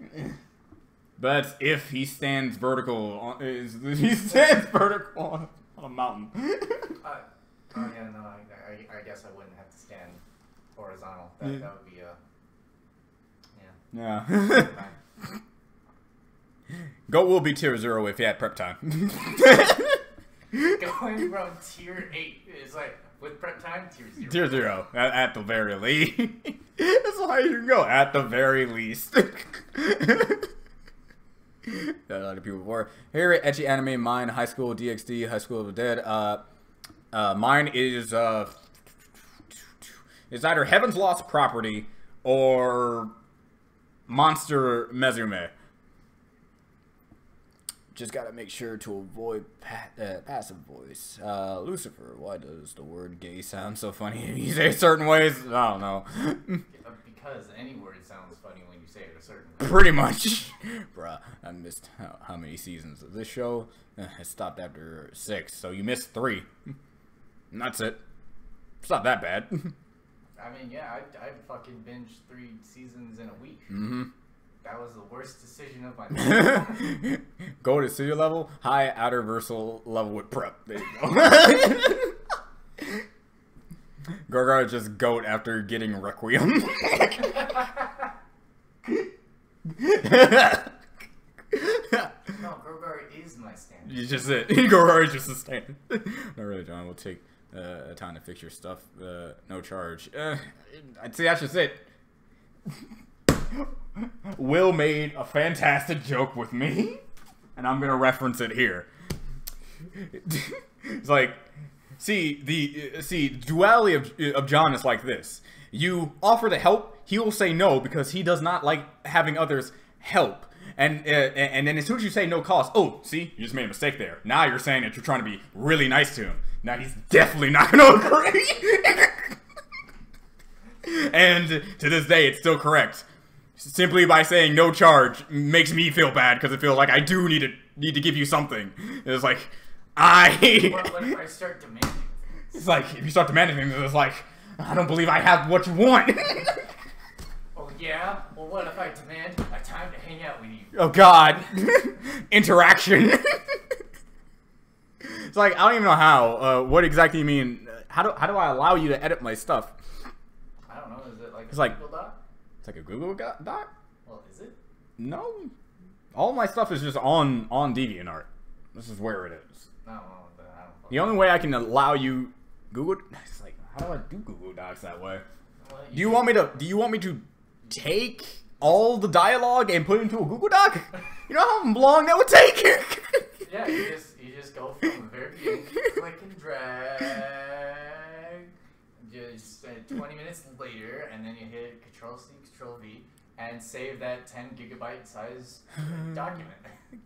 But if he stands vertical, he stands vertical on a mountain. Oh yeah, no, I guess I wouldn't have to stand horizontal. That would be yeah. Goat will be tier 0 if you had prep time. Going from tier 8 is like with prep time tier 0. Tier 0 at the very least. That's how you can go at the very least. Got a lot of people before. Here, Etchy Anime, mine, High School DxD, High School of the Dead. Mine is it's either Heaven's Lost Property or Monster Mezume. Just gotta make sure to avoid passive voice. Lucifer, why does the word gay sound so funny when you say certain ways? I don't know. Because any word sounds funny when you say it a certain way. Pretty much. Bruh, I missed how many seasons of this show? It stopped after 6, so you missed 3. And that's it. It's not that bad. I mean, yeah, I fucking binged 3 seasons in a week. Mm-hmm. That was the worst decision of my life. Go to studio level, high outer versal level with prep. There you go. Gorgar just goat after getting Requiem. No, Gorgar is my standard. You just it. Gorgar is just a standard. Not really, John. We'll take a time to fix your stuff. No charge. I'd say that's just it. Will made a fantastic joke with me, and I'm gonna reference it here. It's like, see, duality of John is like this. You offer to help, he will say no because he does not like having others help. And then as soon as you say no cost, oh, see, you just made a mistake there. Now you're saying that you're trying to be really nice to him. Now he's definitely not gonna agree. And to this day, it's still correct. Simply by saying no charge makes me feel bad because it feels like I do need to give you something. It's like What if I start demanding things? It's like if you start demanding things, it's like I don't believe I have what you want. Oh yeah? Well, what if I demand a time to hang out with you? Oh God, interaction. It's like I don't even know how. What exactly you mean? How do I allow you to edit my stuff? I don't know. Is it like It's a like- Google Doc? It's like a Google Doc. Well, is it? No, all my stuff is just on DeviantArt. This is where it is. No, well, then I don't. The only way I can allow you Google. It's like how do I do Google Docs that way? Well, Do you want me to take all the dialogue and put it into a Google Doc? You know how long that would take? Yeah, you just go from the very beginning, click and drag, just 20 minutes later, and then you hit Control C, Control V, and save that 10 gigabyte size document.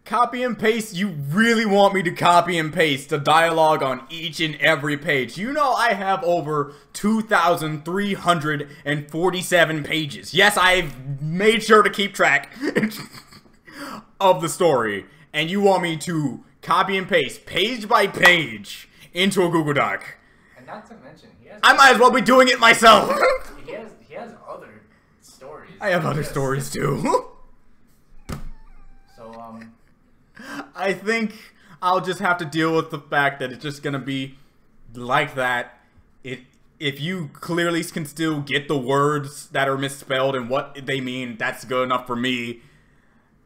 Copy and paste? You really want me to copy and paste the dialogue on each and every page? You know I have over 2,347 pages. Yes, I've made sure to keep track of the story. And you want me to copy and paste page by page into a Google Doc. And not to mention, I might as well be doing it myself. he has other stories. I have other stories too. So, I think I'll just have to deal with the fact that it's just gonna be like that. If you clearly can still get the words that are misspelled and what they mean, that's good enough for me.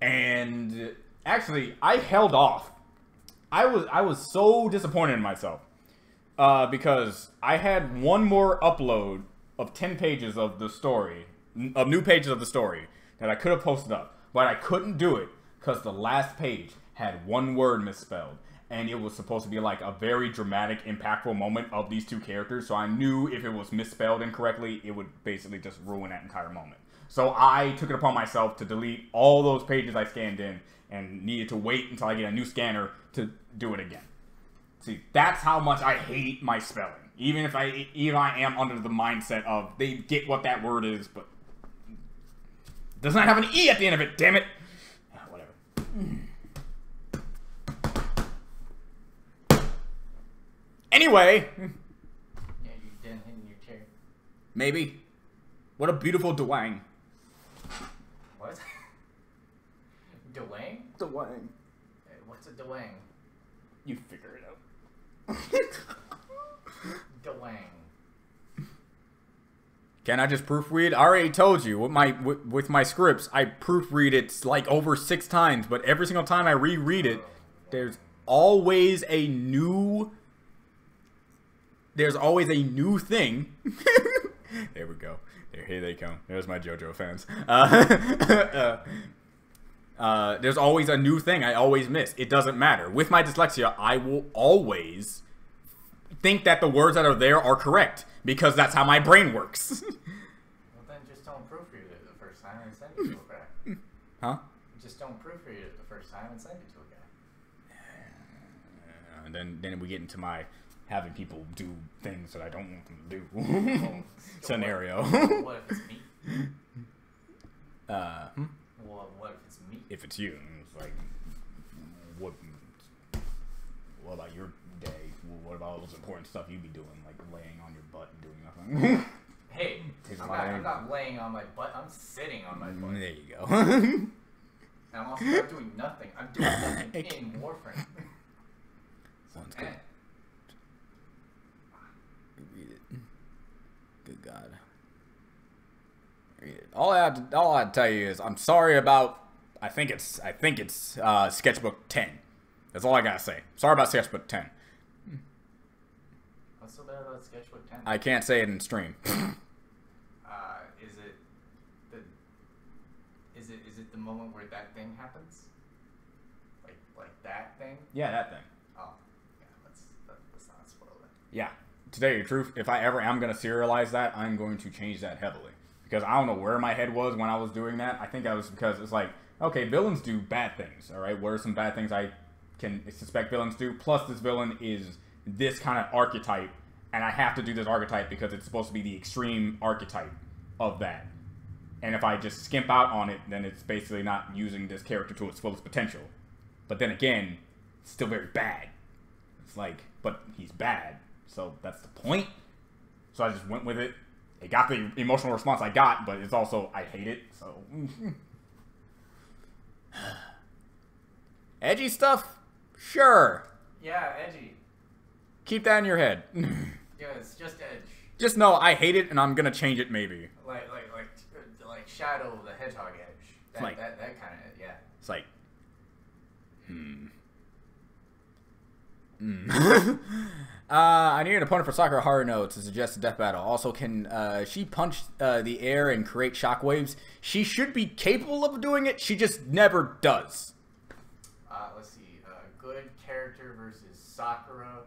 And actually, I held off. I was so disappointed in myself because I had one more upload of 10 pages of the story, of new pages of the story that I could have posted up, but I couldn't do it because the last page had one word misspelled, and it was supposed to be like a very dramatic, impactful moment of these two characters, so I knew if it was misspelled incorrectly, it would basically just ruin that entire moment. So I took it upon myself to delete all those pages I scanned in and needed to wait until I get a new scanner to do it again. See, that's how much I hate my spelling. Even if I am under the mindset of they get what that word is, but it does not have an E at the end of it, damn it! Whatever. Anyway. Yeah, you didn't hit in your chair. Maybe. What a beautiful Dwang. What? Dwang? Dwang. What's a Dwang? You figure it out. Dwang. Can I just proofread? I already told you, with my scripts, I proofread it like over 6 times, but every single time I reread it, there's always a new thing. There we go. Here they come. There's my JoJo fans. There's always a new thing I always miss. It doesn't matter. With my dyslexia, I will always think that the words that are there are correct because that's how my brain works. Well, then just don't proofread it the first time and send it to a guy. Huh? Just don't proofread it the first time and send it to a guy. And then we get into my having people do things that I don't want them to do scenario. What if it's me? Well, what if it's me? If it's you, it's like, what about your day? What about all those important stuff you be doing, like laying on your butt and doing nothing? Hey, I'm not laying on my butt. I'm sitting on my butt. There you go. And I'm also not doing nothing. I'm doing nothing in Warframe. Sounds good. Read it. Good God. Read it. All I have to tell you is I'm sorry about. I think it's sketchbook 10. That's all I gotta say. Sorry about sketchbook 10. What's so bad about sketchbook 10? I can't say it in stream. Is it the moment where that thing happens? Like that thing? Yeah, that thing. Oh, yeah. Let's not spoil it. Yeah. To tell you the truth, if I ever am gonna serialize that, I'm going to change that heavily because I don't know where my head was when I was doing that. I think I was because it's like, okay, villains do bad things. All right, what are some bad things I can suspect villains do? Plus, this villain is this kind of archetype, and I have to do this archetype because it's supposed to be the extreme archetype of that. And if I just skimp out on it, then it's basically not using this character to its fullest potential. But then again, it's still very bad. It's like, but he's bad, so that's the point. So I just went with it. It got the emotional response I got, but it's also, I hate it, so. Edgy stuff? Sure. Yeah, edgy. Keep that in your head. Yeah, it's just edge. Just know I hate it, and I'm gonna change it maybe. Like Shadow the Hedgehog edge. That kind of, yeah. It's like, I need an opponent for Sakura Haruno to suggest a death battle. Also, can she punch the air and create shockwaves? She should be capable of doing it. She just never does. Let's see. Good character versus Sakura.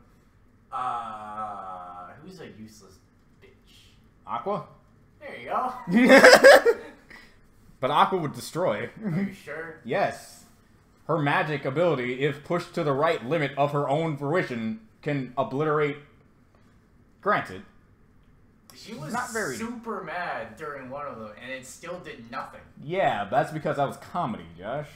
Who's a useless bitch? Aqua? There you go. But Aqua would destroy. Are you sure? Yes. Her magic ability, if pushed to the right limit of her own fruition, can obliterate. Granted. She was not very super mad during one of them, and it still did nothing. Yeah, that's because that was comedy, Josh.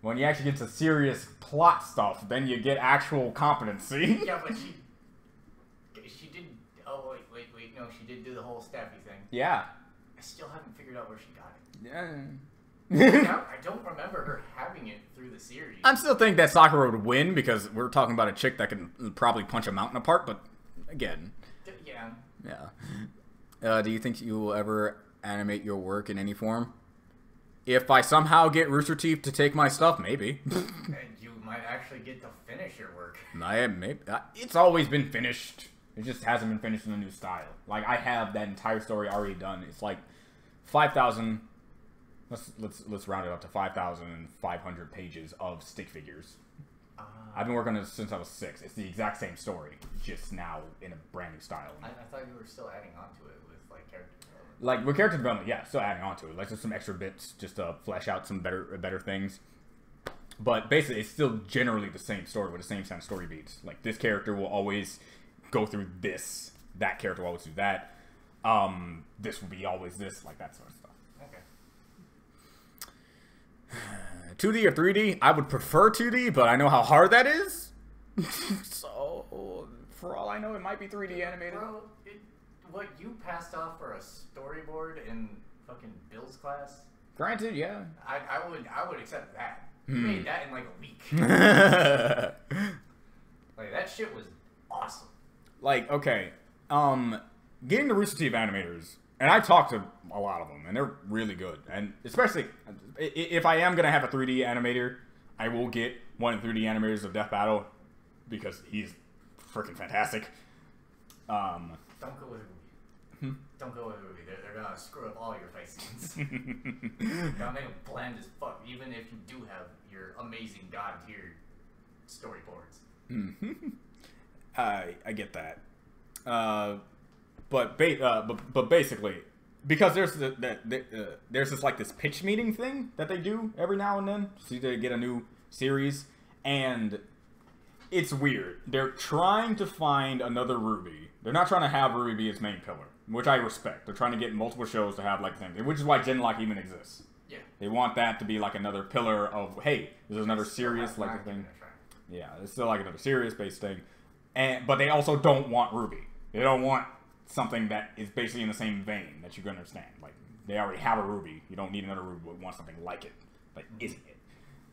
When you actually get to serious plot stuff, then you get actual competency. Yeah, but she did. Oh wait, no, she did do the whole staffy thing. Yeah. I still haven't figured out where she got it. Yeah. I don't remember her having it through the series. I'm still thinking that Sakura would win because we're talking about a chick that can probably punch a mountain apart, but again. Yeah. Yeah. Do you think you will ever animate your work in any form? If I somehow get Rooster Teeth to take my stuff, maybe. And you might actually get to finish your work. Maybe. It's always been finished. It just hasn't been finished in a new style. Like, I have that entire story already done. It's like 5,000. Let's round it up to 5,500 pages of stick figures. I've been working on this since I was 6. It's the exact same story, just now in a brand new style. I thought you were still adding on to it with like character development. Like with character development, yeah, still adding on to it. Like just some extra bits, just to flesh out some better things. But basically, it's still generally the same story with the same kind of story beats. Like this character will always go through this. That character will always do that. This will be always this, like that sort of stuff. Okay. 2D or 3D? I would prefer 2D, but I know how hard that is. So, for all I know, it might be 3D animated. Bro, what you passed off for a storyboard in fucking Bill's class? Granted, yeah. I would accept that. You made that in like a week. Like that shit was awesome. Like, okay, getting the Rooster Teeth animators, and I talked to a lot of them, and they're really good. And especially, if I am going to have a 3D animator, I will get one of the 3D animators of Death Battle, because he's freaking fantastic. Don't go with a movie. Don't go with a movie. They're going to screw up all your fight scenes. They're going to make them bland as fuck, even if you do have your amazing god-tier storyboards. I get that. But basically, because there's there's this like this pitch meeting thing that they do every now and then, so they get a new series, and it's weird. They're trying to find another Ruby. They're not trying to have Ruby be its main pillar, which I respect. They're trying to get multiple shows to have like the thing, which is why Genlock even exists. Yeah. They want that to be like another pillar of, hey, there's another serious like a thing. Yeah, it's still like another serious based thing, but they also don't want Ruby. They don't want something that is basically in the same vein that you can understand. Like, they already have a Ruby. You don't need another Ruby, but want something like it. Like, isn't it?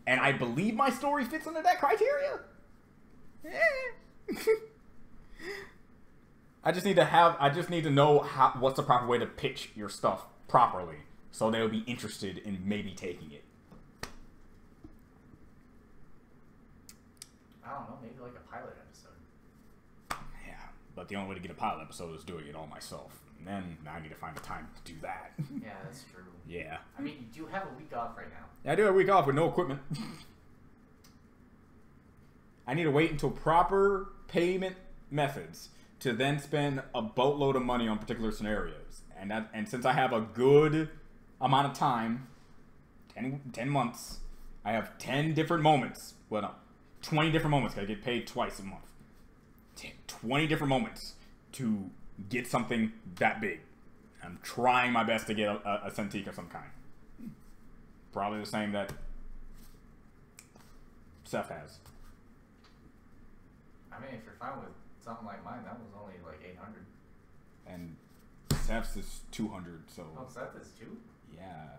And I believe my story fits under that criteria. I just need to know what's the proper way to pitch your stuff properly, so they'll be interested in maybe taking it. I don't know, maybe like a pilot episode. Yeah, but the only way to get a pilot episode is doing it all myself. And then I need to find the time to do that. Yeah, that's true. Yeah. I mean, you do have a week off right now. Yeah, I do have a week off with no equipment. I need to wait until proper payment methods to then spend a boatload of money on particular scenarios. And since I have a good amount of time, 10 months, I have 10 different moments. Well, no, 20 different moments. I get paid twice a month. 20 different moments to get something that big. I'm trying my best to get a Centik of some kind. Probably the same that Seth has. I mean, if you're fine with something like mine, that was only like 800. And Seth's is 200, so... Oh, Seth is 2? Yeah.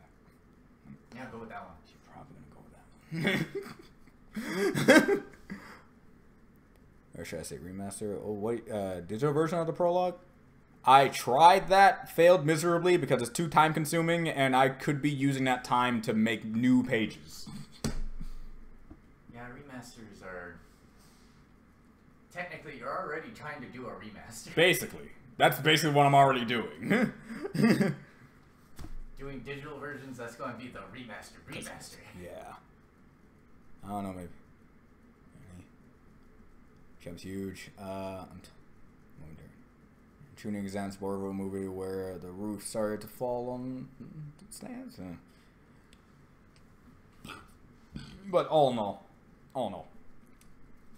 Yeah, go with that one. You're probably gonna go with that one. Or should I say remaster? Oh, what? Digital version of the prologue? I tried that, failed miserably because it's too time consuming, and I could be using that time to make new pages. Yeah, remasters are... Technically, you're already trying to do a remaster. Basically. That's basically what I'm already doing. Doing digital versions, that's going to be the remaster. Yeah. I don't know, maybe. Jump's huge. tuning exams Boardroom movie where the roof started to fall on stands. But all in all,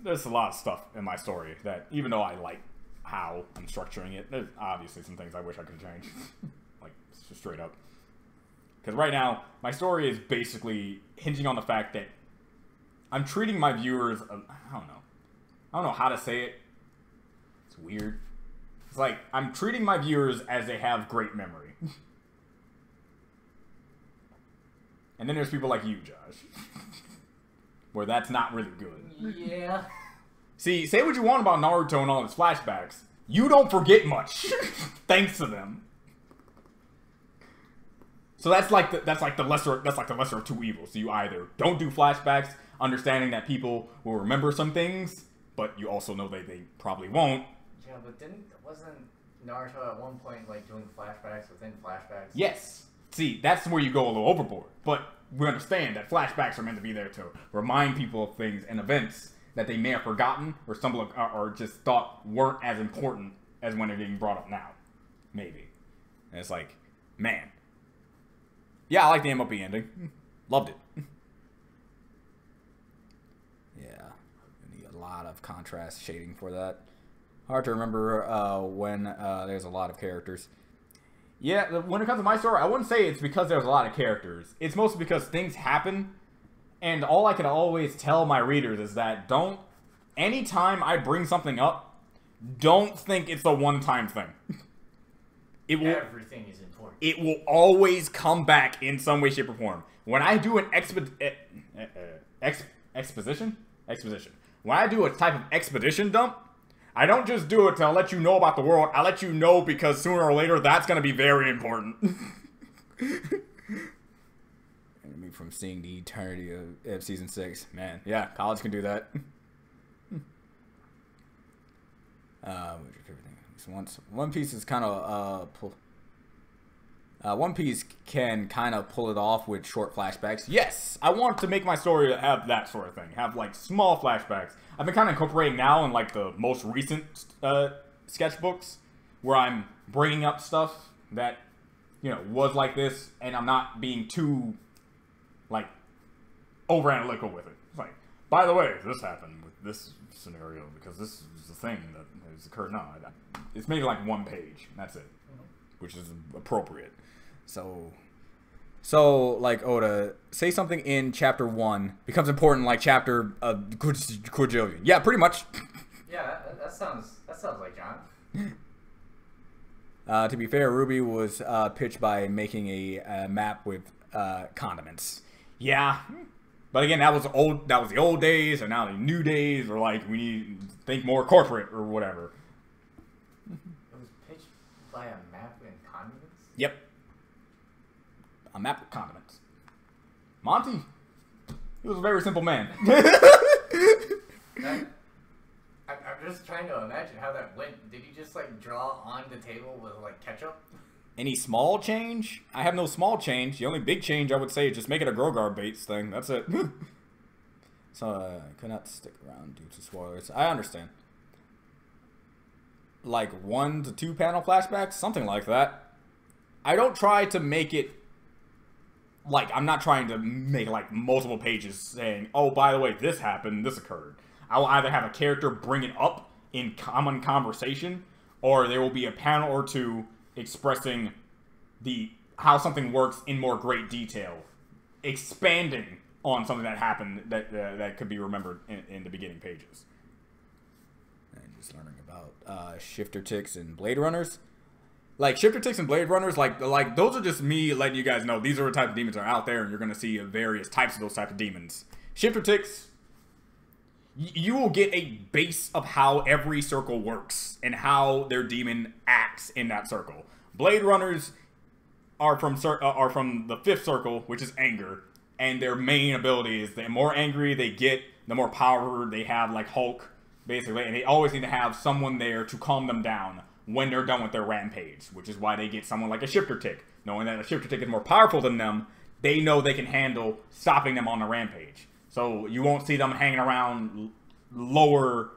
there's a lot of stuff in my story that, even though I like how I'm structuring it, there's obviously some things I wish I could change. Like, just straight up. Because right now, my story is basically hinging on the fact that I'm treating my viewers, I don't know how to say it. It's weird. It's like, I'm treating my viewers as they have great memory. And then there's people like you, Josh. Where that's not really good. Yeah. See, say what you want about Naruto and all its flashbacks. You don't forget much. Thanks to them. So that's like the lesser of two evils. So you either don't do flashbacks, understanding that people will remember some things, but you also know that they probably won't. Yeah, but wasn't Naruto at one point like doing flashbacks within flashbacks? Yes. See, that's where you go a little overboard. But we understand that flashbacks are meant to be there to remind people of things and events that they may have forgotten or just thought weren't as important as when they're getting brought up now. Maybe. And it's like, man. Yeah, I like the MLP ending. Loved it. Yeah. I need a lot of contrast shading for that. Hard to remember when there's a lot of characters. Yeah, when it comes to my story, I wouldn't say it's because there's a lot of characters. It's mostly because things happen, and all I can always tell my readers is that anytime I bring something up, don't think it's a one-time thing. Everything is important. It will always come back in some way, shape, or form. When I do an exposition? When I do a type of expedition dump, I don't just do it to let you know about the world. I let you know because sooner or later, that's going to be very important. From seeing the eternity of Season 6. Man, yeah, college can do that. One Piece is kind of... One Piece can kind of pull it off with short flashbacks. Yes, I want to make my story have that sort of thing. Have, like, small flashbacks. I've been kind of incorporating now in, like, the most recent sketchbooks where I'm bringing up stuff that, you know, was like this, and I'm not being too, like, over-analytical with it. It's like, by the way, this happened with this scenario because this is the thing that has occurred. No, it's maybe, like, one page. That's it, which is appropriate. So, like, Oda, say something in chapter 1 becomes important like chapter quadrillion. Yeah, pretty much. Yeah, that sounds like John. To be fair, Ruby was pitched by making a map with condiments. Yeah, but again, that was old. That was the old days, and now the new days are like we need to think more corporate or whatever. It was pitched by a map and condiments. Yep. A map with condiments. Monty, he was a very simple man. I'm just trying to imagine how that went. Did you just like draw on the table with like ketchup? Any small change? I have no small change. The only big change I would say is just make it a Grogar Bates thing. That's it. So I could not stick around due to spoilers. I understand. Like 1 to 2 panel flashbacks, something like that. I don't try to make it like, I'm not trying to make, like, multiple pages saying, oh, by the way, this happened, this occurred. I will either have a character bring it up in common conversation, or there will be a panel or two expressing how something works in more great detail, expanding on something that happened that could be remembered in the beginning pages. And just learning about shifter ticks and blade runners. Like, shifter ticks and blade runners, like those are just me letting you guys know these are the type of demons that are out there, and you're going to see various types of those type of demons. Shifter ticks, you will get a base of how every circle works and how their demon acts in that circle. Blade runners are from the 5th circle, which is anger, and their main ability is the more angry they get, the more power they have, like Hulk, basically, and they always need to have someone there to calm them down when they're done with their rampage, which is why they get someone like a shifter tick. Knowing that a shifter tick is more powerful than them, they know they can handle stopping them on the rampage. So you won't see them hanging around lower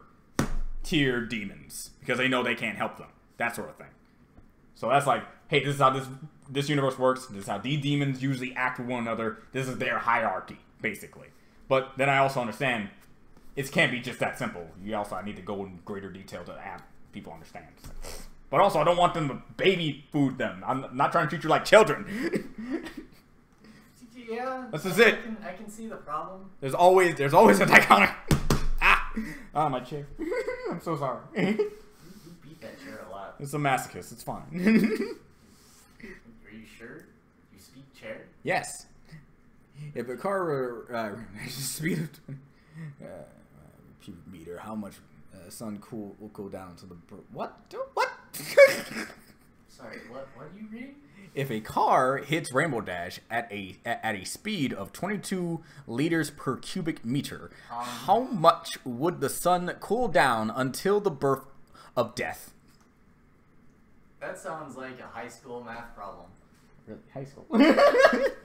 tier demons because they know they can't help them. That sort of thing. So that's like, hey, this is how this universe works. This is how these demons usually act with one another. This is their hierarchy, basically. But then I also understand it can't be just that simple. I need to go in greater detail to have people understand. But also, I don't want them to baby food them. I'm not trying to treat you like children. Yeah, this is it. I can see the problem. There's always a dichotomy. Ah, my chair. I'm so sorry. You beat that chair a lot. It's a masochist. It's fine. Are you sure? You speak chair? Yes. If a car were speed of cubic meter, how much sun will cool down to the what? Sorry, what are you reading? If a car hits Rainbow Dash at a speed of 22 liters per cubic meter, how much would the sun cool down until the birth of death? That sounds like a high school math problem. Really, high school?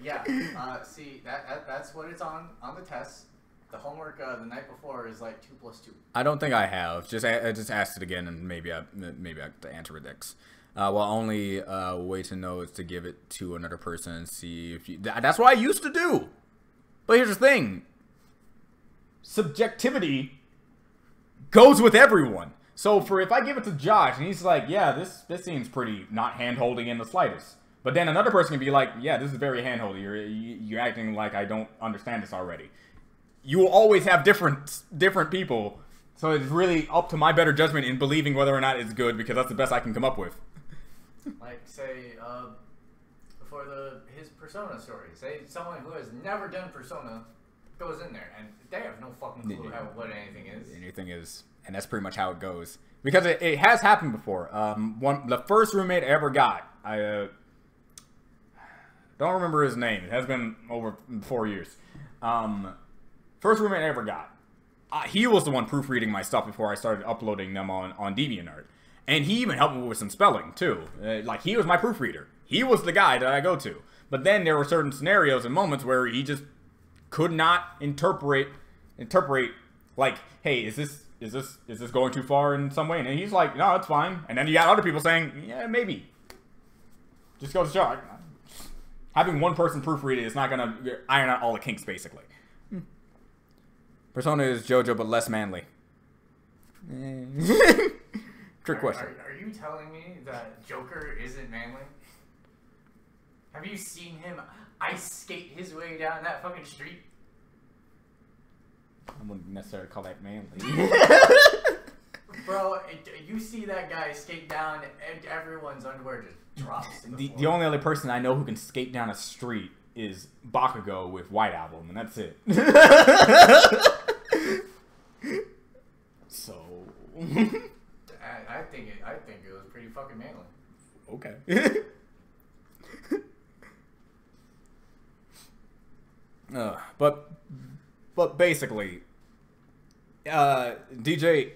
Yeah. See, that's what it's on the test. The homework the night before is like 2 + 2. I don't think I have. I just asked it again, and maybe I have to answer it next. Well, only way to know is to give it to another person and see if you... That's what I used to do! But here's the thing. Subjectivity goes with everyone. So if I give it to Josh, and he's like, yeah, this seems pretty not hand-holding in the slightest. But then another person can be like, yeah, this is very hand-holding. You're acting like I don't understand this already. You will always have different people. So it's really up to my better judgment in believing whether or not it's good, because that's the best I can come up with. Like, say, for his Persona story, say someone who has never done Persona goes in there, and they have no fucking clue what anything is. Anything is, and that's pretty much how it goes. Because it has happened before. The first roommate I ever got, I don't remember his name. It has been over 4 years. First roommate I ever got. He was the one proofreading my stuff before I started uploading them on DeviantArt. And he even helped me with some spelling, too. Like, he was my proofreader. He was the guy that I go to. But then there were certain scenarios and moments where he just could not interpret, like, hey, is this going too far in some way? And he's like, no, it's fine. And then you got other people saying, yeah, maybe. Just goes to show. Having one person proofread it is not going to iron out all the kinks, basically. Persona is JoJo, but less manly. Trick question. Are you telling me that Joker isn't manly? Have you seen him ice skate his way down that fucking street? I wouldn't necessarily call that manly. Bro, you see that guy skate down and everyone's underwear just drops to the floor. The only other person I know who can skate down a street is Bakugo with White Album, and that's it. So... I think it was pretty fucking manly. Okay. But basically, DJ,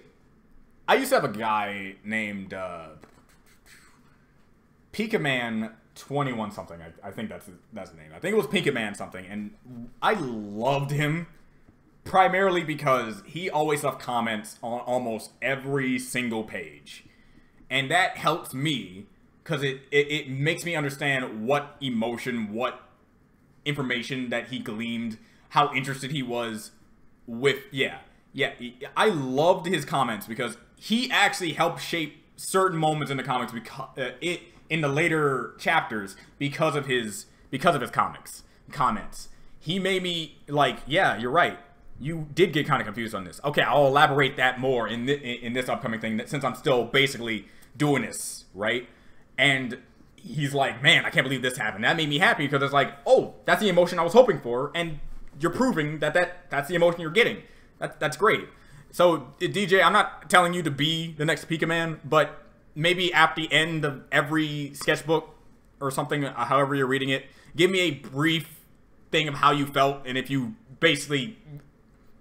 I used to have a guy named Pika Man 21 something. I think that's the name. I think it was Pika Man something, and I loved him. Primarily because he always left comments on almost every single page. And that helps me because it makes me understand what emotion, what information that he gleaned, how interested he was with, I loved his comments because he actually helped shape certain moments in the comics in the later chapters because of his comments. He made me like, yeah, you're right. You did get kind of confused on this. Okay, I'll elaborate that more in this upcoming thing, since I'm still basically doing this, right? And he's like, man, I can't believe this happened. That made me happy because it's like, oh, that's the emotion I was hoping for, and you're proving that's the emotion you're getting. That's great. So, DJ, I'm not telling you to be the next Pika Man, but maybe at the end of every sketchbook or something, however you're reading it, give me a brief thing of how you felt, and if you basically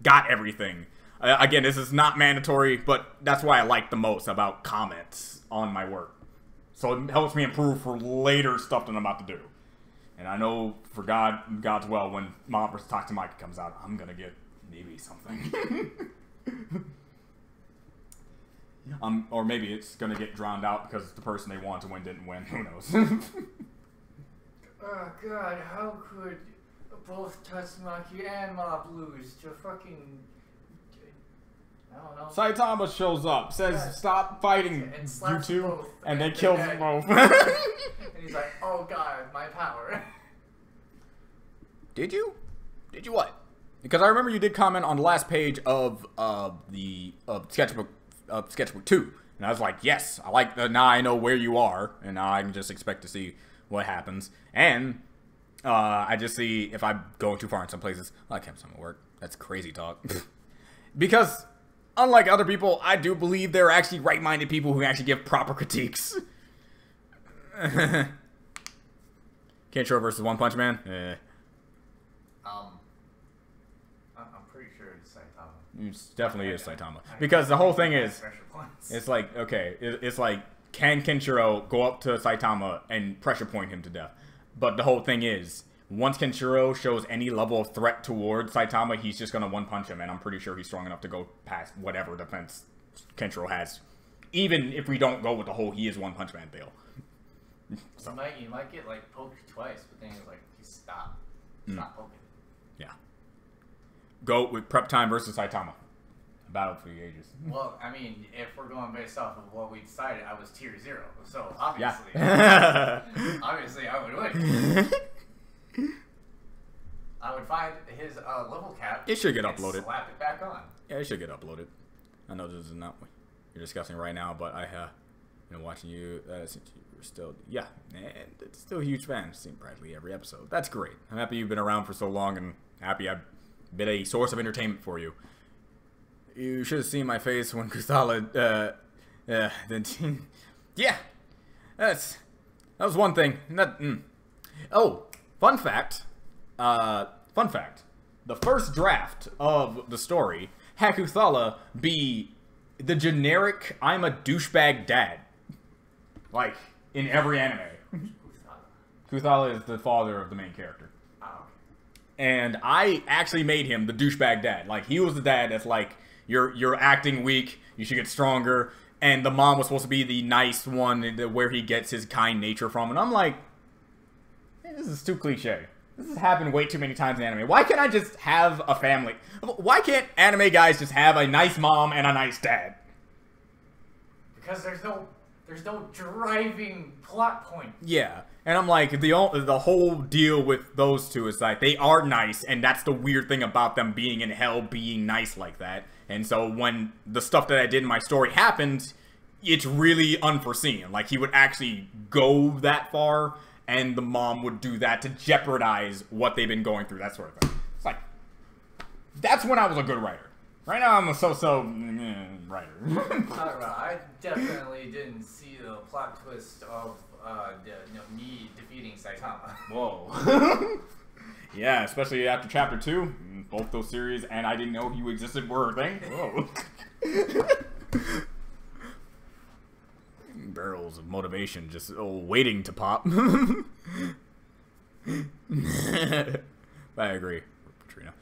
got everything. Again, this is not mandatory, but that's why I like the most about comments on my work. So it helps me improve for later stuff that I'm about to do. And I know for God's will, when Mom vs. Talk to Mike comes out, I'm gonna get maybe something. Or maybe it's gonna get drowned out because the person they wanted to win didn't win. Who knows? Oh god, how could both Tatsumaki and Mob lose to fucking... I don't know. Saitama shows up, says, "Stop fighting, you two," both, and then kills them both. And he's like, "Oh god, my power." Did you? Did you what? Because I remember you did comment on the last page of the sketchbook 2, and I was like, "Yes, I like the. Now I know where you are, and now I can just expect to see what happens." And I just see if I'm going too far in some places. I can't some work. That's crazy talk. Because unlike other people, I do believe there are actually right-minded people who actually give proper critiques. Kenshiro versus One Punch Man? I'm pretty sure it's Saitama. It definitely is Saitama. Because the whole thing is, it's like, okay, it's like, can Kenshiro go up to Saitama and pressure point him to death? But the whole thing is, once Kenshiro shows any level of threat towards Saitama, he's just going to one-punch him, and I'm pretty sure he's strong enough to go past whatever defense Kenshiro has. Even if we don't go with the whole he is One-Punch Man deal. So. You might get, like, poked twice, but then he's like, stop poking. Yeah. Go with Prep Time versus Saitama. Battle for the ages. Well, I mean, if we're going based off of what we decided, I was tier 0, so obviously, obviously I would win. I would find his level cap. It should get uploaded. Slap it back on. Yeah, it should get uploaded. I know this is not what you're discussing right now, but I have been watching you since you were still, yeah, and it's still a huge fan. I've seen practically every episode. That's great. I'm happy you've been around for so long, and happy I've been a source of entertainment for you. You should have seen my face when Kusala, yeah, that was one thing. Oh, fun fact, the first draft of the story had Kusala be the generic "I'm a douchebag dad," like in every anime. Kusala is the father of the main character. And I actually made him the douchebag dad. Like, he was the dad that's like, you're acting weak, you should get stronger. And the mom was supposed to be the nice one where he gets his kind nature from. And I'm like, hey, this is too cliche. This has happened way too many times in anime. Why can't I just have a family? Why can't anime guys just have a nice mom and a nice dad? Because there's no driving plot point. Yeah. And I'm like, the whole deal with those two is like, they are nice, and that's the weird thing about them being in hell, being nice like that. And so when the stuff that I did in my story happened, it's really unforeseen. Like, he would actually go that far, and the mom would do that to jeopardize what they've been going through, that sort of thing. It's like, that's when I was a good writer. Right now, I'm a so-so writer. I definitely didn't see the plot twist of me defeating Saitama. Whoa. Yeah, especially after Chapter 2. Both those series, and I didn't know you existed, were a thing. Whoa. Barrels of motivation just waiting to pop. I agree, Katrina.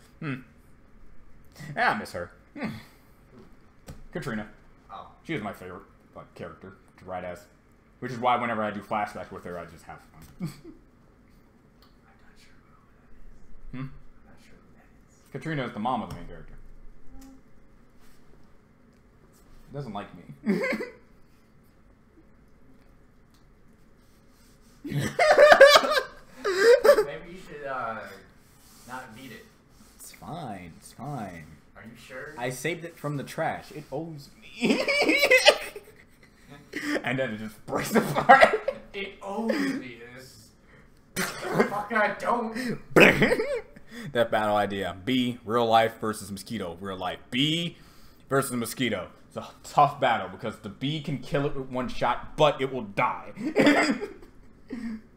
Yeah, I miss her. Katrina. Oh. She was my favorite character to write as. Which is why whenever I do flashbacks with her, I just have fun. I'm not sure who that is. I'm not sure who that is. Katrina is the mom of the main character. She doesn't like me. Maybe you should not beat it. It's fine. It's fine. Are you sure? I saved it from the trash. It owes me. And then it just breaks apart. It owes me this. Fuck, I don't. That battle idea. B, real life versus mosquito. Real life. B versus mosquito. It's a tough battle because the bee can kill it with one shot, but it will die.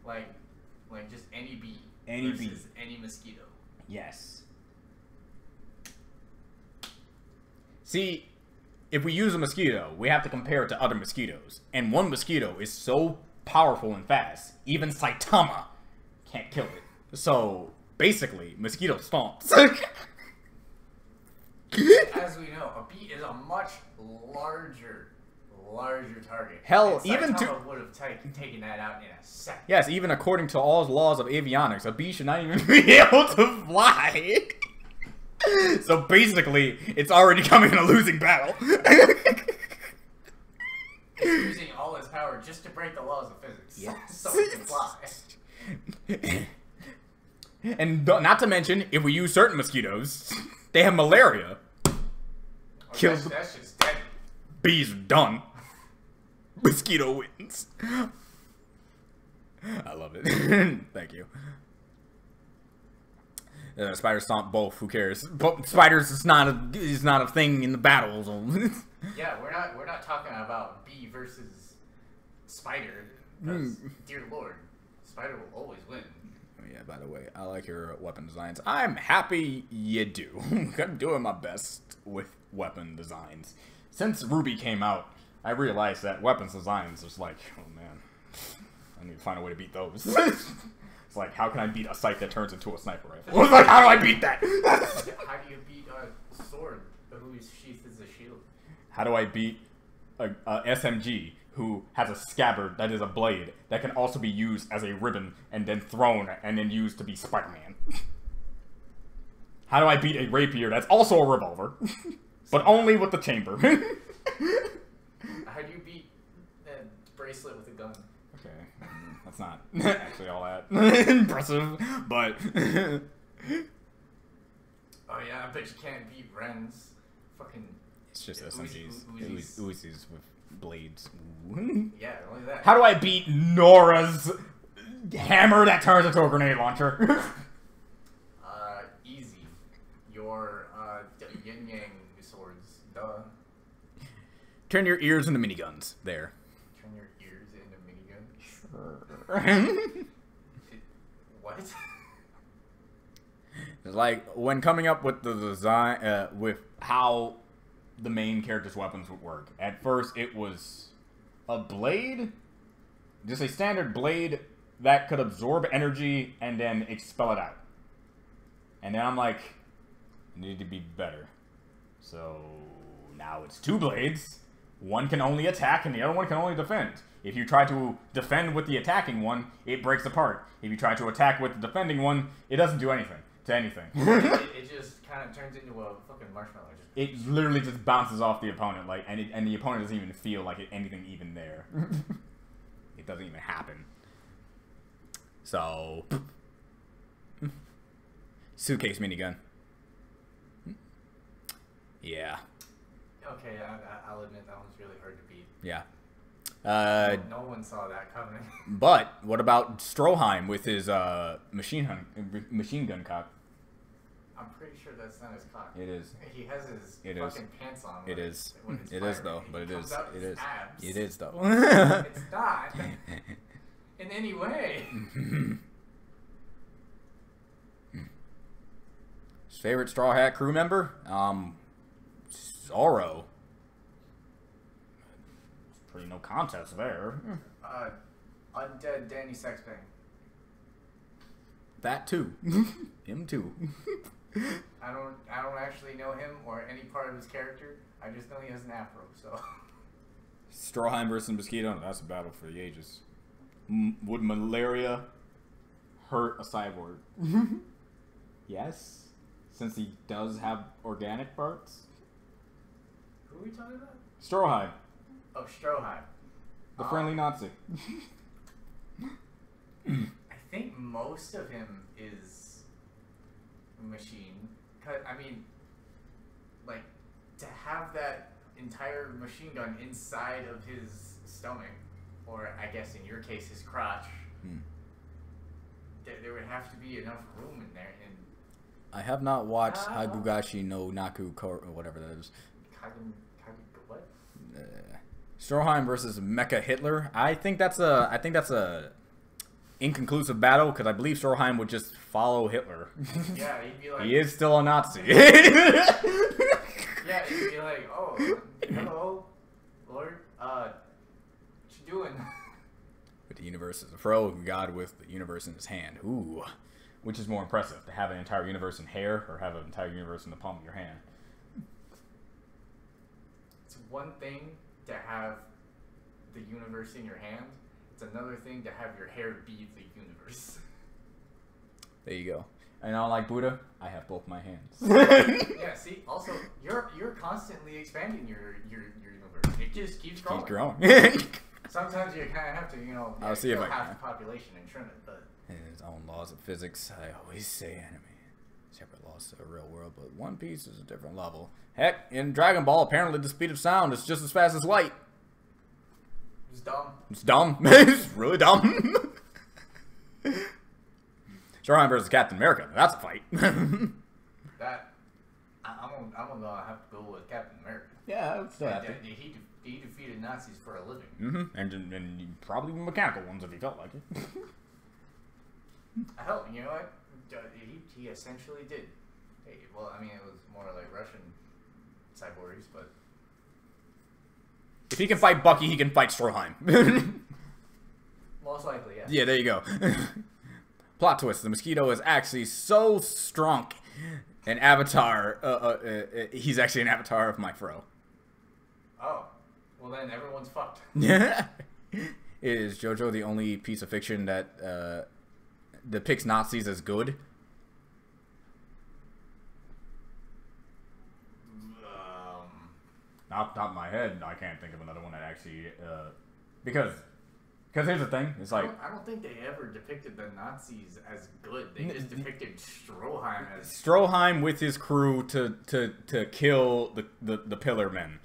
like just any bee. Any bee. Any mosquito. Yes. See, if we use a mosquito, we have to compare it to other mosquitoes. And one mosquito is so powerful and fast, even Saitama can't kill it. So, basically, mosquito stomps. As we know, a bee is a much larger larger target. Hell, and even Saitama would have taken that out in a second. Yes, even according to all laws of avionics, a bee should not even be able to fly. So basically, it's already coming in a losing battle. It's using all its power just to break the laws of physics. Yes. So it can fly. And not to mention, if we use certain mosquitoes, they have malaria. Kills. That's just dead. Bees are done. Mosquito wins. I love it. Thank you. Spiders stomp both. Who cares? Spiders is not a thing in the battles. Yeah, we're not talking about bee versus spider. Because, dear lord, spider will always win. Oh, yeah. By the way, I like your weapon designs. I'm happy you do. I'm doing my best with weapon designs. Since Ruby came out, I realized that weapons designs is like, oh man, I need to find a way to beat those. It's like, how can I beat a sight that turns into a sniper rifle? It's like, how do I beat that? How do you beat a sword whose sheath is a shield? How do I beat a SMG who has a scabbard that is a blade that can also be used as a ribbon and then thrown and then used to be Spider-Man? How do I beat a rapier that's also a revolver, but only with the chamber? How do you beat a bracelet with a gun? Okay, that's not actually all that impressive, but... Oh yeah, I bet you can't beat Ren's fucking... It's just SMGs. Uzis with blades. Yeah, only that. How do I beat Nora's hammer that turns into a grenade launcher? Easy. Your, yin-yang swords. Duh. Turn your ears into miniguns. There. Turn your ears into miniguns? Sure. What? It's like, when coming up with the design, with how the main character's weapons would work. At first, it was a blade, just a standard blade that could absorb energy and then expel it out. And then I'm like, I need to be better. So now it's two blades. One can only attack and the other one can only defend. If you try to defend with the attacking one, it breaks apart. If you try to attack with the defending one, it doesn't do anything to anything. it just kind of turns into a fucking marshmallow. It literally just bounces off the opponent, like, and the opponent doesn't even feel like anything even there. It doesn't even happen. So, suitcase minigun. Yeah. Okay, I'll admit that one's really hard to beat. Yeah. No one saw that coming. But what about Stroheim with his machine gun cock? I'm pretty sure that's not his cock. It is. He has his fucking pants on. It is. It firing. is though. But it is. It is. Abs. It is though. It's not in any way. His favorite Straw Hat crew member? Zorro. Pretty no contest there. Undead Danny Sexbang. That too. Him too. I don't actually know him or any part of his character. I just know he has an afro, so. Stroheim versus Mosquito. That's a battle for the ages. Would malaria hurt a cyborg? Yes. Since he does have organic parts. Who are we talking about? Stroheim. Oh, Stroheim. The friendly Nazi. I think most of him is machine. I mean, like, to have that entire machine gun inside of his stomach, or I guess in your case his crotch, there would have to be enough room in there. And I have not watched Hagugashi no Naku or whatever that is. What? Stroheim versus Mecha Hitler. I think that's a inconclusive battle because I believe Stroheim would just follow Hitler. Yeah, he'd be like, he is still a Nazi. Yeah, he'd be like, oh, hello, Lord, what you doing? But the universe is a fro, God with the universe in his hand. Ooh, which is more impressive, to have an entire universe in hair or have an entire universe in the palm of your hand? It's one thing to have the universe in your hand. It's another thing to have your hair be the universe. There you go. And unlike Buddha, I have both my hands. Yeah, see, also, you're constantly expanding your universe. It just keeps growing. Keep growing. Sometimes you kind of have to, you know, I'll see if I half can. the population and trim it, but... In its own laws of physics, I always say anime. Separate laws to the real world, but One Piece is a different level. Heck, in Dragon Ball, apparently the speed of sound is just as fast as light. It's dumb. It's dumb. It's really dumb. Shoreline versus Captain America. That's a fight. That... I'm gonna have to go with Captain America. Yeah, that's He defeated Nazis for a living. Mm-hmm. And probably mechanical ones if he felt like it. Hell, you know what? He essentially did. Hey, well, I mean, it was more like Russian cyborgs, but... If he can fight Bucky, he can fight Stroheim. Most likely, yeah. Yeah, there you go. Plot twist. The mosquito is actually so strong. An avatar. He's actually an avatar of my fro. Oh. Well, then everyone's fucked. Is JoJo the only piece of fiction that depicts Nazis as good? Not top of my head. I can't think of another one that actually because here's the thing. It's like I don't think they ever depicted the Nazis as good. They just depicted Stroheim as Stroheim with his crew to kill the Pillar Men.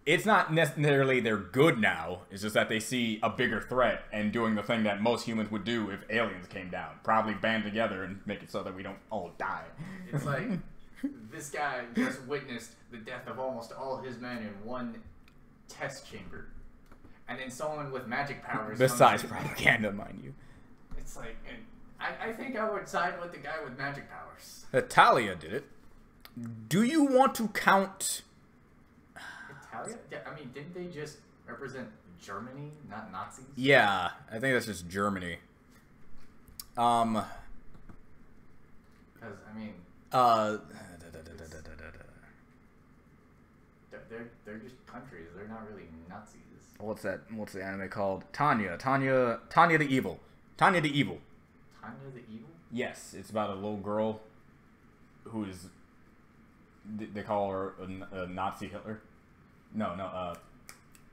It's not necessarily they're good now. It's just that they see a bigger threat and doing the thing that most humans would do if aliens came down. Probably band together and make it so that we don't all die. It's like this guy just witnessed the death of almost all his men in one test chamber. And then someone with magic powers... Besides propaganda, mind you. It's like... I think I would side with the guy with magic powers. Italia did it. Do you want to count... Italia? I mean, didn't they just represent Germany, not Nazis? Yeah, I think that's just Germany. Because, I mean... They're just countries. They're not really Nazis. What's that? What's the anime called? Tanya the Evil. Tanya the Evil. Tanya the Evil? Yes, it's about a little girl who is... They call her a Nazi Hitler. No,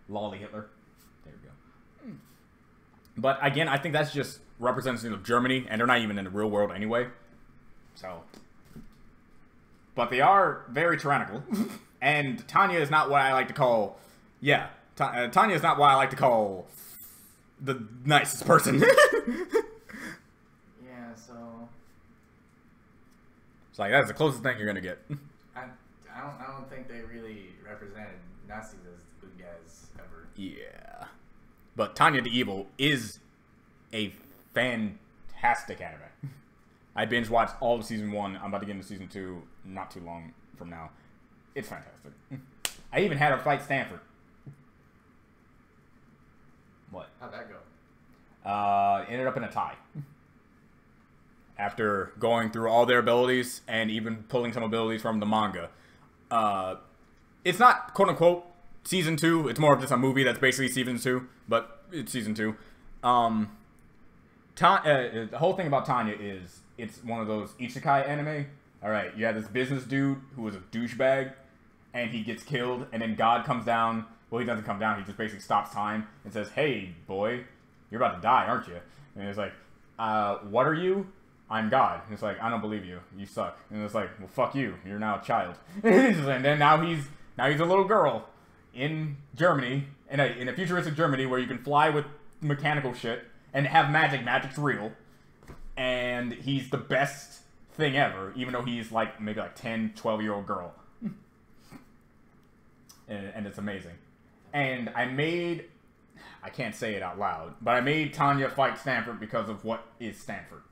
Lolly Hitler. There we go. But again, I think that's just representative of Germany, and they're not even in the real world anyway. So... But they are very tyrannical. And Tanya is not what I like to call... Yeah, Tanya is not what I like to call the nicest person. Yeah, so... It's like, that's the closest thing you're going to get. I don't think they really represented Nazis as the good guys ever. Yeah. But Tanya the Evil is a fantastic anime. I binge watched all of season 1. I'm about to get into season 2 not too long from now. It's fantastic. I even had her fight Stanford. What? How'd that go? Ended up in a tie. After going through all their abilities and even pulling some abilities from the manga. It's not quote unquote season 2. It's more of just a movie that's basically season 2, but it's season 2. The whole thing about Tanya is it's one of those isekai anime. Alright, you have this business dude who was a douchebag, and he gets killed, and then God comes down. Well, he doesn't come down, he just basically stops time and says, "Hey, boy, you're about to die, aren't you?" And it's like, what are you? "I'm God." And it's like, "I don't believe you. You suck." And it's like, "Well, fuck you. You're now a child." And then now he's a little girl in Germany, in a futuristic Germany where you can fly with mechanical shit and have magic. Magic's real. And he's the best thing ever, even though he's like maybe like 10, 12-year-old girl. and it's amazing. And I can't say it out loud, but I made Tanya fight Stanford because of what is Stanford.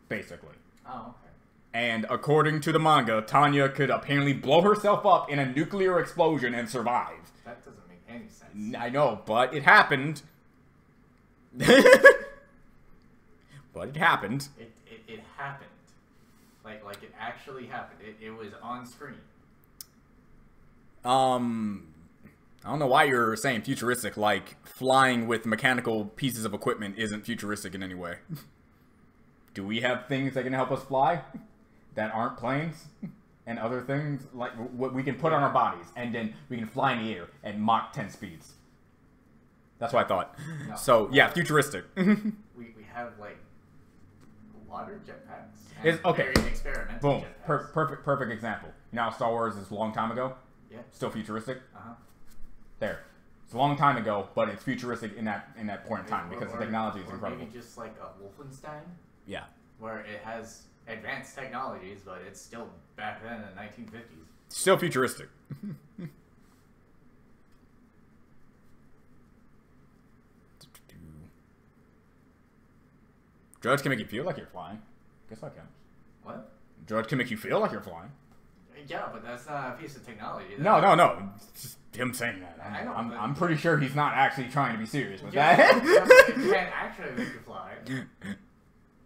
Basically. Oh, okay. And according to the manga, Tanya could apparently blow herself up in a nuclear explosion and survive. That doesn't make any sense. I know, but it happened. But it happened. It happened. Like it actually happened. It was on screen. I don't know why you're saying futuristic like flying with mechanical pieces of equipment isn't futuristic in any way. Do we have things that can help us fly that aren't planes and other things like what we can put on our bodies and then we can fly in the air at Mach 10 speeds? That's what I thought. No. So, yeah, futuristic. we have, like, water jetpacks. It's, okay. Very experimental boom. jetpacks. Perfect example. You know how Star Wars is a long time ago? Yeah. Still futuristic? Uh-huh. There. It's a long time ago, but it's futuristic in that point in time because the technology is incredible. Maybe just like a Wolfenstein? Yeah. Where it has advanced technologies, but it's still back then in the 1950s. Still futuristic. Drugs can make you feel like you're flying. Guess that counts. What? Drugs can make you feel like you're flying. Yeah, but that's not a piece of technology. No. It's just him saying that. I know. I'm pretty sure he's not actually trying to be serious with that. Yeah, but it can't actually make you fly.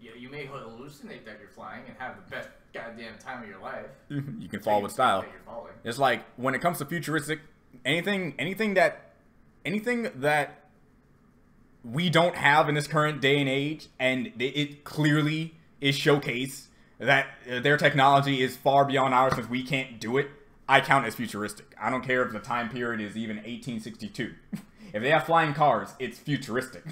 You may hallucinate that you're flying and have the best goddamn time of your life. You can fall with style. It's like when it comes to futuristic, anything that we don't have in this current day and age, and it clearly is showcased that their technology is far beyond ours since we can't do it, I count as futuristic. I don't care if the time period is even 1862. If they have flying cars, it's futuristic.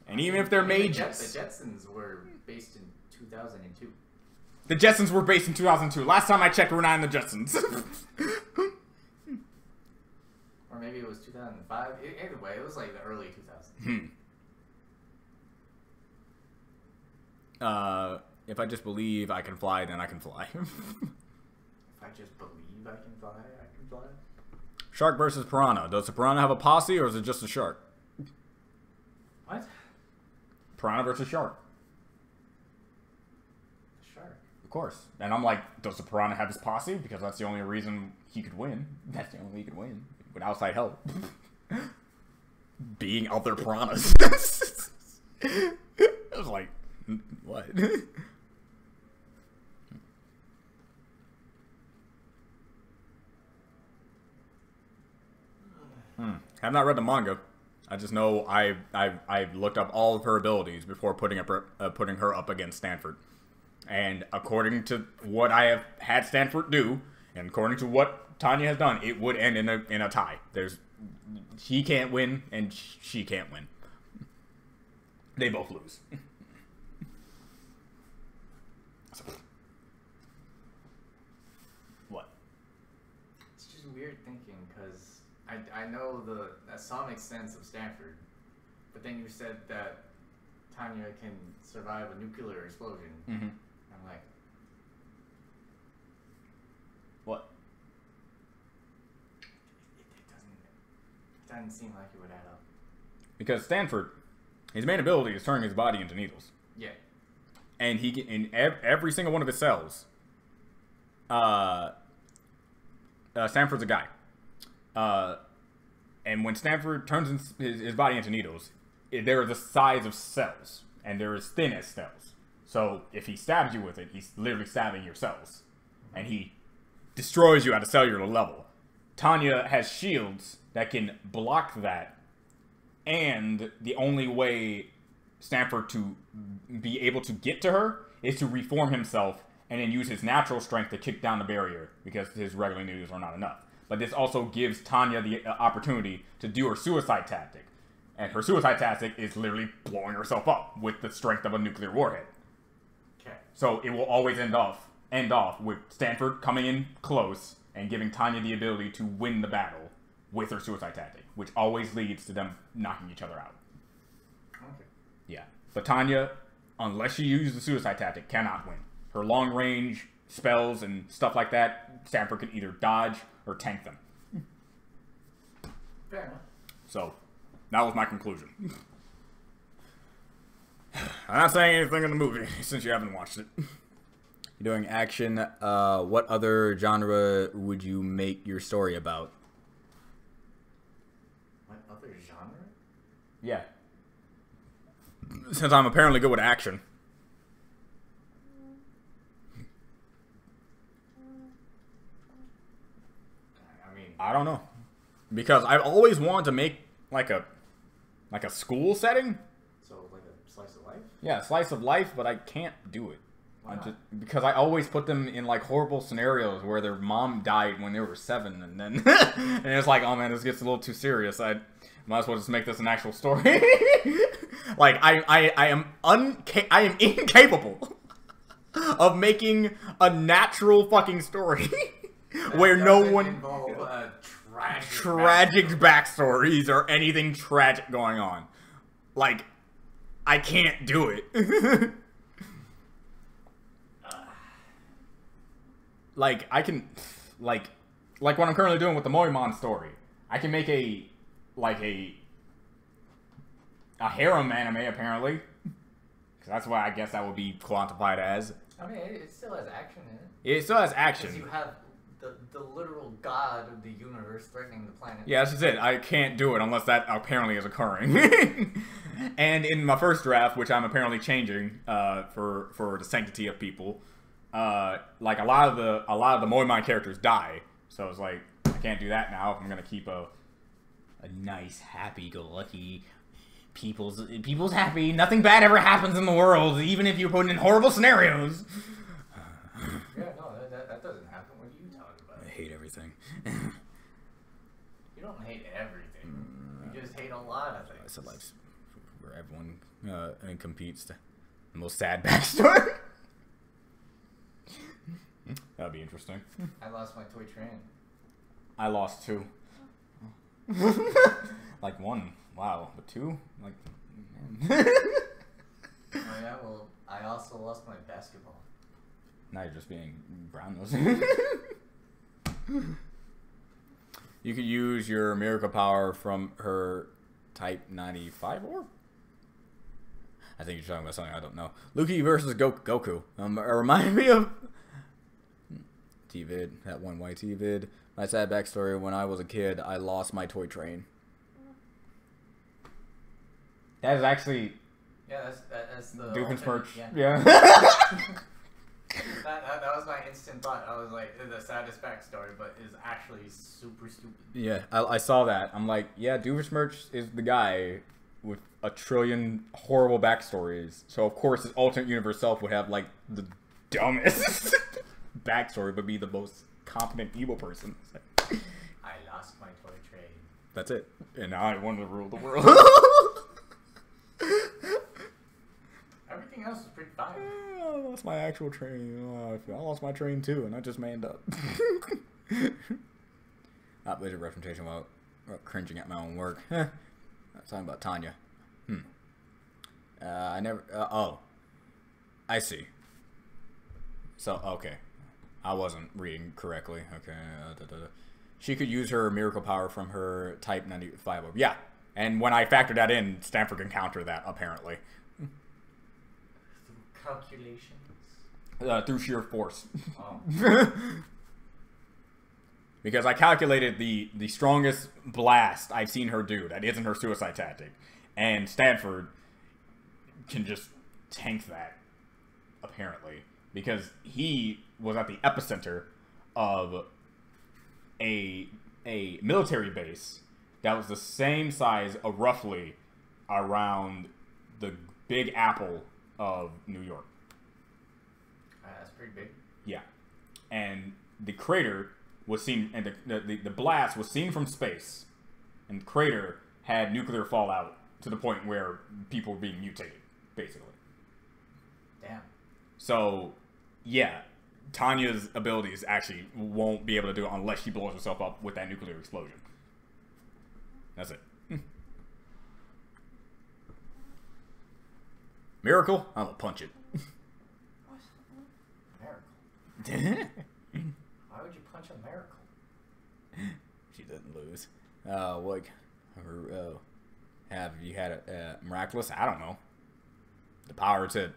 And even if they're made... The Jetsons were based in 2002. The Jetsons were based in 2002. Last time I checked, we're not in the Jetsons. Or maybe it was 2005. Either way, it was like the early 2000s. If I just believe I can fly, then I can fly. If I just believe I can fly, I can fly. Shark versus piranha. Does the piranha have a posse, or is it just a shark? What? Piranha versus shark. Shark. Of course. And I'm like, does the piranha have his posse? Because that's the only reason he could win. That's the only way he could win. With outside help. Being other piranhas. I was like, what? Have not read the manga. I just know I've looked up all of her abilities before putting her up against Stanford. And according to what I have had Stanford do, and according to what Tanya has done, it would end in a tie. He can't win, and she can't win. They both lose. What? It's just weird thinking, because I know the sonic sense of Stanford, but then you said that Tanya can survive a nuclear explosion. Mm-hmm. I'm like, what? It doesn't seem like it would add up. Because Stanford, his main ability is turning his body into needles. Yeah. And he can, in every single one of his cells, Stanford's a guy. And when Stanford turns his body into needles, they're the size of cells, and they're as thin as cells. So if he stabs you with it, he's literally stabbing your cells, and he destroys you at a cellular level. Tanya has shields that can block that, and the only way Stanford to be able to get to her is to reform himself and then use his natural strength to kick down the barrier, because his regular needles are not enough. But this also gives Tanya the opportunity to do her suicide tactic. And her suicide tactic is literally blowing herself up with the strength of a nuclear warhead. Okay. So it will always end off with Stanford coming in close and giving Tanya the ability to win the battle with her suicide tactic, which always leads to them knocking each other out. Okay. Yeah. But Tanya, unless she uses the suicide tactic, cannot win. Her long range spells and stuff like that, Stanford can either dodge or tank them. Fair enough. So, that was my conclusion. I'm not saying anything in the movie, since you haven't watched it. You're doing action. What other genre would you make your story about? What other genre? Yeah. Since I'm apparently good with action. I don't know. Because I've always wanted to make like a school setting. So like a slice of life? Yeah, a slice of life, but I can't do it. Why not? Because I always put them in like horrible scenarios where their mom died when they were 7, and then and it's like, oh man, this gets a little too serious. I might as well just make this an actual story. Like I am incapable of making a natural fucking story where no one involve tragic backstories or anything tragic going on. Like, I can't do it. Like, I can, like what I'm currently doing with the Moimon story. I can make a harem anime, apparently. Because that's what I guess that would be quantified as. I mean, it still has action in it. It still has action. Because you have the literal god of the universe threatening the planet. Yeah, that's just it. I can't do it unless that apparently is occurring. And in my first draft, which I'm apparently changing for the sanctity of people, like a lot of the Moimon characters die. So it's like, I can't do that now if I'm gonna keep a nice, happy-go-lucky people's happy. Nothing bad ever happens in the world, even if you're put in horrible scenarios. Yeah, no, that doesn't happen. What are you talking about? I hate everything. You don't hate everything. You just hate a lot of things. It's a life where everyone competes. The most sad backstory. That'd be interesting. I lost my toy train. I lost 2. Like 1. Wow. But 2? Like, man. Oh yeah, well, I also lost my basketball. Now you're just being brown-nosed. You could use your miracle power from her Type 95 orb? I think you're talking about something I don't know. Luki versus Goku. Remind me of T-Vid, that one YT vid. My sad backstory, when I was a kid, I lost my toy train. That is actually... Yeah, that's the... Doofenshmirtz. Yeah. Yeah. That was my instant thought. I was like, the saddest backstory, but is actually super stupid. Yeah, I saw that. I'm like, yeah, Doofenshmirtz is the guy with a trillion horrible backstories. So, of course, his alternate universe self would have, like, the dumbest backstory, but be the most competent evil person. Like, I lost my toy train. that's it. And now I want to rule the world. Everything else is pretty fine. I lost my actual train. I lost my train too, and I just manned up. Not later representation while cringing at my own work. I'm talking about Tanya. I never. Oh, I see. So okay, I wasn't reading correctly. Okay, she could use her miracle power from her Type 95 orb. Yeah, and when I factor that in, Stanford can counter that apparently. Calculations? Through sheer force. Oh. Because I calculated the strongest blast I've seen her do that isn't her suicide tactic. And Stanford can just tank that, apparently. Because he was at the epicenter of a military base that was the same size of roughly around the Big Apple of New York. That's pretty big. Yeah. And the crater was seen, and the blast was seen from space. And the crater had nuclear fallout to the point where people were being mutated, basically. Damn. So, yeah, Tanya's abilities actually won't be able to do it unless she blows herself up with that nuclear explosion. That's it. Miracle? I'm gonna punch it. What? Miracle? Why would you punch a miracle? She doesn't lose. What? Have you had a miraculous? I don't know. The power to...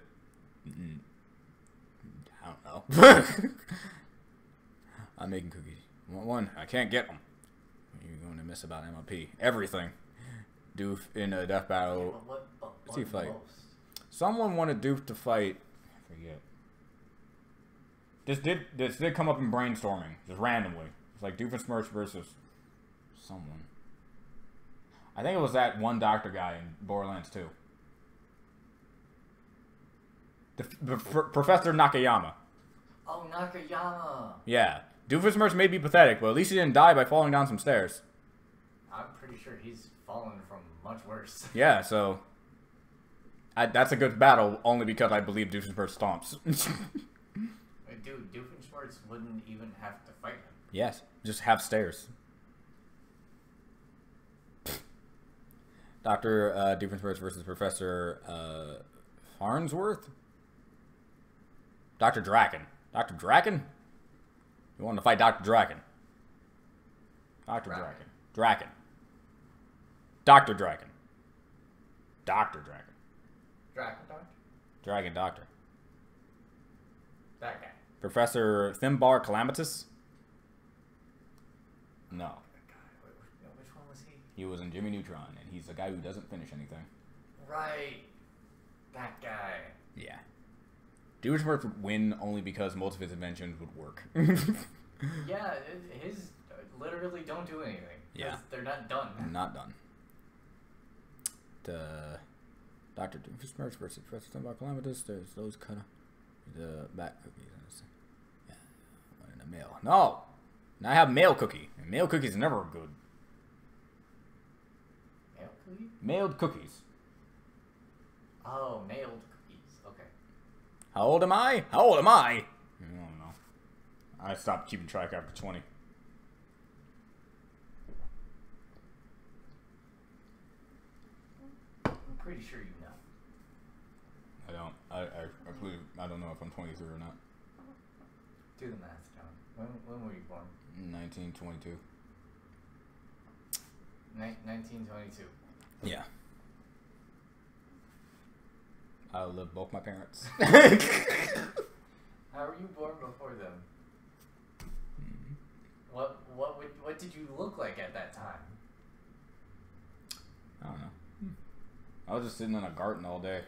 I don't know. I'm making cookies. Want one? I can't get them. What are you going to miss about MLP? Everything. Doof in a death battle. Yeah, What's he fight? most? Someone wanted Doof to fight. I forget. This did come up in brainstorming, just randomly. It's like Doofenshmirtz versus someone. I think it was that one doctor guy in Borderlands 2. Professor Nakayama. Oh, Nakayama. Yeah. Doofenshmirtz may be pathetic, but at least he didn't die by falling down some stairs. I'm pretty sure he's fallen from much worse. Yeah, so... that's a good battle, only because I believe Doofenshmirtz stomps. Dude, Doofenshmirtz wouldn't even have to fight him. Yes, just have stairs. Dr. Doofenshmirtz versus Professor Farnsworth? Dr. Draken. Dr. Draken? You want to fight Dr. Draken? Dr. Draken. Draken. Dr. Draken. Dr. Draken. Dragon Doctor? Dragon Doctor. That guy. Professor Thimbar Calamitous? No. Which one was he? He was in Jimmy Neutron, and he's the guy who doesn't finish anything. Right. That guy. Yeah. Doofenshmirtz would win only because most of his inventions would work. Yeah, his literally don't do anything. Yeah. They're not done. Not done. Dr. Doofenshmirtz versus Professor Thimbar Calamitous. There's those kind of the back cookies. Yeah. One in the mail. No! Now I have mail cookie. And mail cookies are never good. Mail cookie? Mailed cookies. Oh, mailed cookies. Okay. How old am I? How old am I? I don't know. I stopped keeping track after 20. I'm pretty sure you know. I don't. I don't know if I'm 23 or not. Do the math, John. When were you born? 1922. 1922. Yeah. I outlived both my parents. How were you born before them? What did you look like at that time? I don't know. I was just sitting in a garden all day.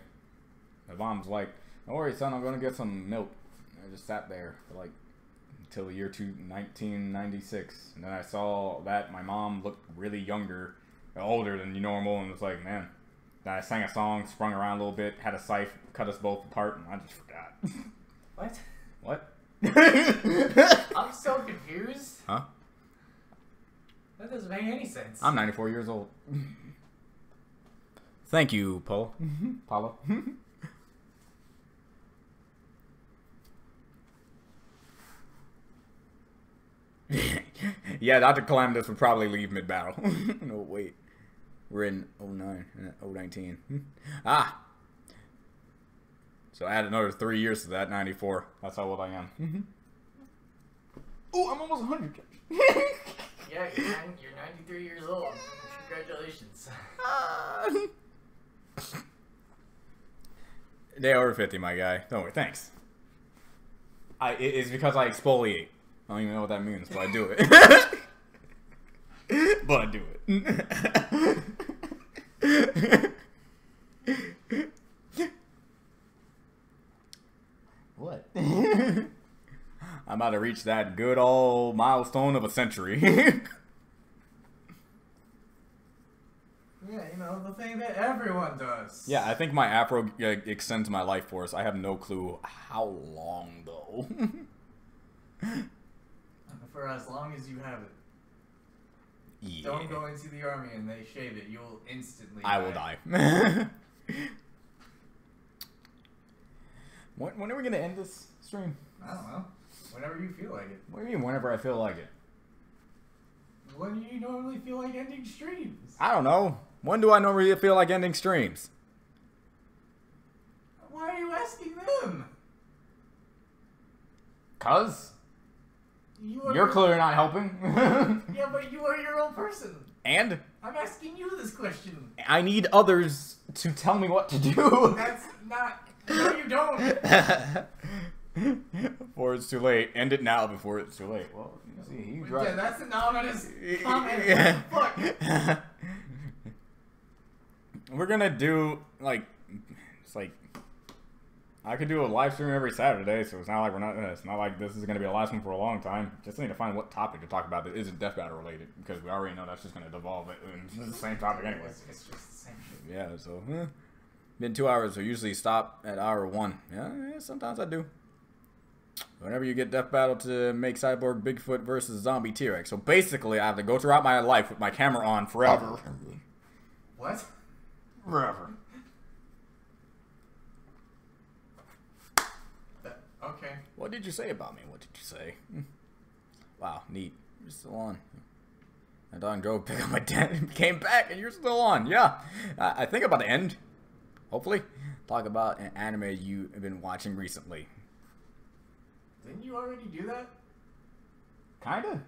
My mom's like, "Don't worry, son, I'm gonna get some milk." And I just sat there for like until the year 1996, and then I saw that my mom looked really older than normal, and was like, "Man." Then I sang a song, sprung around a little bit, had a scythe, cut us both apart, and I just forgot. What? What? I'm so confused. Huh? That doesn't make any sense. I'm 94 years old. Thank you, Paulo. Paulo. Yeah, Dr. Calamitous would probably leave mid-battle. No, wait. We're in 09, 019. Ah! So add another 3 years to that, 94. That's how old I am. Oh, I'm almost 100. Yeah, you're 93 years old. Congratulations. They over 50, my guy. Don't worry, thanks. It's because I exfoliate. I don't even know what that means, but I do it. But I do it. What? I'm about to reach that good old milestone of a century. Yeah, you know, the thing that everyone does. Yeah, I think my afro extends my life force. I have no clue how long, though. For as long as you have it. Yeah. Don't go into the army and they shave it. You'll instantly I will die. When are we going to end this stream? I don't know. Whenever you feel like it. What do you mean, whenever I feel like it? When do you normally feel like ending streams? I don't know. When do I normally feel like ending streams? Why are you asking them? 'Cause you're clearly not helping. Yeah, but you are your own person. And? I'm asking you this question. I need others to tell me what to do. That's not... No, you don't. Before it's too late. End it now before it's too late. Well, you see, he dropped... Yeah, that's an ominous comment. Yeah. Fuck. We're gonna do, like... It's like... I could do a live stream every Saturday, so it's not like it's not like this is gonna be a last one for a long time. Just need to find what topic to talk about that isn't Death Battle related, because we already know that's just gonna devolve it into the same topic anyway. It's just the same shit. Yeah, so been 2 hours, so usually stop at hour 1. Yeah, sometimes I do. Whenever you get Death Battle to make Cyborg Bigfoot versus Zombie T-Rex. So basically, I have to go throughout my life with my camera on forever. What? Forever. Okay. What did you say about me? What did you say? Wow, neat. You're still on. My dog drove, pick up my dad, came back, and you're still on. Yeah. I think about the end. Hopefully. Talk about an anime you've been watching recently. Didn't you already do that? Kinda.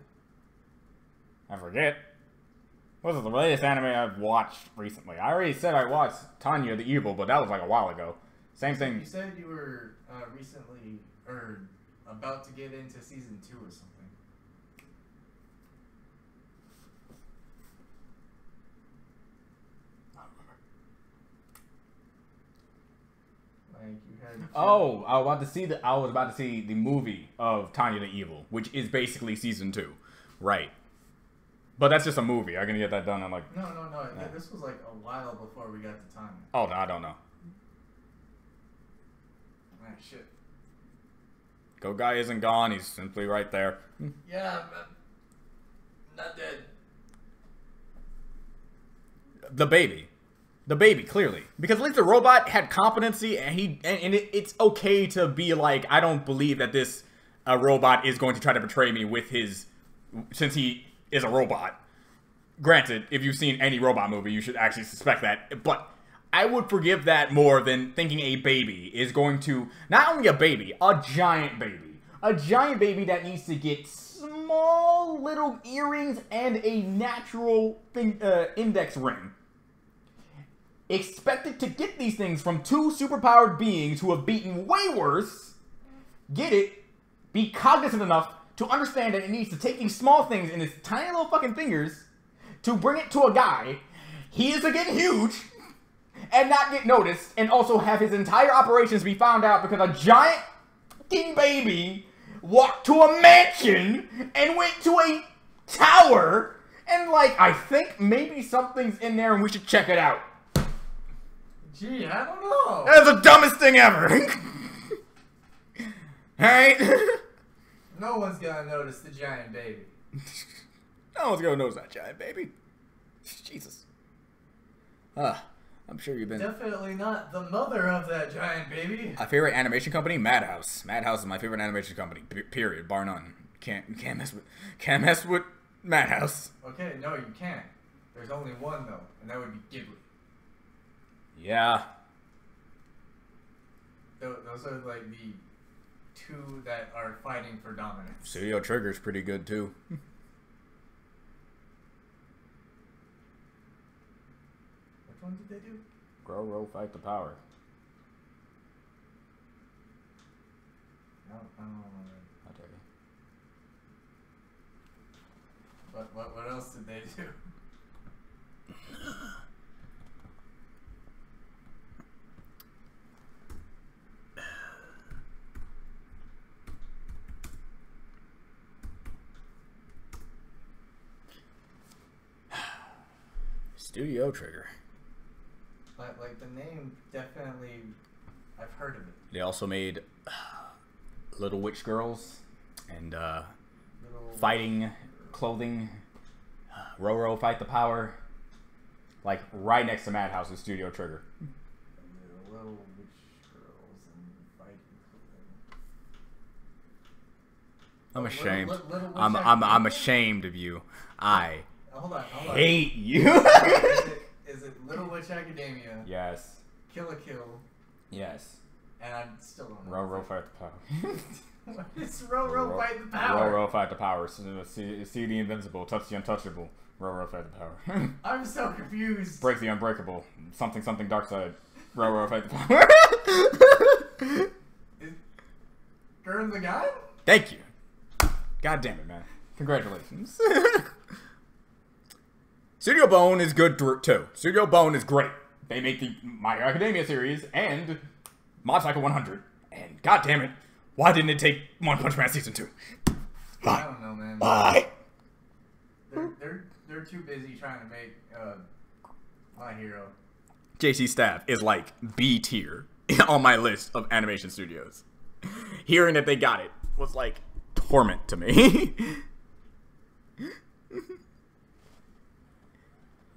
I forget. What was the latest anime I've watched recently? I already said I watched Tanya the Evil, but that was like a while ago. Same thing. You said you were recently, or about to get into season 2 or something. Like you had. Oh, I was about to see the movie of Tanya the Evil, which is basically season 2, right? But that's just a movie. I'm gonna get that done in like. No. Yeah. This was like a while before we got to Tanya. Oh no, I don't know. Ah, shit. Go guy isn't gone. He's simply right there. Yeah, I'm not dead. The baby, clearly, because at least the robot had competency, and it's okay to be like, I don't believe that this robot is going to try to betray me with his, since he is a robot. Granted, if you've seen any robot movie, you should actually suspect that, but I would forgive that more than thinking a baby is going to, not only a baby that needs to get small little earrings and a natural index ring. Expected to get these things from 2 superpowered beings who have beaten way worse, get it, be cognizant enough to understand that it needs to take these small things in its tiny little fucking fingers to bring it to a guy. He is to get huge and not get noticed, and also have his entire operations be found out because a giant fucking baby walked to a mansion and went to a tower, and like, I think maybe something's in there and we should check it out. Gee, I don't know. That's the dumbest thing ever. Alright? No one's gonna notice the giant baby. No one's gonna notice that giant baby. Jesus. I'm sure you've been... Definitely not the mother of that giant baby. My favorite animation company? Madhouse. Madhouse is my favorite animation company. Period. Bar none. Can't mess with Madhouse. Okay, no, you can't. There's only one though, and that would be Ghibli. Yeah. Those are like the 2 that are fighting for dominance. Studio Trigger's pretty good too. Which one did they do? Grow, Fight the Power. No, I don't remember. I'll tell you. What else did they do? Studio Trigger. Like the name definitely, I've heard of it. They also made Little Witch Girls and Little fighting clothing. Roro Fight the Power. Like right next to Madhouse is Studio Trigger. Little Witch Girls and fighting clothing. I'm ashamed. Little Witch I'm ashamed of you. I Hold on. hate you. Is it Little Witch Academia? Yes. Kill a Kill. Yes. And I still don't know. Roro Fight the Power. What is Roro Fight the Power? Roro Fight the Power. See the invincible. Touch the untouchable. Roro Fight the Power. I'm so confused. Break the unbreakable. Something dark side. Roro Fight the Power. Is Gurren the guy? Thank you. God damn it, man. Congratulations. Studio Bone is good too. Studio Bone is great. They make the My Hero Academia series and Mob Psycho 100. And god damn it, why didn't it take One Punch Man Season 2? I don't know, man. Why? They're too busy trying to make My Hero. JC Staff is like B tier on my list of animation studios. Hearing that they got it was like torment to me.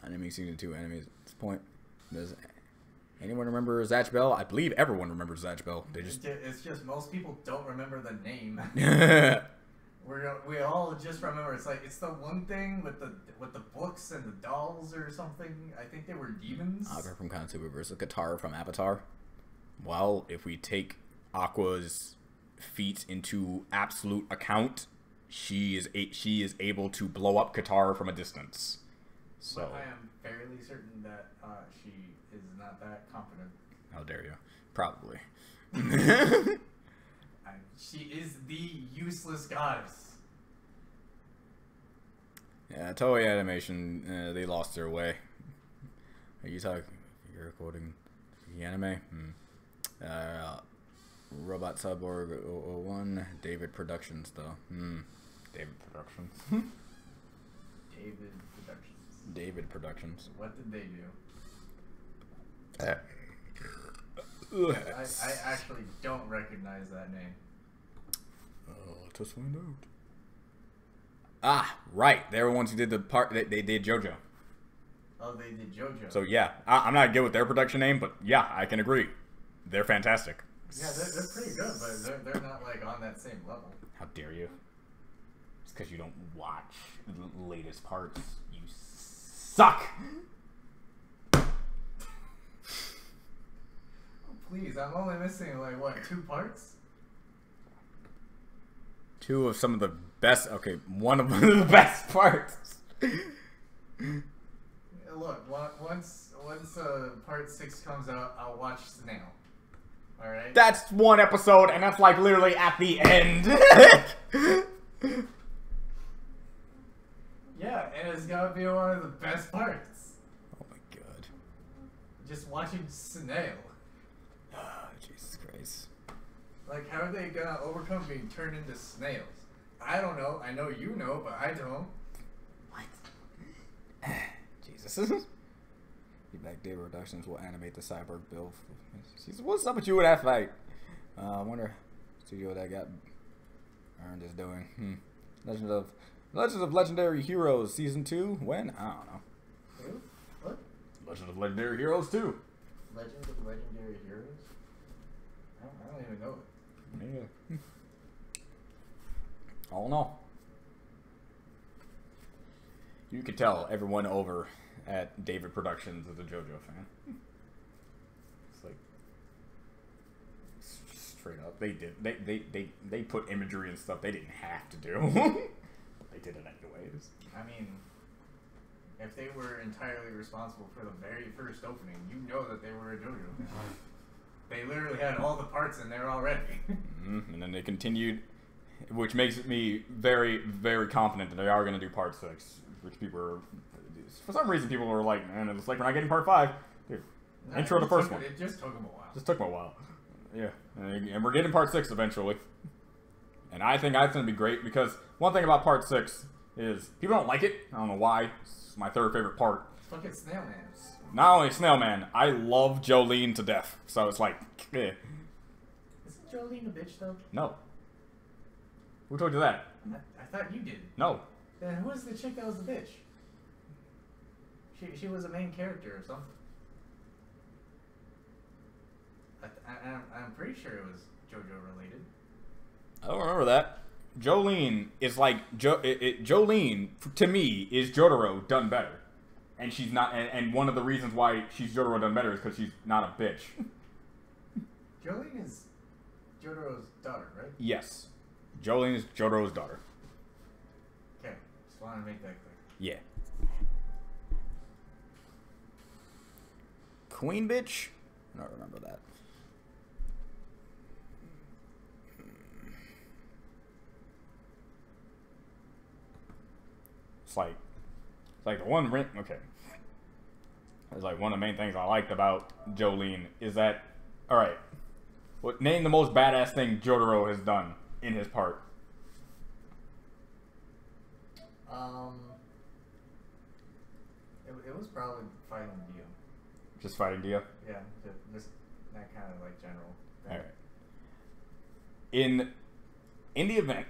Anime Season 2 anime at this point. Does anyone remember Zatch Bell? I believe everyone remembers Zatch Bell. They just... It's just most people don't remember the name. We all just remember it's the one thing with the books and the dolls or something. I think they were demons. Aqua from Konosuba versus Katara from Avatar. Well, if we take Aqua's feat into absolute account, she is able to blow up Katara from a distance. So but I am fairly certain that she is not that competent. How dare you? Probably. She is the useless goddess. Yeah, Toei Animation, they lost their way. Are you talking? You're quoting the anime? Robot Cyborg 001, David Productions, though. David Productions. David Productions. David Productions. What did they do? I actually don't recognize that name. Let us find out. Ah, right. They were the ones who did the part. They did JoJo. Oh, they did JoJo. So yeah, I'm not good with their production name, but yeah, I can agree. They're fantastic. Yeah, they're pretty good, but they're not like on that same level. How dare you? It's because you don't watch the latest parts. You suck. Please, I'm only missing like what, 2 parts? 2 of some of the best. Okay, one of the best parts. Look, once part 6 comes out, I'll watch Snail. All right. That's 1 episode, and that's like literally at the end. Yeah, and it's gotta be one of the best parts. Oh my god. Just watching Snail. Oh, Jesus Christ. Like, how are they gonna overcome being turned into snails? I don't know. I know you know, but I don't. What? Jesus. Feedback Day Productions will animate the Cyborg Bill. What's up with you with that fight? I wonder studio that got earned is doing. Legends of Legendary Heroes Season 2? When? I don't know. Who? What? Legends of Legendary Heroes 2. Legends of Legendary Heroes? I don't even know it. Yeah. All in all, you could tell everyone over at David Productions is a JoJo fan. It's like straight up, they put imagery and stuff they didn't have to do. They did it anyways. I mean, if they were entirely responsible for the very first opening, you know that they were a JoJo fan. They literally had all the parts in there already. And then they continued, which makes me very, very confident that they are going to do part 6. Which people are, for some reason, people were like, man, it's like we're not getting part 5. Dude, intro to the first one. It just took them a while. Just took them a while. Yeah, and we're getting part 6 eventually. And I think that's going to be great because one thing about part 6 is people don't like it. I don't know why. It's my 3rd favorite part. Fucking Snail Man. Not only Snail Man, I love Jolene to death. So it's like, eh. Isn't Jolene a bitch though? No. Who told you that? I thought you did. No. Then who was the chick that was the bitch? She was a main character or something. I'm pretty sure it was JoJo related. I don't remember that. Jolene is like Jolene to me is Jotaro done better, and she's not. And one of the reasons why she's Jotaro done better is because she's not a bitch. Jolene is Jotaro's daughter, right? Yes, Jolene is Jotaro's daughter. Okay, just wanted to make that clear. Yeah. Queen bitch? I don't remember that. It's like the one okay. It's like one of the main things I liked about Jolene is that, all right, Name the most badass thing Jotaro has done in his part. It was probably fighting Dio. Just fighting Dio? Yeah, just that kind of like general thing. Alright. In the event,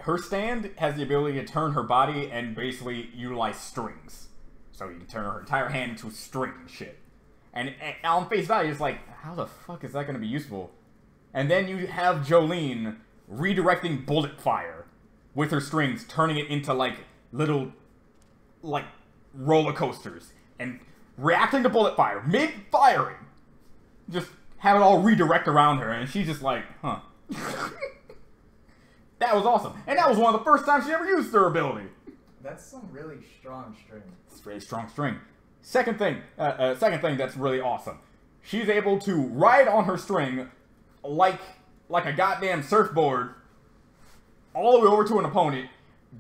her stand has the ability to turn her body and basically utilize strings. So you can turn her entire hand into a string and shit. And on face value, it's like, how the fuck is that going to be useful? And then you have Jolene redirecting bullet fire with her strings, turning it into like little, like, roller coasters. And reacting to bullet fire, mid-firing. Just have it all redirect around her, and she's just like, huh. That was awesome. And that was one of the first times she ever used her ability. That's some really strong string. It's a really strong string. Second thing that's really awesome. She's able to ride on her string like a goddamn surfboard all the way over to an opponent,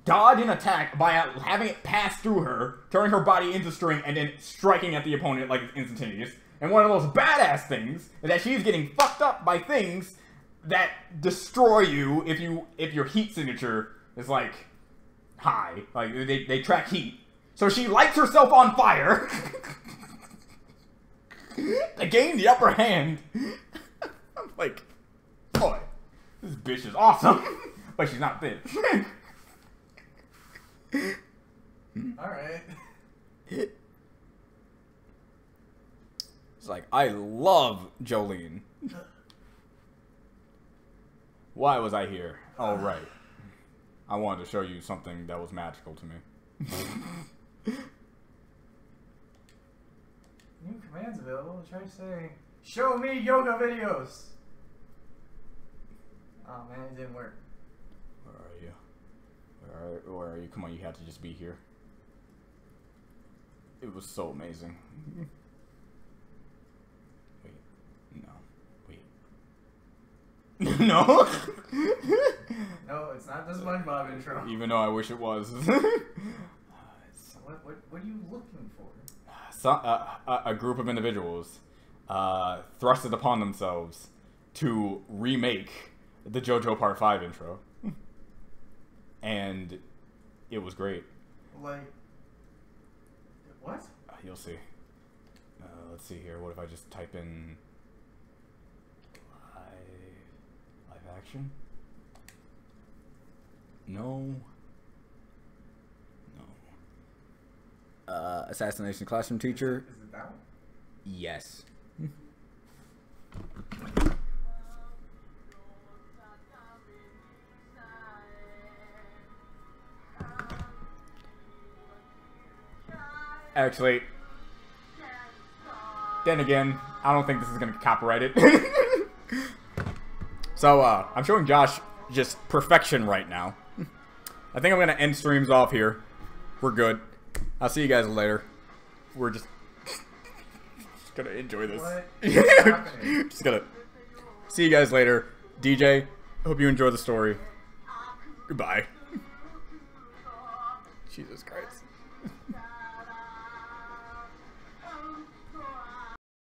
dodge an attack by having it pass through her, turning her body into string, and then striking at the opponent like it's instantaneous. And one of the most badass things is that she's getting fucked up by things that destroy you if your heat signature is like high. Like they track heat. So she lights herself on fire to gain the upper hand. I'm like, boy, this bitch is awesome. But she's not bitch. Alright. It's like, I love Jolene. Why was I here? Oh, right. I wanted to show you something that was magical to me. New commands available. Try to say, show me yoga videos. Oh man, it didn't work. Where are you? Where are you? Come on, you have to just be here. It was so amazing. Wait. No. Wait. No? No, it's not the SpongeBob intro. Even though I wish it was. What are you looking for? A group of individuals thrust it upon themselves to remake the JoJo Part 5 intro. And it was great. Like, what? You'll see. Let's see here. What if I just type in live action? No. Assassination Classroom Teacher. Is it that one? Yes. Actually, then again, I don't think this is going to copyright it. So, I'm showing Josh just perfection right now. I think I'm going to end streams off here. We're good. I'll see you guys later. We're just gonna enjoy this. What? Just gonna see you guys later. DJ, hope you enjoy the story. Goodbye. Jesus Christ.